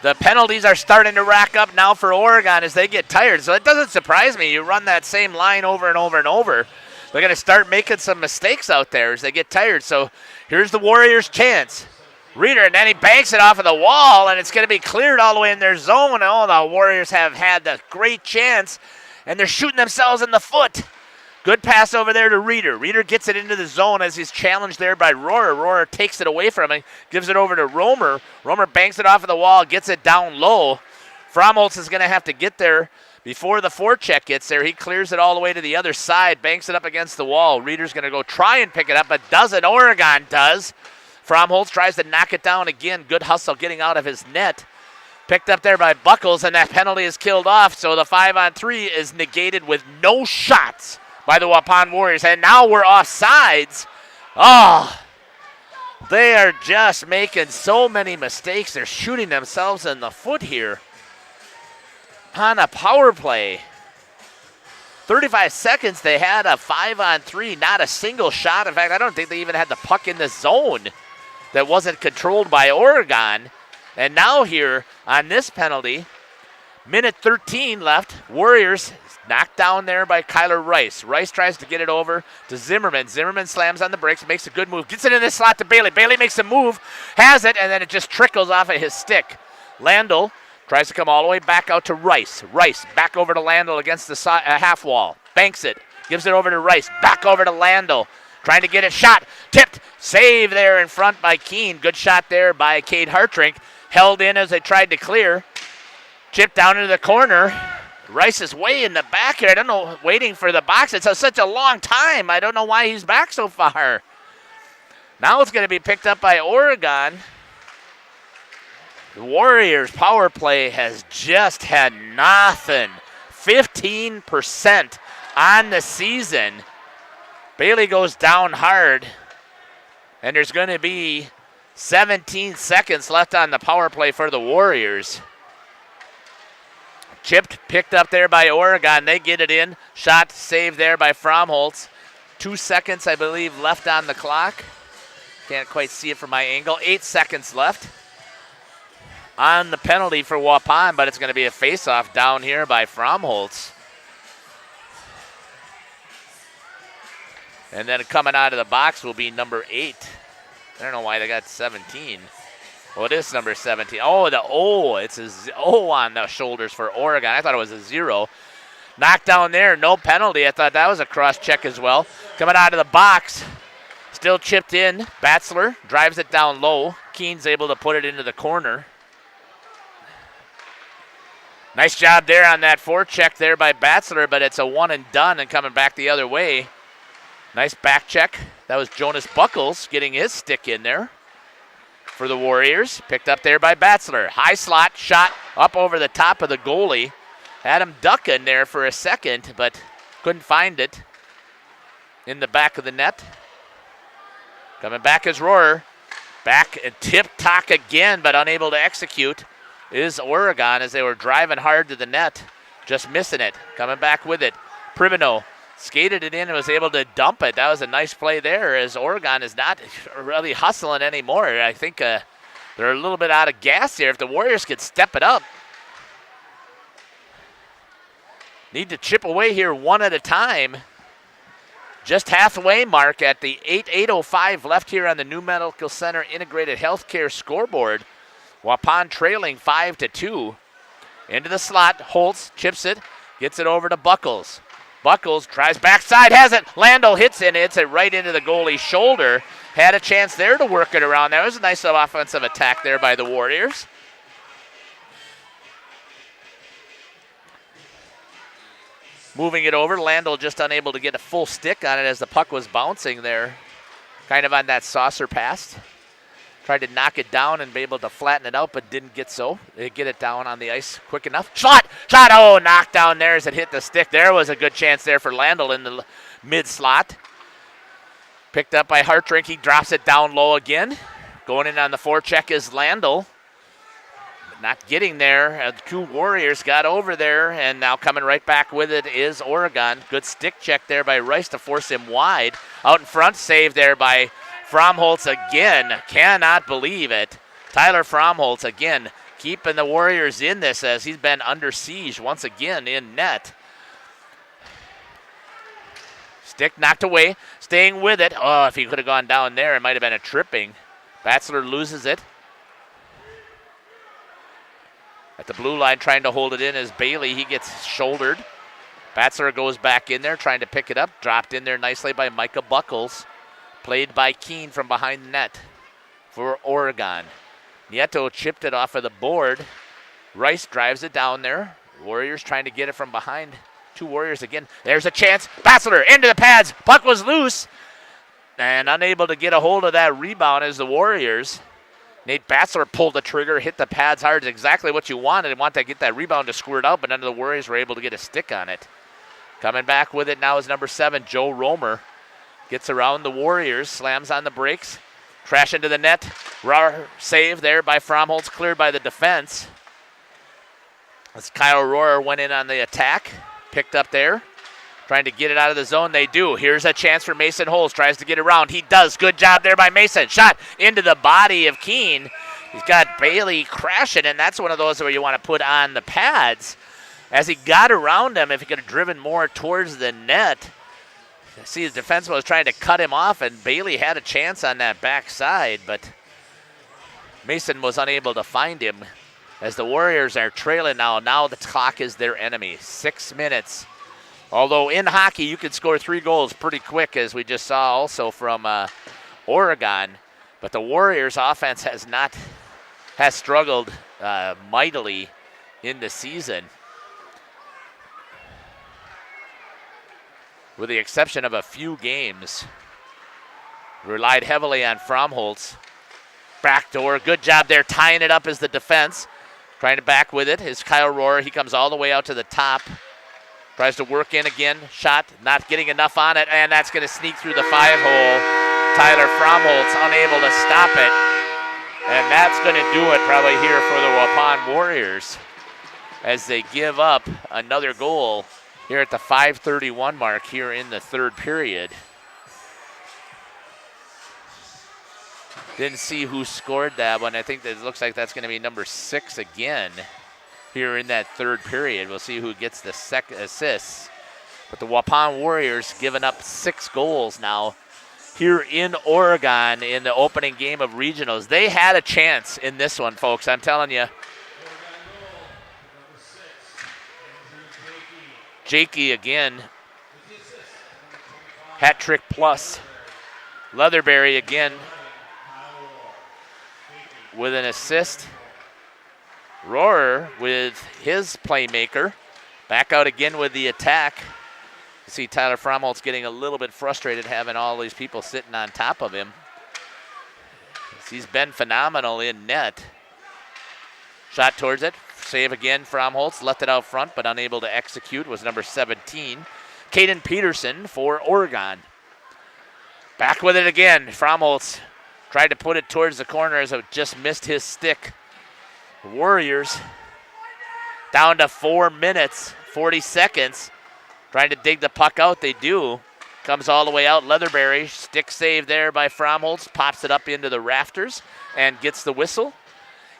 the penalties are starting to rack up now for Oregon as they get tired. So it doesn't surprise me. You run that same line over and over and over. They're going to start making some mistakes out there as they get tired. So here's the Warriors' chance. Reeder, and then he banks it off of the wall, and it's going to be cleared all the way in their zone. Oh, the Warriors have had the great chance, and they're shooting themselves in the foot. Good pass over there to Reeder. Reeder gets it into the zone as he's challenged there by Rohrer. Rohrer takes it away from him, gives it over to Rohrer. Rohrer banks it off of the wall, gets it down low. Fromholtz is going to have to get there before the forecheck gets there. He clears it all the way to the other side, banks it up against the wall. Reeder's going to go try and pick it up, but doesn't. Oregon does. Fromholtz tries to knock it down again. Good hustle getting out of his net. Picked up there by Buckles, and that penalty is killed off, so the 5-on-3 is negated with no shots by the Waupun Warriors. And now we're offsides. Oh, they are just making so many mistakes. They're shooting themselves in the foot here on a power play. 35 seconds, they had a 5-on-3, not a single shot. In fact, I don't think they even had the puck in the zone that wasn't controlled by Oregon. And now here on this penalty, minute 13 left, Warriors knocked down there by Kyler Rice. Rice tries to get it over to Zimmerman. Zimmerman slams on the brakes, makes a good move, gets it in the slot to Bailey. Bailey makes a move, has it, and then it just trickles off of his stick. Landell tries to come all the way back out to Rice. Rice back over to Landell against the half wall. Banks it, gives it over to Rice, back over to Landell. Trying to get it shot, tipped, save there in front by Keene. Good shot there by Cade Hartrink. Held in as they tried to clear. Chipped down into the corner. Rice is way in the back here. I don't know, waiting for the box. It's such a long time. I don't know why he's back so far. Now it's going to be picked up by Oregon. The Warriors' power play has just had nothing. 15% on the season. Bailey goes down hard, and there's going to be 17 seconds left on the power play for the Warriors. Chipped, picked up there by Oregon. They get it in. Shot saved there by Fromholtz. 2 seconds, I believe, left on the clock. Can't quite see it from my angle. 8 seconds left on the penalty for Waupun, but it's going to be a face-off down here by Fromholtz. And then coming out of the box will be number 8. I don't know why they got 17. Well, it is number 17. Oh, the O. It's a O on the shoulders for Oregon. I thought it was a 0. Knocked down there, no penalty. I thought that was a cross-check as well. Coming out of the box, still chipped in. Batzler drives it down low. Keene's able to put it into the corner. Nice job there on that forecheck there by Batzler, but it's a one and done and coming back the other way. Nice back check. That was Jonas Buckles getting his stick in there for the Warriors. Picked up there by Batzler. High slot shot up over the top of the goalie. Had him ducking there for a second, but couldn't find it in the back of the net. Coming back is Rohrer. Back and tip-tock again, but unable to execute is Oregon as they were driving hard to the net. Just missing it. Coming back with it. Privino skated it in and was able to dump it. That was a nice play there as Oregon is not really hustling anymore. I think they're a little bit out of gas here. If the Warriors could step it up. Need to chip away here one at a time. Just halfway mark at the 8:05 left here on the New Medical Center Integrated Healthcare scoreboard. Waupun trailing 5-2. Into the slot, Holtz chips it, gets it over to Buckles. Buckles tries backside, has it. Landell hits it right into the goalie's shoulder. Had a chance there to work it around. That was a nice offensive attack there by the Warriors. Moving it over, Landell just unable to get a full stick on it as the puck was bouncing there. Kind of on that saucer pass. Tried to knock it down and be able to flatten it out, but didn't get so. They get it down on the ice quick enough. Shot! Oh, knocked down there as it hit the stick. There was a good chance there for Landel in the mid slot. Picked up by Hartrink. He drops it down low again. Going in on the forecheck is Landel. Not getting there. The two Warriors got over there, and now coming right back with it is Oregon. Good stick check there by Rice to force him wide. Out in front, save there by Fromholtz again. Cannot believe it. Tyler Fromholtz again keeping the Warriors in this as he's been under siege once again in net. Stick knocked away, staying with it. Oh, if he could have gone down there, it might have been a tripping. Batzler loses it. At the blue line trying to hold it in is Bailey. He gets shouldered. Batzler goes back in there trying to pick it up. Dropped in there nicely by Micah Buckles. Played by Keene from behind the net for Oregon. Nieto chipped it off of the board. Rice drives it down there. Warriors trying to get it from behind. Two Warriors again. There's a chance. Batzler into the pads. Puck was loose. And unable to get a hold of that rebound is the Warriors. Nate Batzler pulled the trigger, hit the pads hard. Exactly what you wanted. Want to get that rebound to squirt out, but none of the Warriors were able to get a stick on it. Coming back with it now is number 7, Joe Rohrer. Gets around the Warriors, slams on the brakes. Crash into the net. Save there by Fromholtz, cleared by the defense. As Kyle Rohrer went in on the attack. Picked up there. Trying to get it out of the zone. They do. Here's a chance for Mason Holes. Tries to get around. He does. Good job there by Mason. Shot into the body of Keene. He's got Bailey crashing, and that's one of those where you want to put on the pads. As he got around him, if he could have driven more towards the net. See, the defenseman was trying to cut him off, and Bailey had a chance on that backside, but Mason was unable to find him. As the Warriors are trailing now, the clock is their enemy. 6 minutes. Although in hockey, you can score 3 goals pretty quick, as we just saw also from Oregon. But the Warriors' offense has struggled mightily in the season. With the exception of a few games. Relied heavily on Fromholtz. Backdoor, good job there, tying it up as the defense. Trying to back with it is Kyle Rohrer. He comes all the way out to the top. Tries to work in again. Shot, not getting enough on it, and that's going to sneak through the 5-hole. Tyler Fromholtz unable to stop it. And that's going to do it probably here for the Waupun Warriors as they give up another goal here at the 5:31 mark here in the third period. Didn't see who scored that one. I think that it looks like that's going to be number 6 again here in that third period. We'll see who gets the second assist. But the Waupun Warriors giving up 6 goals now here in Oregon in the opening game of regionals. They had a chance in this one, folks. I'm telling you. Jakey again. Hat trick plus. Leatherberry again with an assist. Rohrer with his playmaker. Back out again with the attack. You see Tyler Fromholtz getting a little bit frustrated having all these people sitting on top of him. He's been phenomenal in net. Shot towards it. Save again, Fromholtz. Left it out front, but unable to execute was number 17. Caden Peterson for Oregon. Back with it again. Fromholtz tried to put it towards the corner as it just missed his stick. Warriors down to 4 minutes, 40 seconds. Trying to dig the puck out. They do. Comes all the way out. Leatherberry, stick save there by Fromholtz. Pops it up into the rafters and gets the whistle.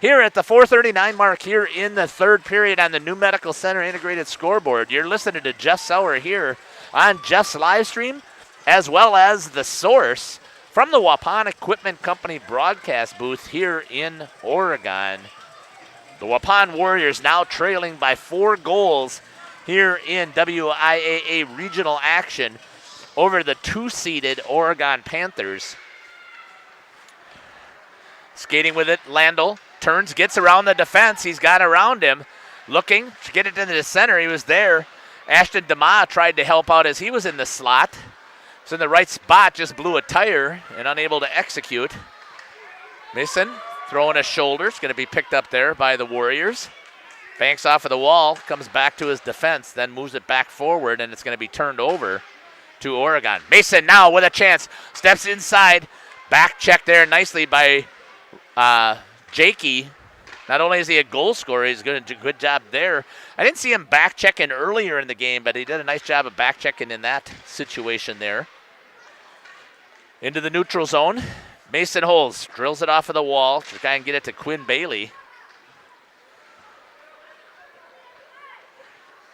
Here at the 4:39 mark here in the third period on the New Medical Center Integrated Scoreboard. You're listening to Jeff Sauer here on Jeff's live stream, as well as The Source from the Waupun Equipment Company broadcast booth here in Oregon. The Waupun Warriors now trailing by 4 goals here in WIAA regional action over the 2-seeded Oregon Panthers. Skating with it, Landel turns, gets around the defense. He's got around him, looking to get it into the center. He was there. Ashton DeMa tried to help out as he was in the slot. It's in the right spot, just blew a tire and unable to execute. Mason throwing a shoulder. It's going to be picked up there by the Warriors. Banks off of the wall, comes back to his defense, then moves it back forward, and it's going to be turned over to Oregon. Mason now with a chance. Steps inside. Back check there nicely by Jakey. Not only is he a goal scorer, he's going to do a good job there. I didn't see him back checking earlier in the game, but he did a nice job of back checking in that situation there. Into the neutral zone. Mason holds, drills it off of the wall to try and get it to Quinn Bailey.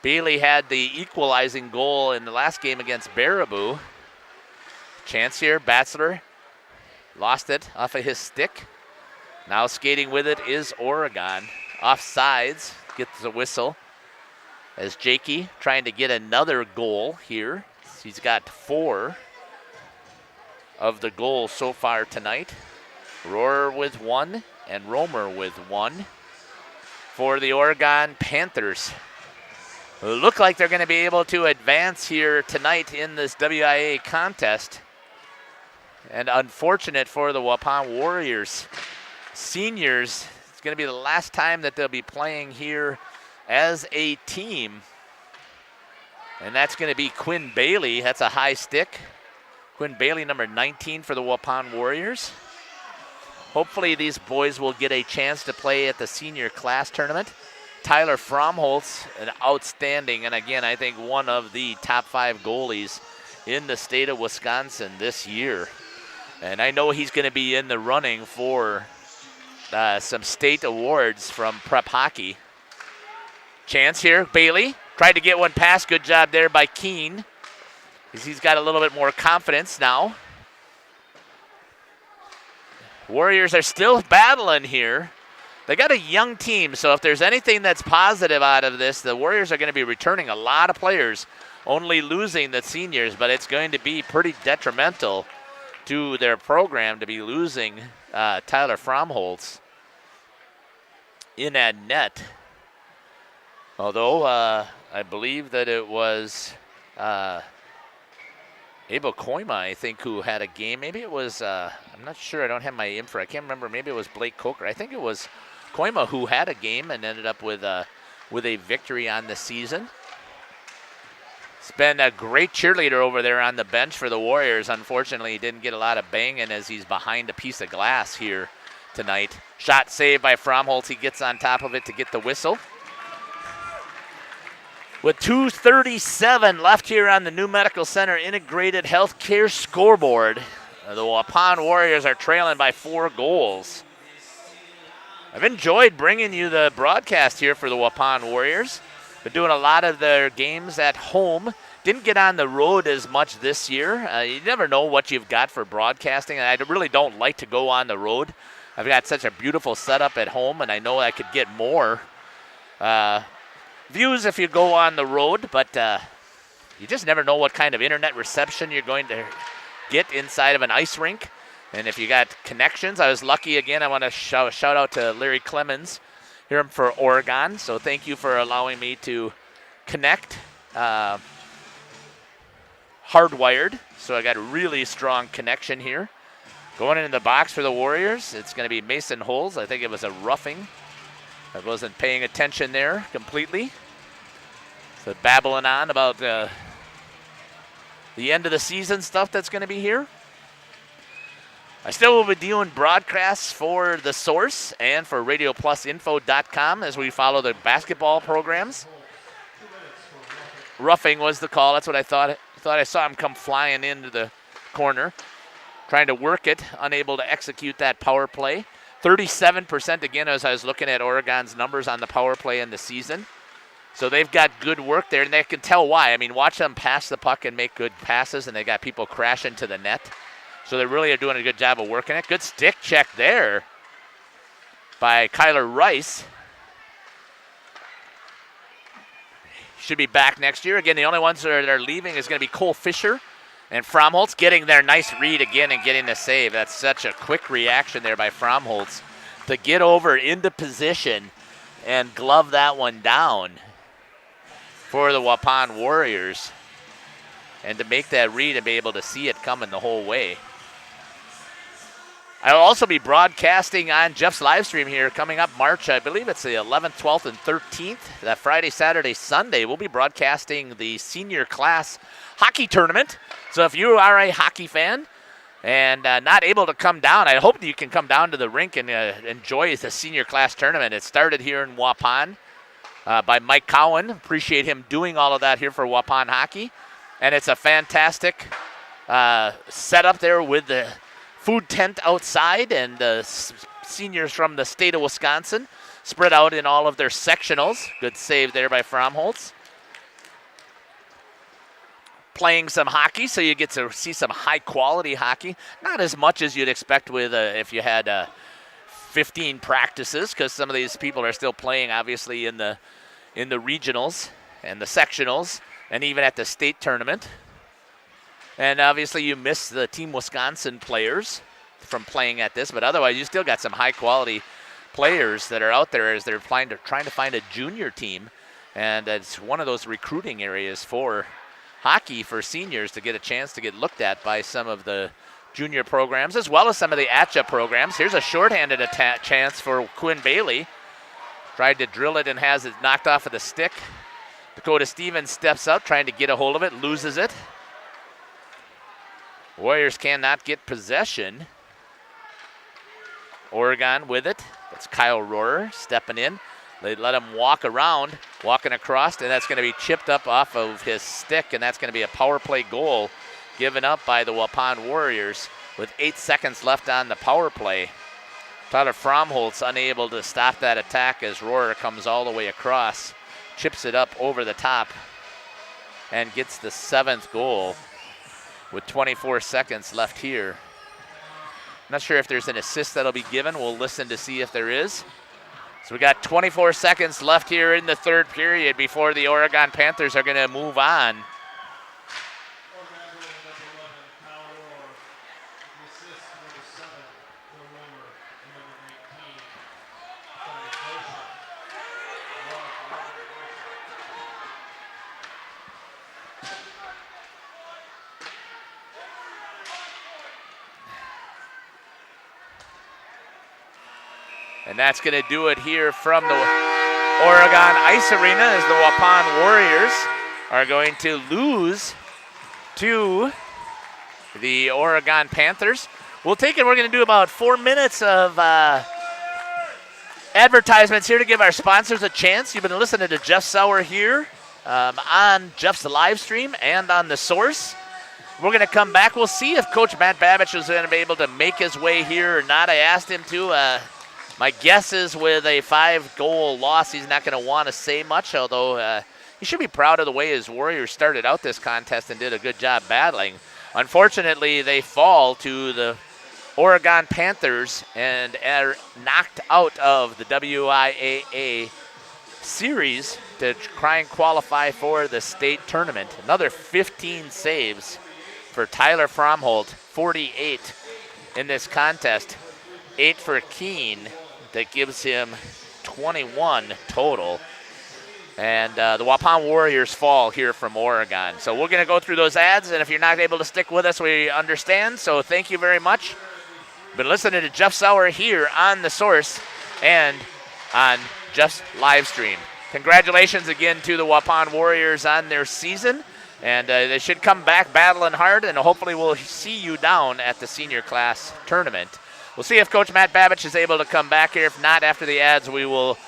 Bailey had the equalizing goal in the last game against Baraboo. Chance here, Batzler lost it off of his stick. Now skating with it is Oregon. Offsides, gets the whistle. As Jakey trying to get another goal here. He's got 4 of the goals so far tonight. Rohrer with 1 and Rohrer with 1 for the Oregon Panthers. Look like they're going to be able to advance here tonight in this WIA contest. And unfortunate for the Waupun Warriors. Seniors, it's going to be the last time that they'll be playing here as a team. And that's going to be Quinn Bailey. That's a high stick. Quinn Bailey, number 19 for the Waupun Warriors. Hopefully these boys will get a chance to play at the senior class tournament. Tyler Fromholtz, an outstanding, and again, I think one of the top 5 goalies in the state of Wisconsin this year. And I know he's going to be in the running for some state awards from prep hockey. Chance here, Bailey tried to get one past. Good job there by Keene. He's got a little bit more confidence now. Warriors are still battling here. They got a young team, so if there's anything that's positive out of this, the Warriors are going to be returning a lot of players, only losing the seniors, but it's going to be pretty detrimental to their program to be losing Tyler Fromholtz in at net. Although I believe that it was Abel Koima, I think, who had a game. Maybe it was, I'm not sure, I don't have my info. I can't remember. Maybe it was Blake Coker. I think it was Koima who had a game and ended up with a victory on the season. It's been a great cheerleader over there on the bench for the Warriors. Unfortunately, he didn't get a lot of banging as he's behind a piece of glass here tonight. Shot saved by Fromholtz. He gets on top of it to get the whistle. With 2:37 left here on the New Medical Center Integrated Healthcare scoreboard, the Waupun Warriors are trailing by 4 goals. I've enjoyed bringing you the broadcast here for the Waupun Warriors. Been doing a lot of their games at home. Didn't get on the road as much this year. You never know what you've got for broadcasting. I really don't like to go on the road. I've got such a beautiful setup at home, and I know I could get more views if you go on the road, but you just never know what kind of internet reception you're going to get inside of an ice rink. And if you got connections, I was lucky again. I want to shout out to Larry Clemens here for Oregon. So thank you for allowing me to connect hardwired. So I got a really strong connection here. Going into the box for the Warriors, it's going to be Mason Holes. I think it was a roughing. I wasn't paying attention there completely. So babbling on about the end of the season stuff that's going to be here. I still will be doing broadcasts for The Source and for RadioPlusInfo.com as we follow the basketball programs. Roughing was the call. That's what I thought. I saw him come flying into the corner, trying to work it, unable to execute that power play. 37% again as I was looking at Oregon's numbers on the power play in the season. So they've got good work there, and they can tell why. I mean, watch them pass the puck and make good passes, and they got people crashing to the net. So they really are doing a good job of working it. Good stick check there by Kyler Rice. Should be back next year. Again, the only ones that are leaving is going to be Cole Fisher and Fromholtz getting their nice read again and getting the save. That's such a quick reaction there by Fromholtz to get over into position and glove that one down for the Waupun Warriors and to make that read and be able to see it coming the whole way. I'll also be broadcasting on Jeff's live stream here coming up March, I believe it's the 11th, 12th, and 13th. That Friday, Saturday, Sunday, we'll be broadcasting the senior class hockey tournament. So if you are a hockey fan and not able to come down, I hope you can come down to the rink and enjoy the senior class tournament. It started here in Waupun by Mike Cowan. Appreciate him doing all of that here for Waupun hockey. And it's a fantastic setup there with the food tent outside and the seniors from the state of Wisconsin spread out in all of their sectionals. Good save there by Fromholtz. Playing some hockey, so you get to see some high-quality hockey. Not as much as you'd expect with if you had 15 practices, because some of these people are still playing, obviously, in the regionals and the sectionals, and even at the state tournament. And obviously you miss the Team Wisconsin players from playing at this, but otherwise you still got some high-quality players that are out there as they're trying to find a junior team. And it's one of those recruiting areas for hockey for seniors to get a chance to get looked at by some of the junior programs as well as some of the ATCHA programs. Here's a shorthanded chance for Quinn Bailey. Tried to drill it and has it knocked off of the stick. Dakota Stevens steps up trying to get a hold of it, loses it. Warriors cannot get possession. Oregon with it. That's Kyle Rohrer stepping in. They let him walking across, and that's going to be chipped up off of his stick, and that's going to be a power play goal given up by the Waupun Warriors with 8 seconds left on the power play. Tyler Fromholtz unable to stop that attack as Rohrer comes all the way across, chips it up over the top, and gets the 7th goal with 24 seconds left here. Not sure if there's an assist that'll be given. We'll listen to see if there is. So we got 24 seconds left here in the third period before the Oregon Panthers are going to move on. And that's going to do it here from the Oregon Ice Arena as the Waupun Warriors are going to lose to the Oregon Panthers. We'll take it. We're going to do about 4 minutes of advertisements here to give our sponsors a chance. You've been listening to Jeff Sauer here on Jeff's live stream and on The Source. We're going to come back. We'll see if Coach Matt Babich is going to be able to make his way here or not. I asked him to. My guess is with a 5-goal loss, he's not going to want to say much, although he should be proud of the way his Warriors started out this contest and did a good job battling. Unfortunately, they fall to the Oregon Panthers and are knocked out of the WIAA series to try and qualify for the state tournament. Another 15 saves for Tyler Fromholtz, 48 in this contest, 8 for Keene. That gives him 21 total. And the Waupun Warriors fall here from Oregon. So we're going to go through those ads, and if you're not able to stick with us, we understand. So thank you very much. Been listening to Jeff Sauer here on The Source and on Jeff's live stream. Congratulations again to the Waupun Warriors on their season. And they should come back battling hard, and hopefully we'll see you down at the senior class tournament. We'll see if Coach Matt Babich is able to come back here. If not, after the ads, we will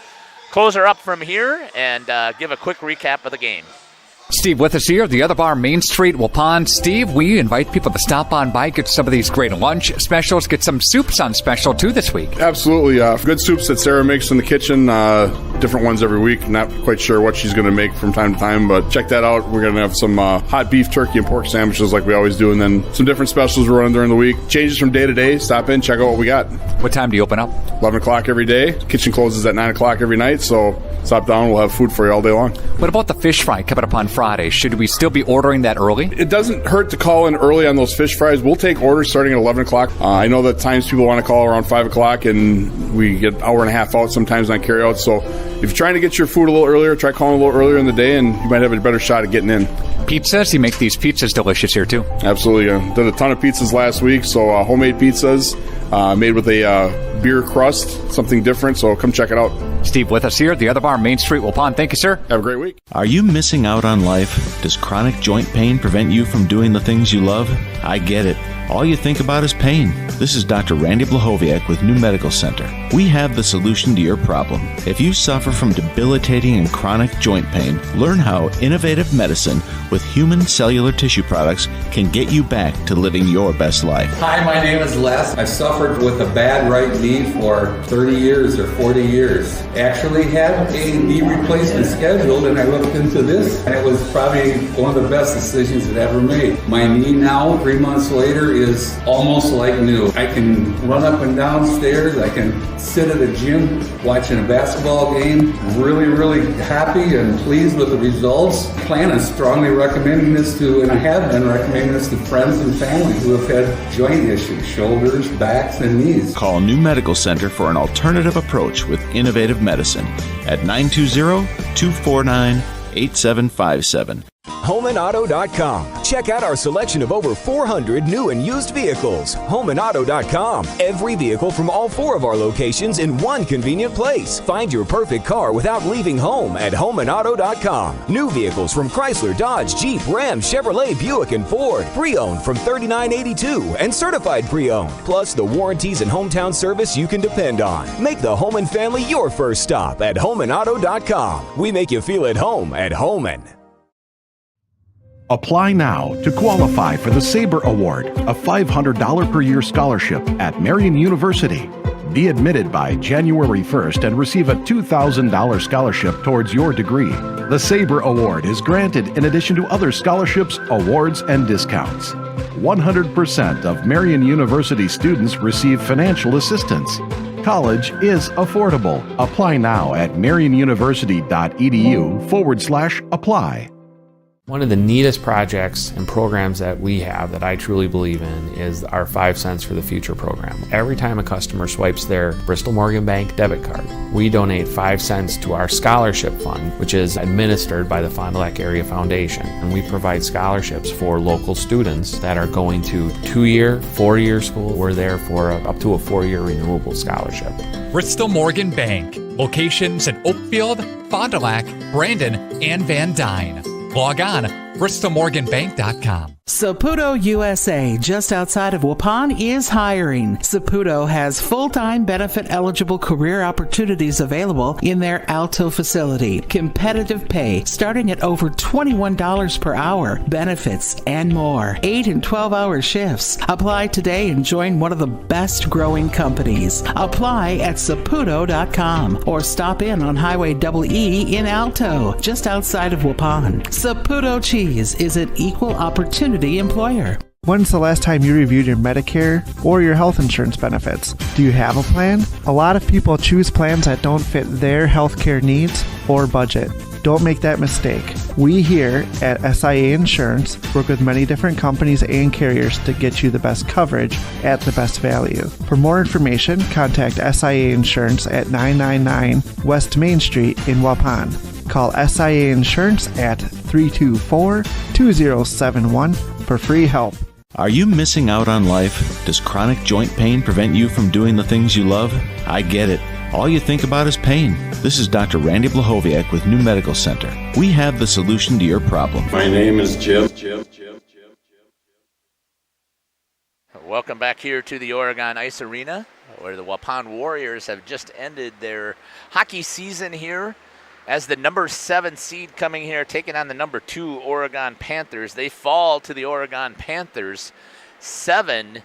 close her up from here and give a quick recap of the game. Steve with us here, the other bar, Main Street, Waupun. Steve, we invite people to stop on by, get some of these great lunch specials, get some soups on special too this week. Absolutely. Good soups that Sarah makes in the kitchen. Different ones every week. Not quite sure what she's going to make from time to time, but check that out. We're going to have some hot beef, turkey, and pork sandwiches like we always do, and then some different specials we're running during the week. Changes from day to day. Stop in, check out what we got. What time do you open up? 11 o'clock every day. Kitchen closes at 9 o'clock every night, so stop down. We'll have food for you all day long. What about the fish fry coming up on Friday? Should we still be ordering that early? It doesn't hurt to call in early on those fish fries. We'll take orders starting at 11 o'clock. I know that times people want to call around 5 o'clock, and we get an hour and a half out sometimes on carryout. So if you're trying to get your food a little earlier, try calling a little earlier in the day, and you might have a better shot at getting in. Pizzas? You make these pizzas delicious here, too. Absolutely. Did a ton of pizzas last week, so homemade pizzas. made with a beer crust, something different. So come check it out. Steve with us here at the Other Bar, Main Street, Waupun. Thank you, sir. Have a great week. Are you missing out on life? Does chronic joint pain prevent you from doing the things you love? I get it. All you think about is pain. This is Dr. Randy Blahoviak with New Medical Center. We have the solution to your problem. If you suffer from debilitating and chronic joint pain, learn how innovative medicine with human cellular tissue products can get you back to living your best life. Hi, my name is Les. I suffered with a bad right knee for 30 years or 40 years. Actually had a knee replacement scheduled, and I looked into this, and it was probably one of the best decisions I've ever made. My knee now, 3 months later, is almost like new. I can run up and down stairs. I can sit at a gym watching a basketball game. Really, really happy and pleased with the results. Plan on strongly recommending this to, and I have been recommending this to friends and family who have had joint issues, shoulders, backs, and knees. Call New Medical Center for an alternative approach with innovative medicine at 920-249-8757. HomeandAuto.com. Check out our selection of over 400 new and used vehicles. HomeandAuto.com. Every vehicle from all 4 of our locations in one convenient place. Find your perfect car without leaving home at HomeandAuto.com. New vehicles from Chrysler, Dodge, Jeep, Ram, Chevrolet, Buick, and Ford. Pre-owned from $39.82 and certified pre-owned. Plus the warranties and hometown service you can depend on. Make the home and family your first stop at HomeandAuto.com. We make you feel at home at Homan. Apply now to qualify for the Sabre Award, a $500 per year scholarship at Marian University. Be admitted by January 1st and receive a $2,000 scholarship towards your degree. The Sabre Award is granted in addition to other scholarships, awards, and discounts. 100% of Marian University students receive financial assistance. College is affordable. Apply now at marianuniversity.edu/apply. One of the neatest projects and programs that we have that I truly believe in is our 5 cents for the future program. Every time a customer swipes their Bristol Morgan Bank debit card, we donate 5 cents to our scholarship fund, which is administered by the Fond du Lac Area Foundation. And we provide scholarships for local students that are going to 2-year, 4-year school. We're there for up to a 4-year renewable scholarship. Bristol Morgan Bank. Locations in Oakfield, Fond du Lac, Brandon, and Van Dyne. Log on, bristolmorganbank.com. Saputo USA, just outside of Waupun, is hiring. Saputo has full-time benefit-eligible career opportunities available in their Alto facility. Competitive pay starting at over $21 per hour, benefits, and more. 8 and 12-hour shifts. Apply today and join one of the best-growing companies. Apply at saputo.com or stop in on Highway EE in Alto, just outside of Waupun. Saputo Cheese is an equal opportunity employer. When's the last time you reviewed your Medicare or your health insurance benefits? Do you have a plan? A lot of people choose plans that don't fit their healthcare needs or budget. Don't make that mistake. We here at SIA Insurance work with many different companies and carriers to get you the best coverage at the best value. For more information, contact SIA Insurance at 999 West Main Street in Waupun. Call SIA Insurance at 324-2071 for free help. Are you missing out on life? Does chronic joint pain prevent you from doing the things you love? I get it. All you think about is pain. This is Dr. Randy Blahoviak with New Medical Center. We have the solution to your problem. My name is Jim. Welcome back here to the Oregon Ice Arena, where the Waupun Warriors have just ended their hockey season here as the number 7 seed coming here, taking on the number 2 Oregon Panthers. They fall to the Oregon Panthers 7-2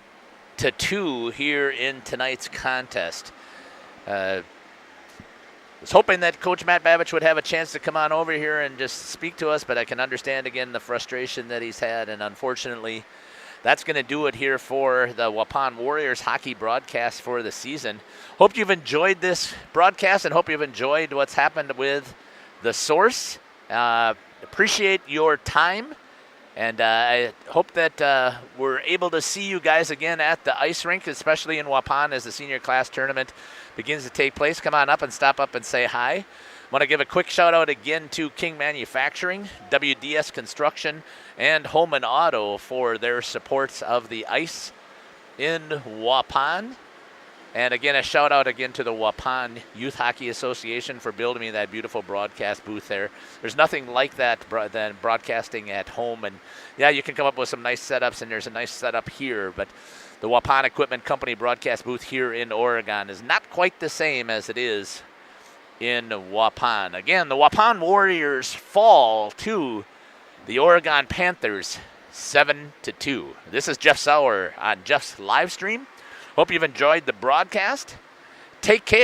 here in tonight's contest. Was hoping that Coach Matt Babich would have a chance to come on over here and just speak to us, but I can understand, again, the frustration that he's had, and unfortunately, that's going to do it here for the Waupun Warriors hockey broadcast for the season. Hope you've enjoyed this broadcast and hope you've enjoyed what's happened with the Source. Appreciate your time, and I hope that we're able to see you guys again at the ice rink, especially in Waupun as the senior class tournament begins to take place. Come on up and stop up and say hi. I want to give a quick shout out again to King Manufacturing, WDS Construction, and Home and Auto for their supports of the ice in Waupun. And again, a shout out again to the Waupun Youth Hockey Association for building me that beautiful broadcast booth there. There's nothing like that than broadcasting at home. And yeah, you can come up with some nice setups, and there's a nice setup here. But the Waupun Equipment Company broadcast booth here in Oregon is not quite the same as it is in Waupun. Again, the Waupun Warriors fall to the Oregon Panthers 7-2. This is Jeff Sauer on Jeff's live stream. Hope you've enjoyed the broadcast. Take care.